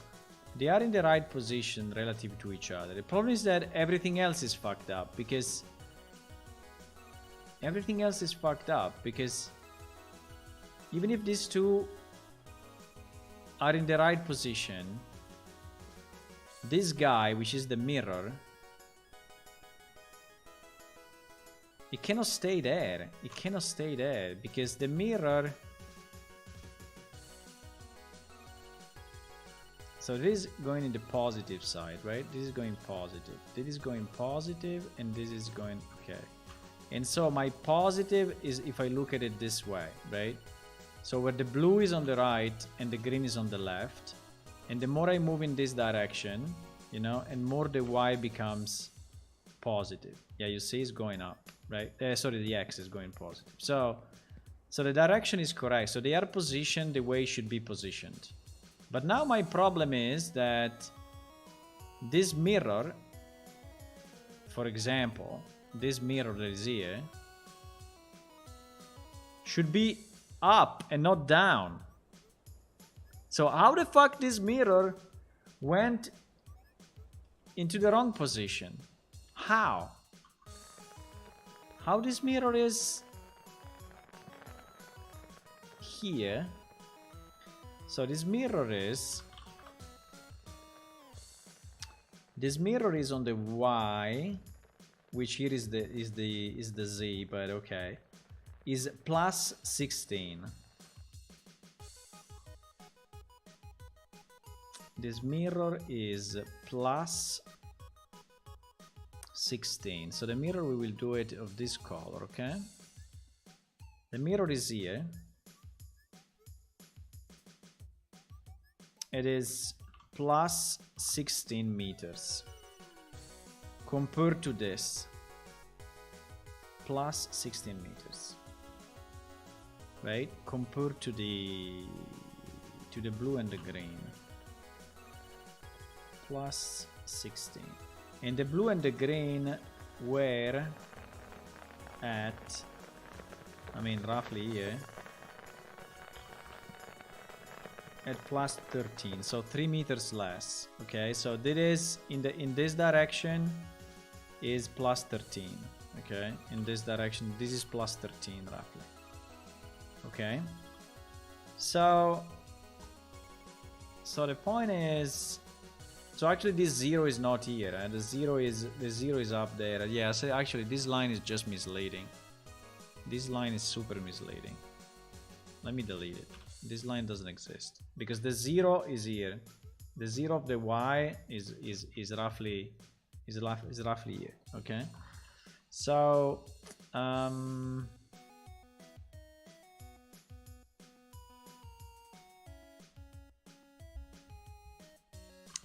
Speaker 1: They are in the right position relative to each other. The problem is that everything else is fucked up because even if these two are in the right position, this guy, which is the mirror, it cannot stay there. It cannot stay there because the mirror... So this is going in the positive side, right? This is going positive. This is going positive and this is going... Okay. And so my positive is if I look at it this way, right? So where the blue is on the right and the green is on the left, and the more I move in this direction, you know, and more the Y becomes positive. Yeah, you see it's going up, right? Sorry, the X is going positive. So the direction is correct. So they are positioned the way it should be positioned. But now my problem is that this mirror, for example, this mirror that is here, should be up and not down. So how the fuck this mirror went into the wrong position? How? How this mirror is here? So this mirror is on the Y, which here is the Z, but okay, is plus 16. This mirror is plus 16. So the mirror, we will do it of this color, okay? The mirror is here. It is plus 16 meters. Compared to this, plus 16 meters. Right? Compared to the blue and the green. Plus 16. And the blue and the green were at, I mean, roughly here, at plus 13, so 3 meters less. Okay, so this is in this direction is plus 13. Okay, in this direction this is plus 13 roughly. Okay, so the point is, so actually this 0 is not here, and the zero is up there. Yeah, so actually this line is just misleading. This line is super misleading. Let me delete it. This line doesn't exist because the 0 is here. The 0 of the Y is roughly here. Okay, so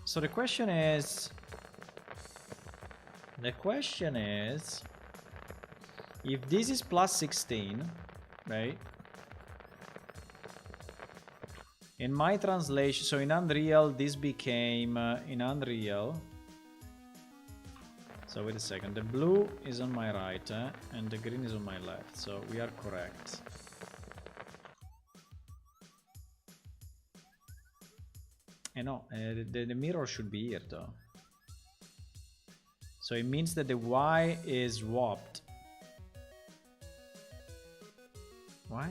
Speaker 1: so the question is, if this is plus 16, right? In my translation, so in Unreal, this became, in Unreal, so wait a second, the blue is on my right, and the green is on my left, so we are correct. And no, the mirror should be here though. So it means that the Y is warped. Why?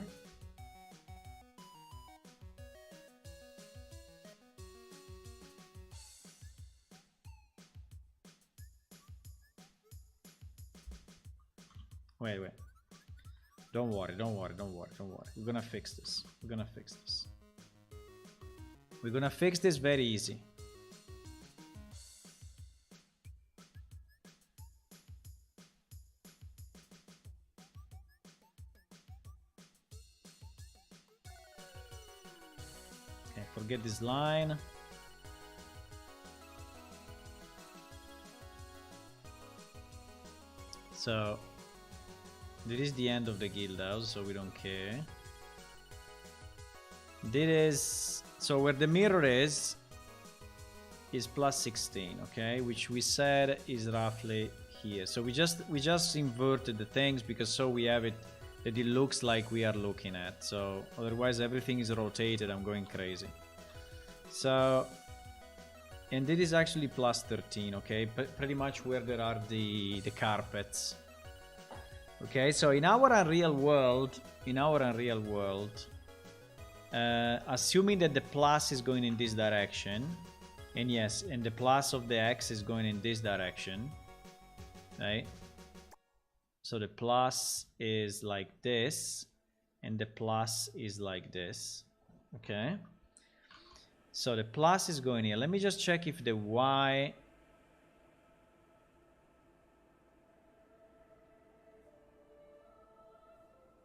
Speaker 1: Wait. Don't worry. We're gonna fix this. We're gonna fix this very easy. Okay, forget this line. So this is the end of the Guildhouse, so we don't care. This is, so where the mirror is plus 16, okay, which we said is roughly here. So we just inverted the things because so we have it that it looks like we are looking at. So otherwise everything is rotated. I'm going crazy. So And it is actually plus 13, okay? Pretty much where there are the carpets. Okay, so in our Unreal world, assuming that the plus is going in this direction, and yes, and the plus of the X is going in this direction, right? So the plus is like this, and the plus is like this, okay? So the plus is going here. Let me just check if the Y...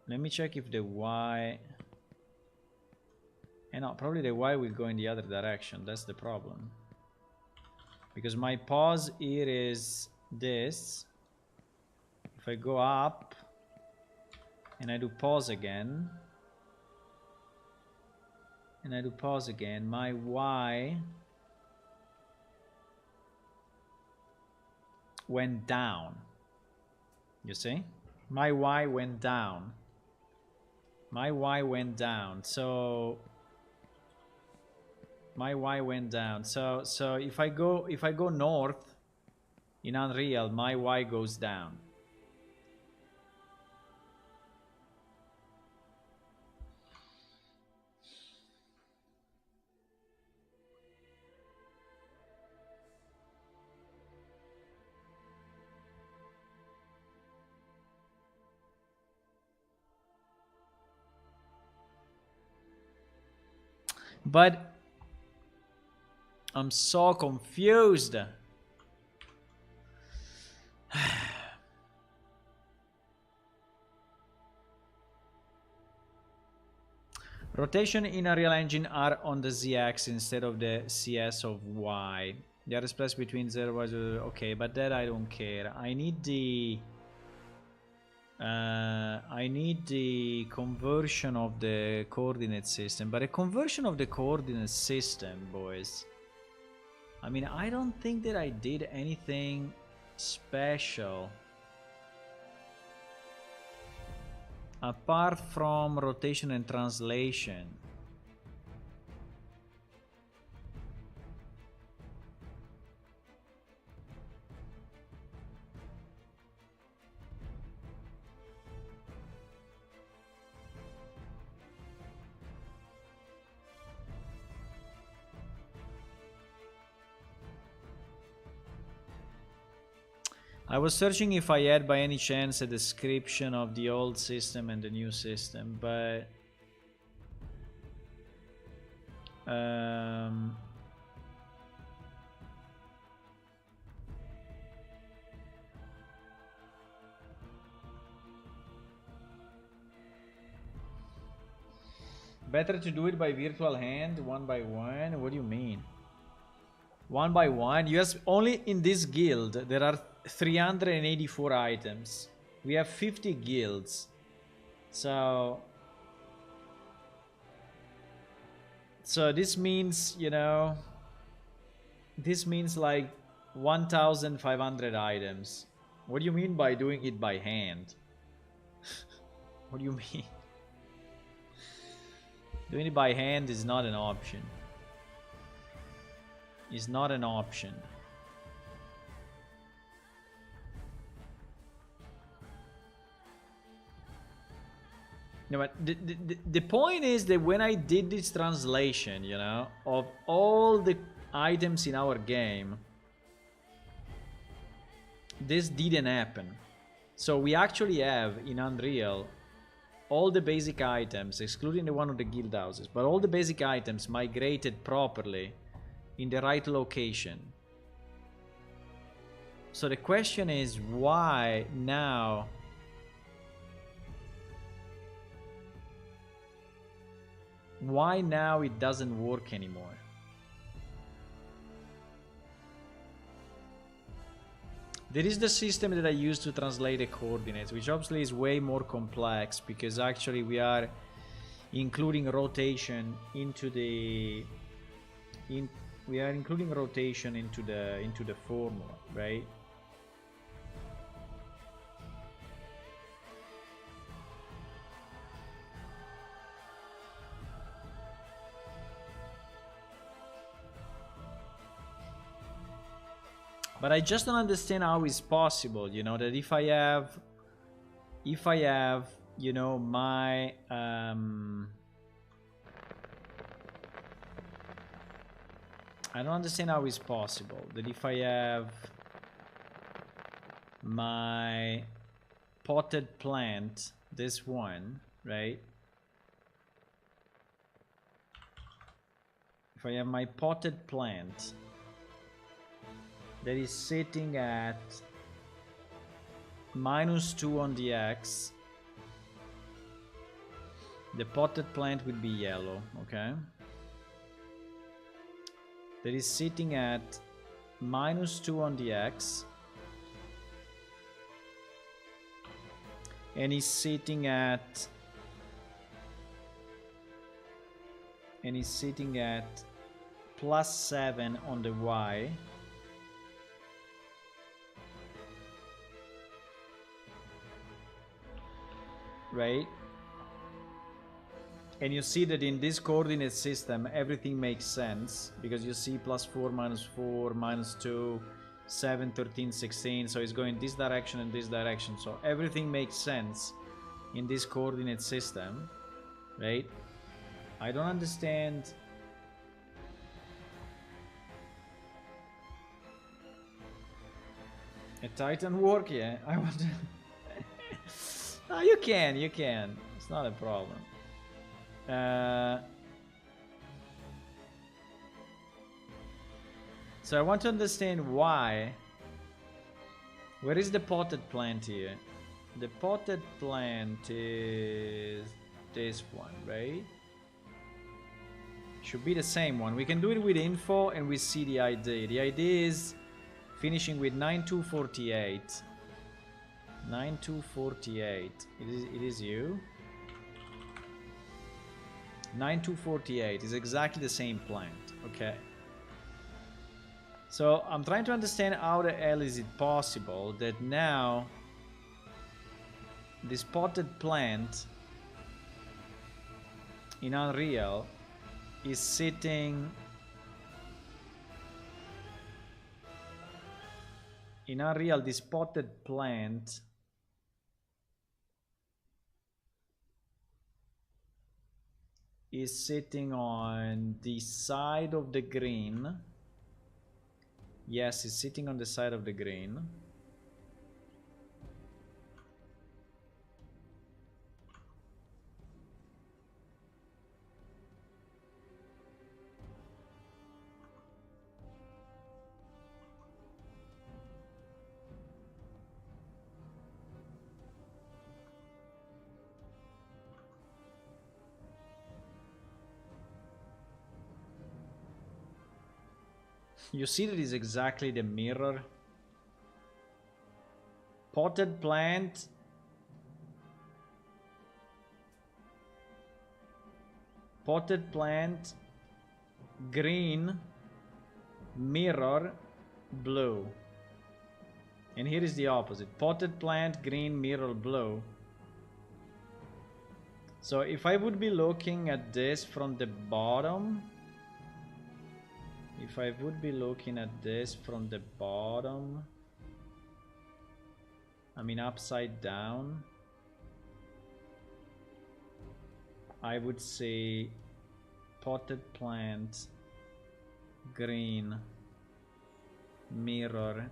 Speaker 1: Let me check if the Y... And no, probably the Y will go in the other direction. That's the problem. Because my pause here is this. If I go up and I do pause again, and I do pause again, my Y went down. You see? My Y went down. My Y went down. So my Y went down. So if I go north in Unreal, my Y goes down. But I'm so confused. Rotation in Unreal Engine are on the Z-axis instead of the CS of Y. They are spaced between 0 and 0. Okay, but that I don't care. I need the conversion of the coordinate system. But a conversion of the coordinate system, boys, I mean, I don't think that I did anything special apart from rotation and translation. I was searching if I had by any chance a description of the old system and the new system, but better to do it by virtual hand, one by one. What do you mean? One by one? Yes, only in this guild there are 384 items. We have 50 guilds. So this means, you know, this means like 1,500 items. What do you mean by doing it by hand? What do you mean? Doing it by hand is not an option. It's not an option. No, but the point is that when I did this translation, you know, of all the items in our game, this didn't happen. So we actually have in Unreal all the basic items, excluding the one of the guild houses, but all the basic items migrated properly in the right location. So the question is, why now it doesn't work anymore? There is the system that I use to translate the coordinates, which obviously is way more complex because actually we are including rotation into the into the formula, right? But I just don't understand how it's possible, you know, that if I have, you know, my, I don't understand how it's possible that if I have my potted plant, this one, right? If I have my potted plant that is sitting at -2 on the X, the potted plant would be yellow, okay? That is sitting at -2 on the X, and is sitting at +7 on the Y. Right? And you see that in this coordinate system everything makes sense, because you see +4, -4, -2, 7, 13, 16, so it's going this direction and this direction, so everything makes sense in this coordinate system, right? I don't understand. A Titan work, yeah. I want to. No, you can. It's not a problem. So I want to understand why. Where is the potted plant here? The potted plant is this one, right? Should be the same one. We can do it with info and we see the ID. The ID is finishing with 9248. 9248. It is you. 9248 is exactly the same plant. Okay. So I'm trying to understand how the hell is it possible that now this potted plant in Unreal is sitting in Unreal. This potted plant is sitting on the side of the green. Yes, it's sitting on the side of the green. You see that is exactly the mirror. Potted plant. Potted plant. Green. Mirror. Blue. And here is the opposite. Potted plant. Green. Mirror. Blue. So if I would be looking at this from the bottom. If I would be looking at this from the bottom, I mean upside down, I would say potted plant, green, mirror.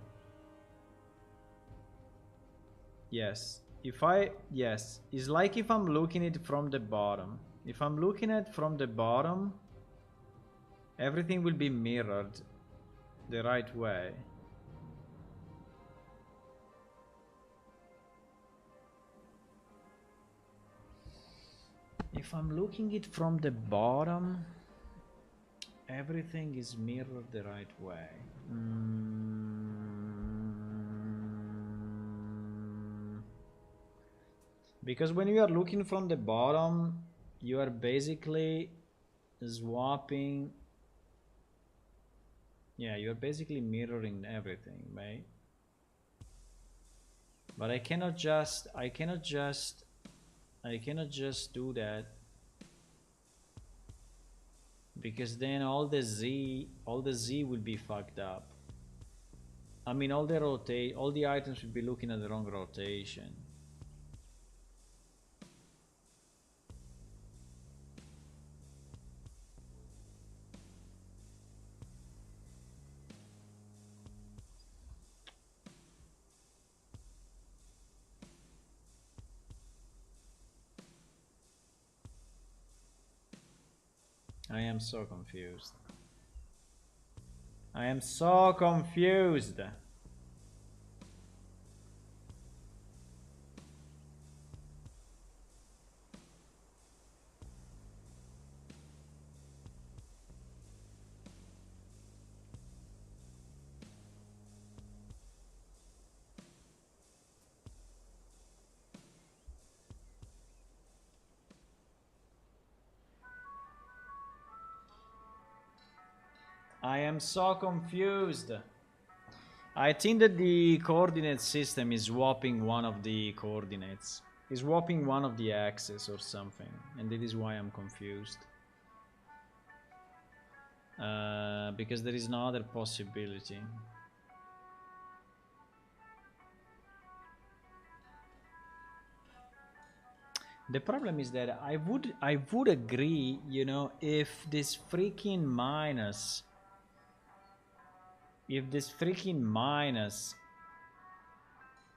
Speaker 1: Yes, yes, it's like if I'm looking at it from the bottom. If I'm looking at from the bottom, everything will be mirrored the right way. If I'm looking it from the bottom, everything is mirrored the right way. Because when you are looking from the bottom, you are basically swapping. Yeah, you're basically mirroring everything, right? But I cannot just do that, because then all the Z will be fucked up. I mean, all the items should be looking at the wrong rotation. I am so confused. I am so confused. I am so confused. I think that the coordinate system is swapping one of the coordinates. Is swapping one of the axes or something. And that is why I'm confused. Because there is no other possibility. The problem is that I would agree, you know, if this freaking minus,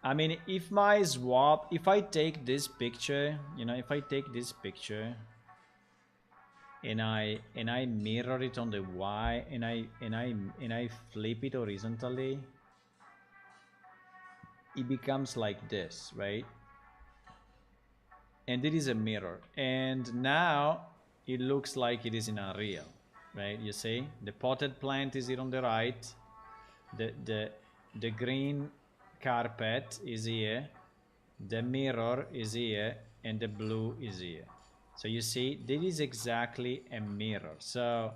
Speaker 1: I mean, if my swap, if I take this picture, you know, if I take this picture and I mirror it on the Y and I flip it horizontally, it becomes like this, right? And it is a mirror, and now it looks like it is in Unreal, right? You see, the potted plant is here on the right, the green carpet is here, the mirror is here, and the blue is here. So you see, this is exactly a mirror. So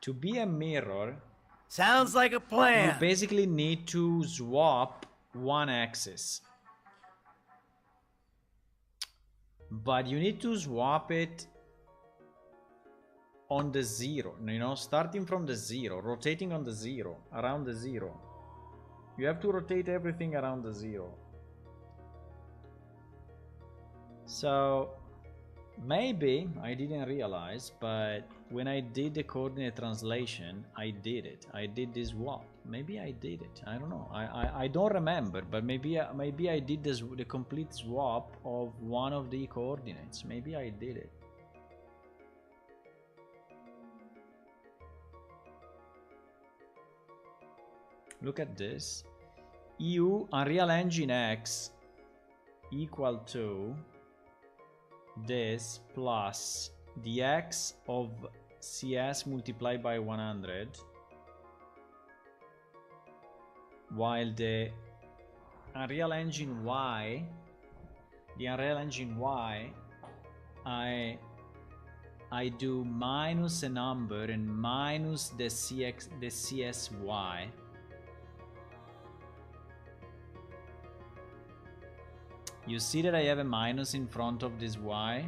Speaker 1: to be a mirror,
Speaker 3: Sounds like a plan.
Speaker 1: you basically need to swap one axis. But you need to swap it on the zero, you know, starting from the zero, rotating on the zero, around the zero. You have to rotate everything around the zero. So maybe I didn't realize, but when I did the coordinate translation, I did it. I did this swap. Maybe I did it. I don't know. I don't remember, but maybe I did the complete swap of one of the coordinates. Maybe I did it. Look at this. EU Unreal Engine X equal to this plus the X of CS multiplied by 100, while the Unreal Engine Y, I do minus a number and minus the CSY. You see that I have a minus in front of this Y?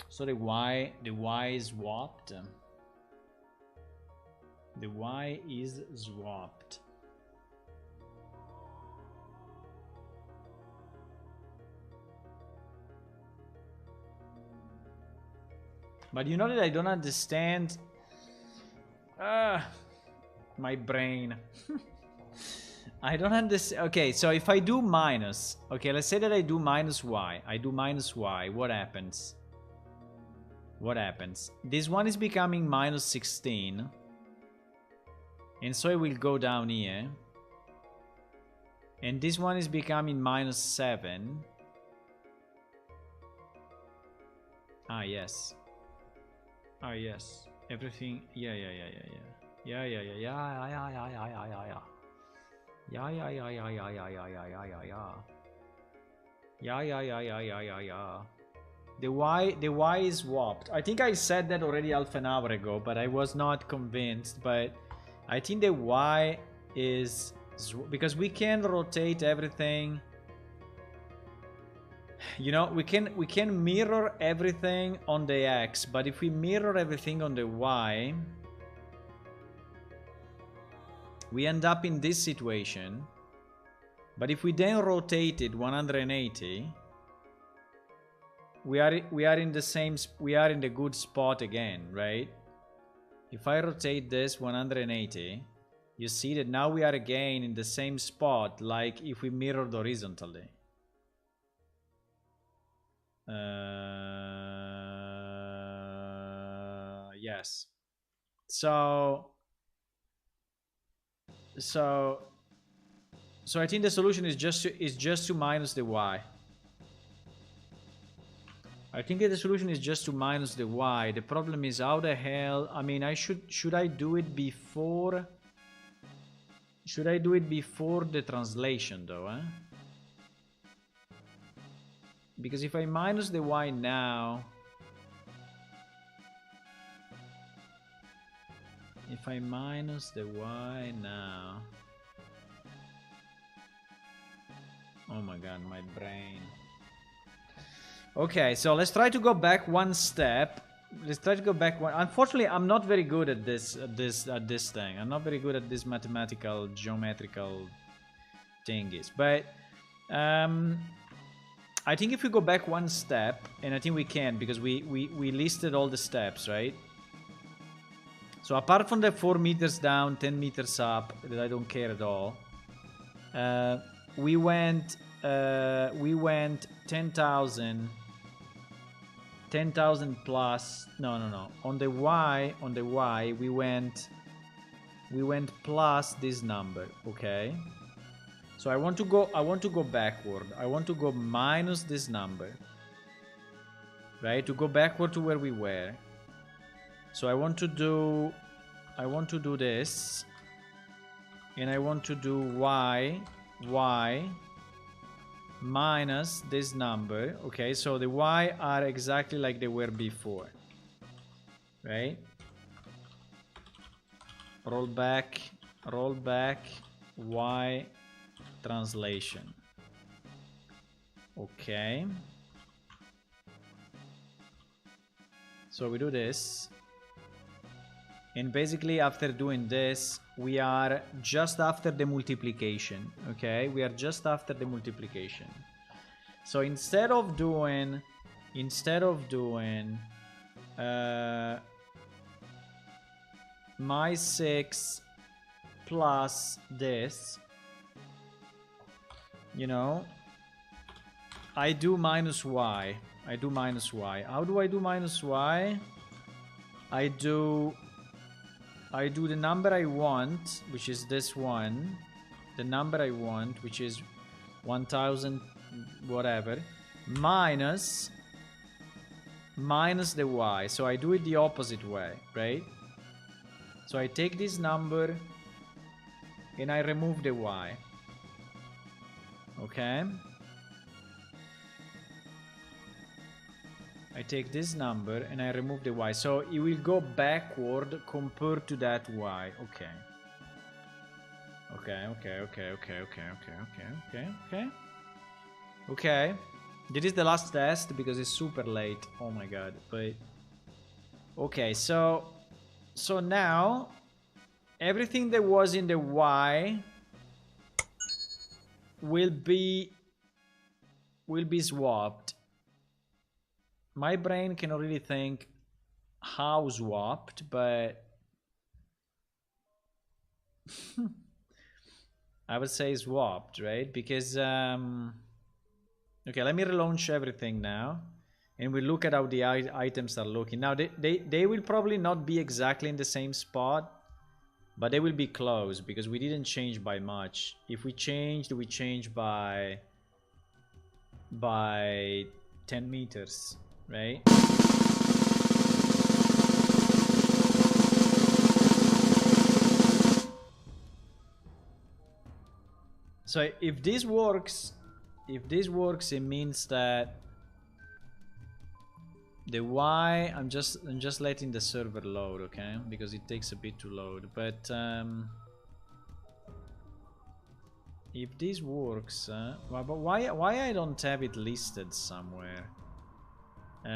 Speaker 1: So the Y is swapped. The Y is swapped. But you know that I don't understand my brain. I don't understand. Okay, so if I do minus, okay, let's say that I do minus Y. I do minus Y. What happens? What happens? This one is becoming minus 16. And so it will go down here. And this one is becoming minus 7. Ah, yes. Ah, yes. Everything. Yeah. The Y is swapped. I think I said that already half an hour ago, but I was not convinced. But I think the Y is... because we can rotate everything. You know, we can mirror everything on the X, but if we mirror everything on the Y, we end up in this situation. But if we then rotate it 180, we are in the same, we are in the good spot again, right? If I rotate this 180, you see that now we are again in the same spot, like if we mirrored horizontally. Yes. So I think the solution is just to minus the Y. I think the solution is just to minus the Y. The problem is how the hell... I mean, should I do it before... Should I do it before the translation though, eh? Because if I minus the Y now... If I minus the Y now... Oh my god, my brain. Okay, so let's try to go back one step. Let's try to go back one. Unfortunately, I'm not very good at this thing. I'm not very good at this mathematical, geometrical thingies. But I think if we go back one step, and I think we can because we listed all the steps, right? So apart from the 4 meters down, 10 meters up, that I don't care at all. We went 10,000 plus. No. On the Y, we went plus this number, okay? So I want to go backward. I want to go minus this number. Right? To go backward to where we were. So I want to do this. And I want to do Y minus this number. Okay, so the Y are exactly like they were before, right? Roll back, Y translation. Okay, so we do this, and basically after doing this, we are just after the multiplication. Okay, we are just after the multiplication. So instead of doing my 6 plus this, you know, I do minus Y. How do I do minus Y? I do the number I want, which is this one. The number I want, which is 1000 whatever, minus the Y. So I do it the opposite way, right? So I take this number and I remove the Y. Okay? I take this number and I remove the Y. So it will go backward compared to that Y. Okay. Okay. This is the last test because it's super late. Oh my god. But okay, so now everything that was in the Y will be swapped. My brain cannot really think how swapped, but I would say swapped, right? Because okay, let me relaunch everything now, and we look at how the items are looking. Now they will probably not be exactly in the same spot, but they will be close because we didn't change by much. If we changed, we changed by 10 meters, right? So if this works, it means that The Y, I'm just letting the server load, okay? Because it takes a bit to load. But if this works, but why I don't have it listed somewhere? No,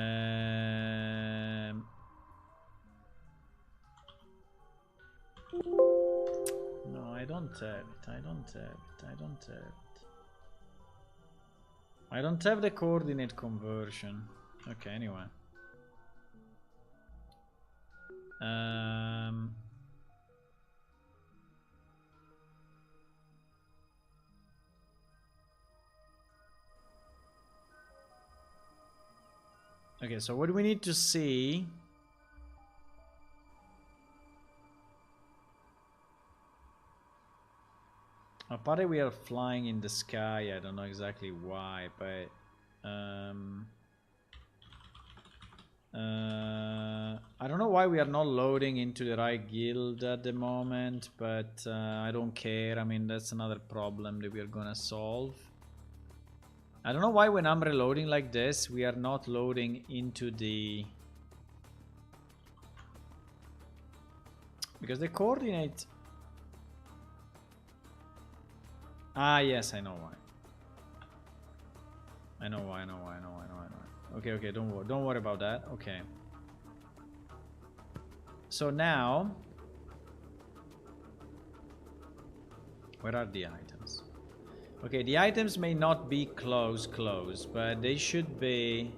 Speaker 1: I don't have it. I don't have it. I don't have it. I don't have the coordinate conversion. Okay, anyway. Okay, so what do we need to see? Apparently we are flying in the sky. I don't know exactly why, but I don't know why we are not loading into the right guild at the moment, but I don't care. I mean, that's another problem that we are gonna solve. I don't know why when I'm reloading like this, we are not loading into the... Because the coordinate... Ah, yes, I know why. I know why. Okay, don't worry about that. Okay. So now... Where are the items? Okay, the items may not be close, but they should be...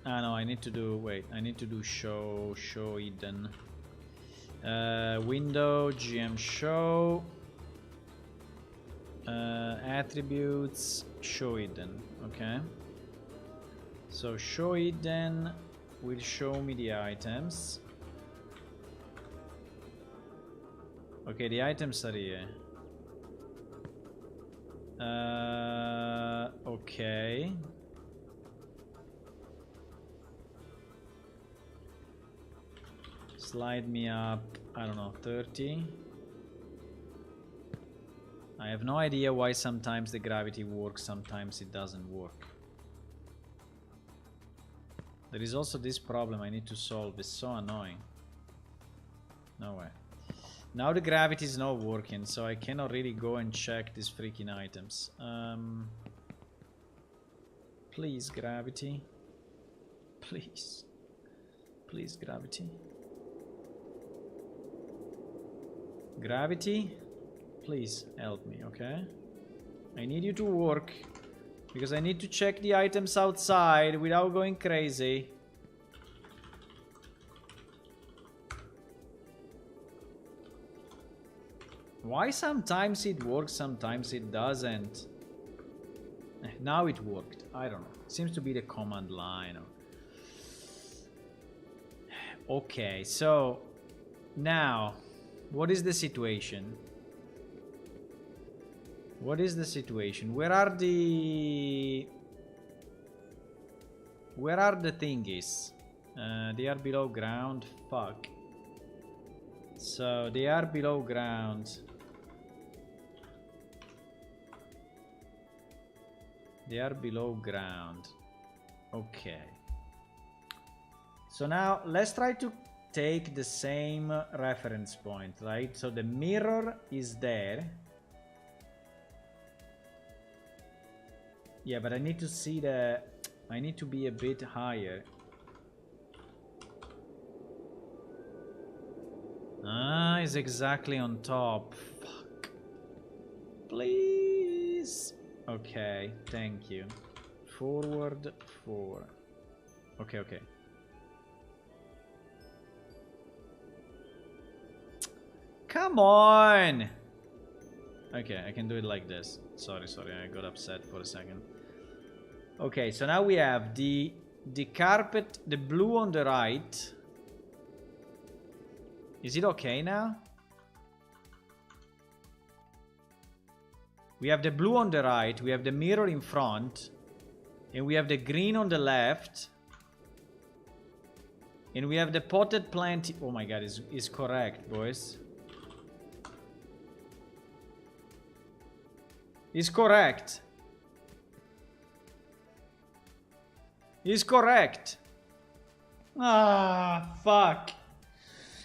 Speaker 1: Ah no, I need to do, wait, I need to do show hidden. Window, GM show. Attributes, show hidden, okay. So show hidden will show me the items. Okay, the items are here. Okay. Slide me up, I don't know, 30. I have no idea why sometimes the gravity works, sometimes it doesn't work. There is also this problem I need to solve, it's so annoying. No way. Now the gravity is not working, so I cannot really go and check these freaking items. Please, gravity. Please. Please, gravity. Gravity, please help me, okay? I need you to work, because I need to check the items outside without going crazy. Why sometimes it works, sometimes it doesn't? Now it worked. I don't know. It seems to be the command line. Okay, so now, what is the situation? What is the situation? Where are the thingies? They are below ground. Fuck. So they are below ground. They are below ground. Okay. So now let's try to take the same reference point, right? So the mirror is there. Yeah, but I need to see the... I need to be a bit higher. Ah, it's exactly on top. Fuck. Please. Okay, thank you. Forward 4. Okay, okay. Come on! Okay, I can do it like this. Sorry, I got upset for a second. Okay, so now we have the carpet, the blue on the right. Is it okay now? We have the blue on the right, we have the mirror in front, and we have the green on the left. And we have the potted plant. Oh my god, is correct, boys. Is correct. Is correct. Ah, fuck.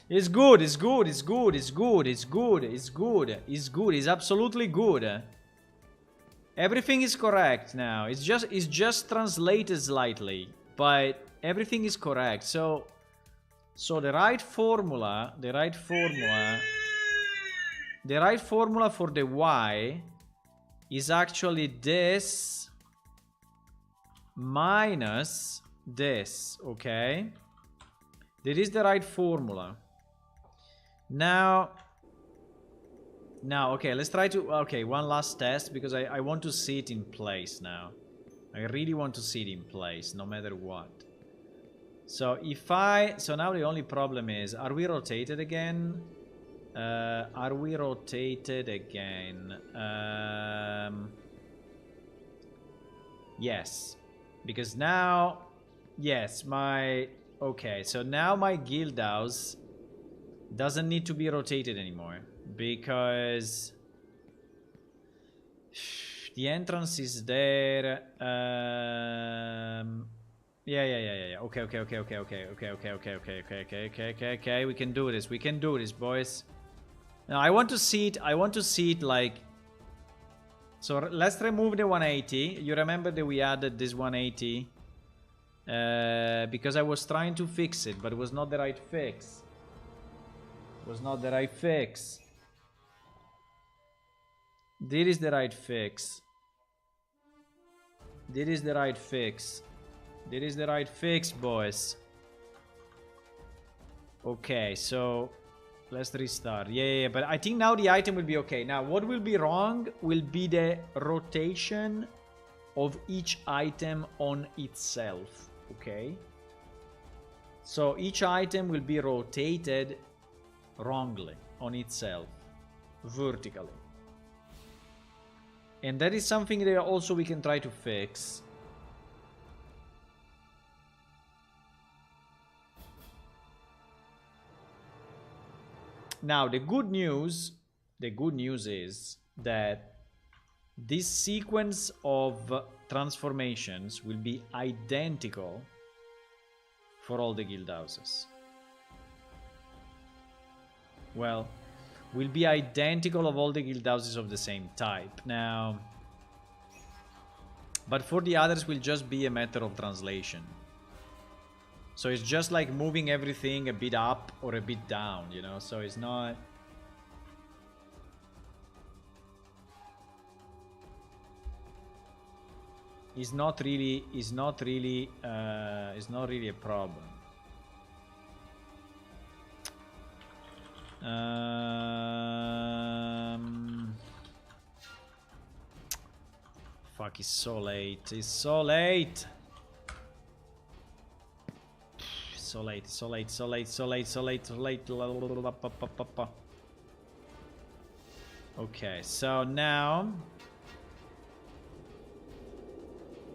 Speaker 1: It's good, it's good, it's good, it's good, it's good, it's good, it's good, it's absolutely good. Everything is correct now. It's just translated slightly, but everything is correct. So the right formula for the y is actually this minus this, okay? That is the right formula. Now, okay, let's try to... Okay, one last test, because I want to see it in place now. I really want to see it in place, no matter what. So if I... So now the only problem is, are we rotated again? Are we rotated again? Yes. Because now... Yes, my... Okay, so now my Guildhouse doesn't need to be rotated anymore. Because... The entrance is there. Yeah. Okay. We can do this. We can do this, boys. Now I want to see it. I want to see it like. So let's remove the 180. You remember that we added this 180 because I was trying to fix it, but it was not the right fix. It was not the right fix. This is the right fix. This is the right fix. This is the right fix, boys. Okay, so let's restart. Yeah, but I think now the item will be okay. Now, what will be wrong will be the rotation of each item on itself. Okay? So each item will be rotated wrongly on itself, vertically. And that is something that also we can try to fix. Now, the good news is that this sequence of transformations will be identical for all the Guildhouses. Well, will be identical of all the Guildhouses of the same type. Now, but for the others will just be a matter of translation. So it's just like moving everything a bit up or a bit down, you know, so it's not... It's not really a problem. Fuck, it's so late. It's so late. So late. Okay, so now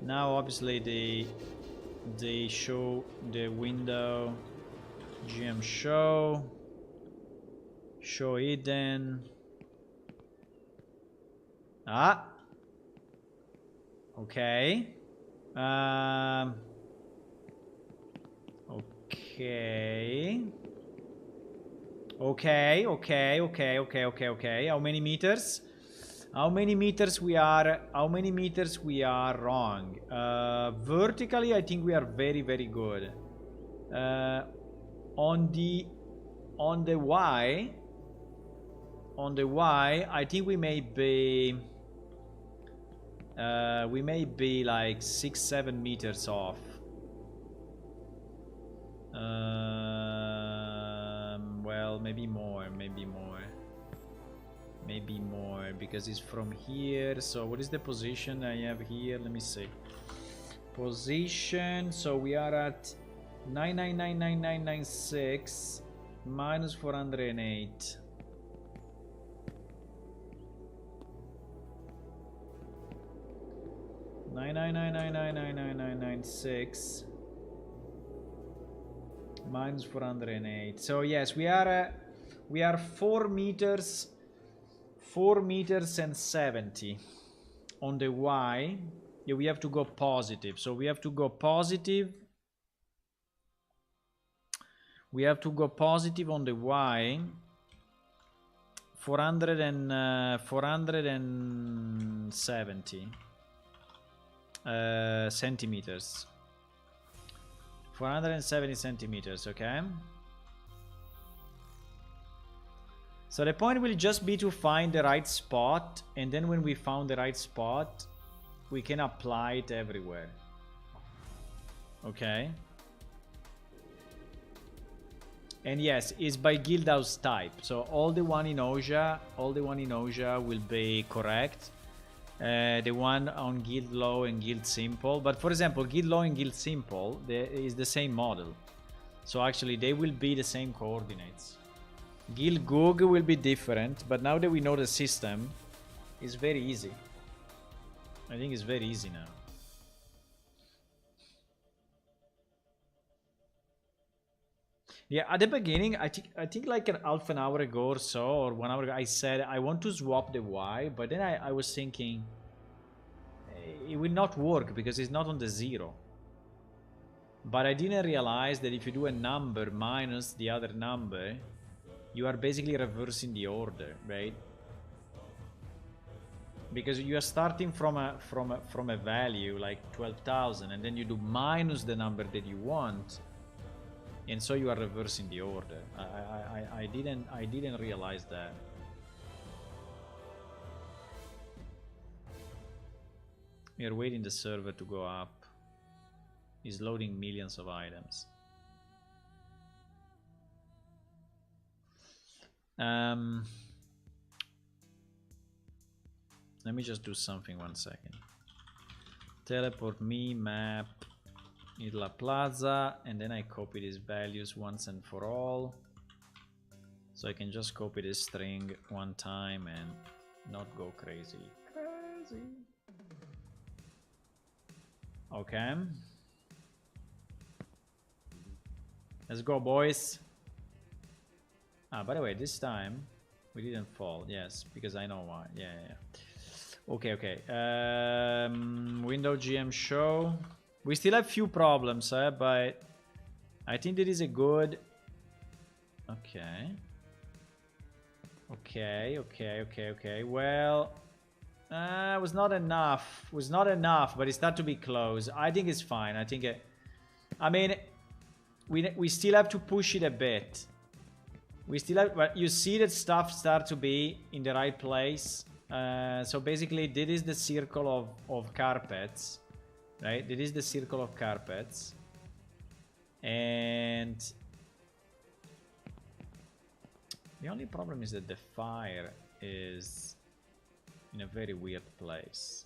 Speaker 1: obviously the show, the window, GM show hidden. Okay. Okay. How many meters? How many meters we are wrong? Vertically, I think we are very, very good. On the Y, I think we may be like 6-7 meters off. Well, maybe more, because it's from here. So what is the position I have here? Let me see. Position, so we are at 9999996 minus 408. $999999996 minus 408. So yes, we are 4 meters and 70. on the Y, yeah, we have to go positive. So we have to go positive. We have to go positive on the Y. 470 centimeters. 470 centimeters, okay? So the point will just be to find the right spot, and then when we found the right spot, we can apply it everywhere. Okay? And yes, it's by Guildhouse type. So all the one in Oja, will be correct. The one on Guild Low and Guild Simple. But for example, Guild Low and Guild Simple is the same model. So actually they will be the same coordinates. Guild Goog will be different, but now that we know the system, it's very easy. I think it's very easy now. Yeah, at the beginning, I think like half an hour ago or so, or 1 hour ago, I said I want to swap the Y, but then I was thinking it will not work because it's not on the 0. But I didn't realize that if you do a number minus the other number, you are basically reversing the order, right? Because you are starting from a value like 12,000, and then you do minus the number that you want. And so you are reversing the order. I didn't realize that. We are waiting the server to go up. It's loading millions of items. Let me just do something 1 second. Teleport me map Isla Plaza, and then I copy these values once and for all. So I can just copy this string 1 time and not go crazy. Okay. Let's go, boys. Ah, by the way, this time we didn't fall. Yes, because I know why. Yeah. Okay. Window GM show. We still have few problems, but I think that is a good... Okay. Well, it was not enough. It was not enough, but it started to be close. I think it's fine. I think I mean, we still have to push it a bit. We still have... But you see that stuff start to be in the right place. So basically, this is the circle of carpets. Right, this is the circle of carpets, and the only problem is that the fire is in a very weird place.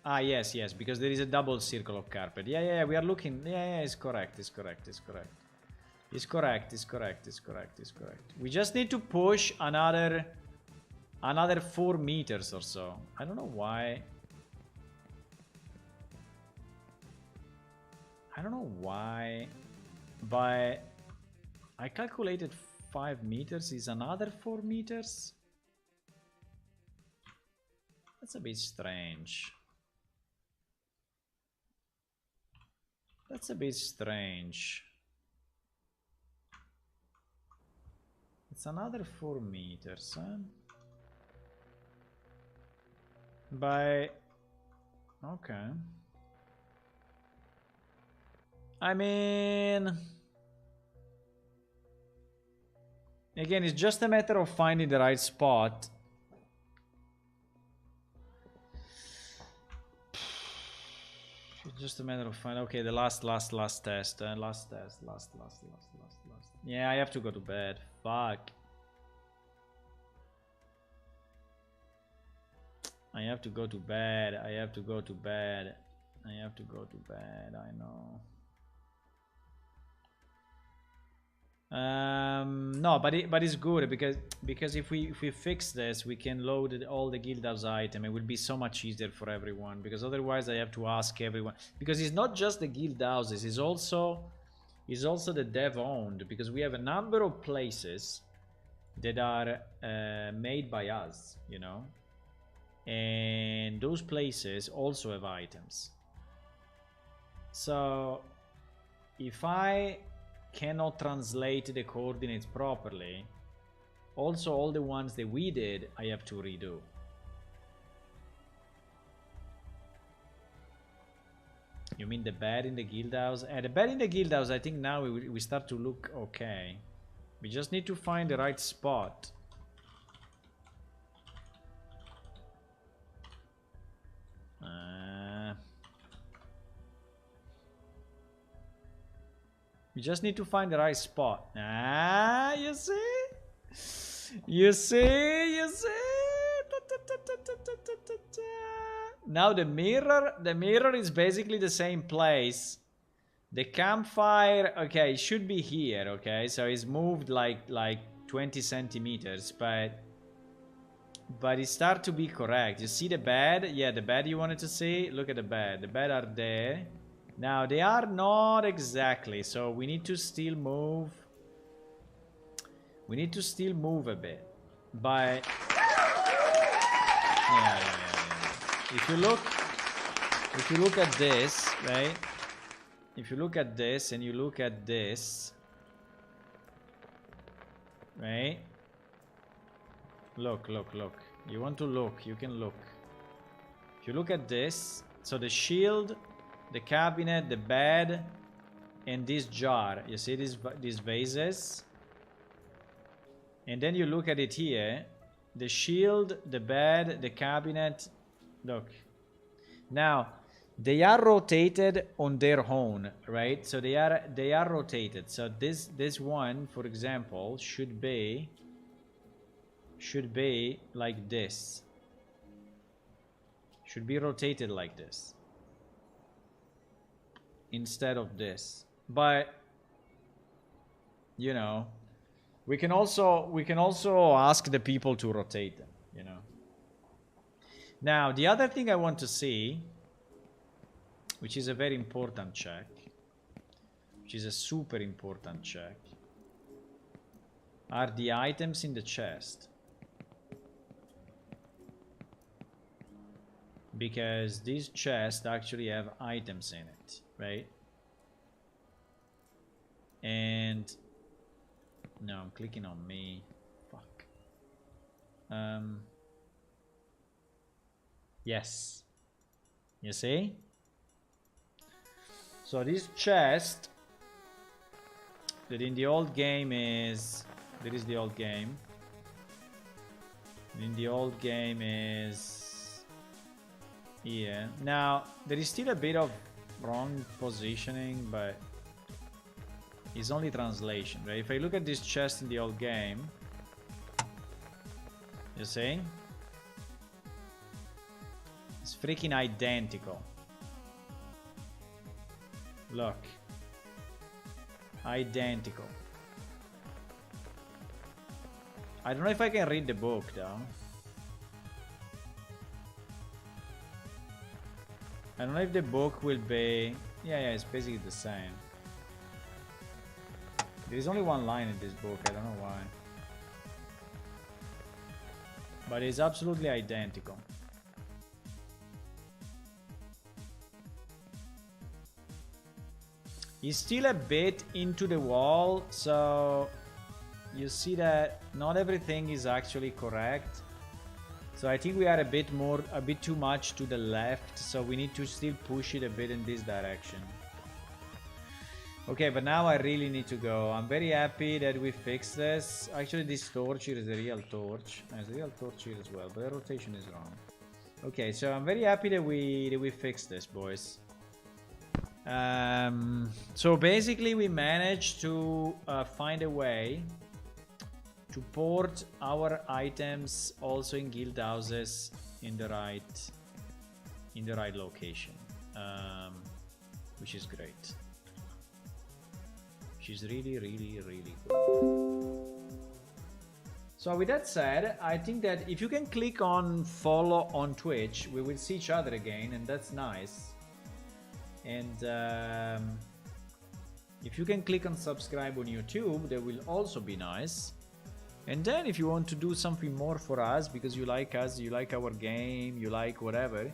Speaker 1: Ah, yes, because there is a double circle of carpet. Yeah, we are looking. Yeah, it's correct. It's correct. We just need to push another 4 meters or so. I don't know why. But I calculated 5 meters is another 4 meters. That's a bit strange. It's another 4 meters, huh? By... Okay. I mean... Again, it's just a matter of finding the right spot. It's just a matter of finding... Okay, the last test. Last test. Yeah, I have to go to bed. Fuck. I have to go to bed. I know. No, but it's good because if we fix this, we can load all the Guildhouse item. It will be so much easier for everyone, because otherwise I have to ask everyone, because it's not just the Guildhouses, it's also is also the dev owned, because we have a number of places that are made by us, you know, and those places also have items. So if I cannot translate the coordinates properly, also all the ones that we did I have to redo. You mean the bed in the Guildhouse? The bed in the Guildhouse, I think now we start to look okay. We just need to find the right spot. We just need to find the right spot. You see? You see? You see? Now the mirror is basically the same place. The campfire, okay, it should be here, okay? So it's moved like 20 centimeters, but it starts to be correct. You see the bed? Yeah, the bed you wanted to see? Look at the bed. The bed are there. Now they are not exactly, so we need to still move. We need to still move a bit, but yeah. If you look at this, right? If you look at this and you look at this, right? Look. You want to look, you can look. If you look at this, so the shield, the cabinet, the bed, and this jar. You see these vases? And then you look at it here. The shield, the bed, the cabinet. Look. Now, they are rotated on their own, right? So they are rotated. So this one, for example, should be like this. Should be rotated like this instead of this. But you know, we can also ask the people to rotate them, you know. Now the other thing I want to see, which is a very important check, which is a super important check, are the items in the chest. Because these chests actually have items in it, right? And no, I'm clicking on me. Fuck. Yes. You see? So this chest that in the old game is, there is the old game. In the old game is here. Now there is still a bit of wrong positioning, but it's only translation, right? If I look at this chest in the old game, you see? It's freaking identical. Look. Identical. I don't know if I can read the book though. I don't know if the book will be... Yeah, it's basically the same. There is only one line in this book, I don't know why. But it's absolutely identical. It's still a bit into the wall, so you see that not everything is actually correct. So I think we are a bit too much to the left, so we need to still push it a bit in this direction. Okay, but now I really need to go. I'm very happy that we fixed this. Actually, this torch here is a real torch. There's a real torch here as well, but the rotation is wrong. Okay, so I'm very happy that we fixed this, boys. So basically we managed to find a way to port our items also in guild houses in the right location, which is great. Which is really good. So with that said, I think that if you can click on follow on Twitch, we will see each other again, and that's nice. And If you can click on subscribe on YouTube, that will also be nice. And then if you want to do something more for us, because you like us, you like our game, you like whatever,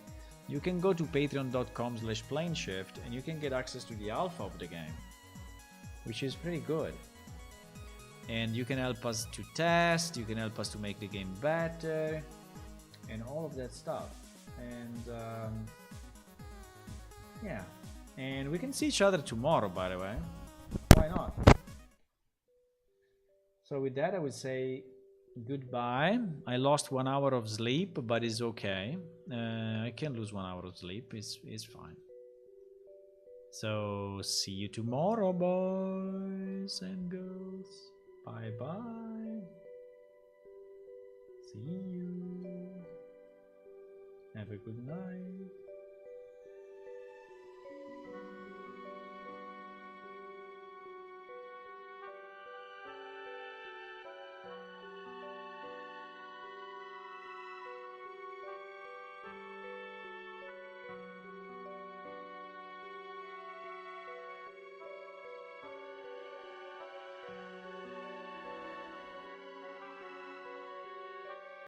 Speaker 1: you can go to patreon.com/planeshift and you can get access to the alpha of the game, which is pretty good. And you can help us to test, you can help us to make the game better, and all of that stuff. And yeah, and we can see each other tomorrow, by the way. Why not? So with that, I would say goodbye. I lost 1 hour of sleep, but it's okay. I can lose 1 hour of sleep. It's fine. So see you tomorrow, boys and girls. Bye bye. See you. Have a good night.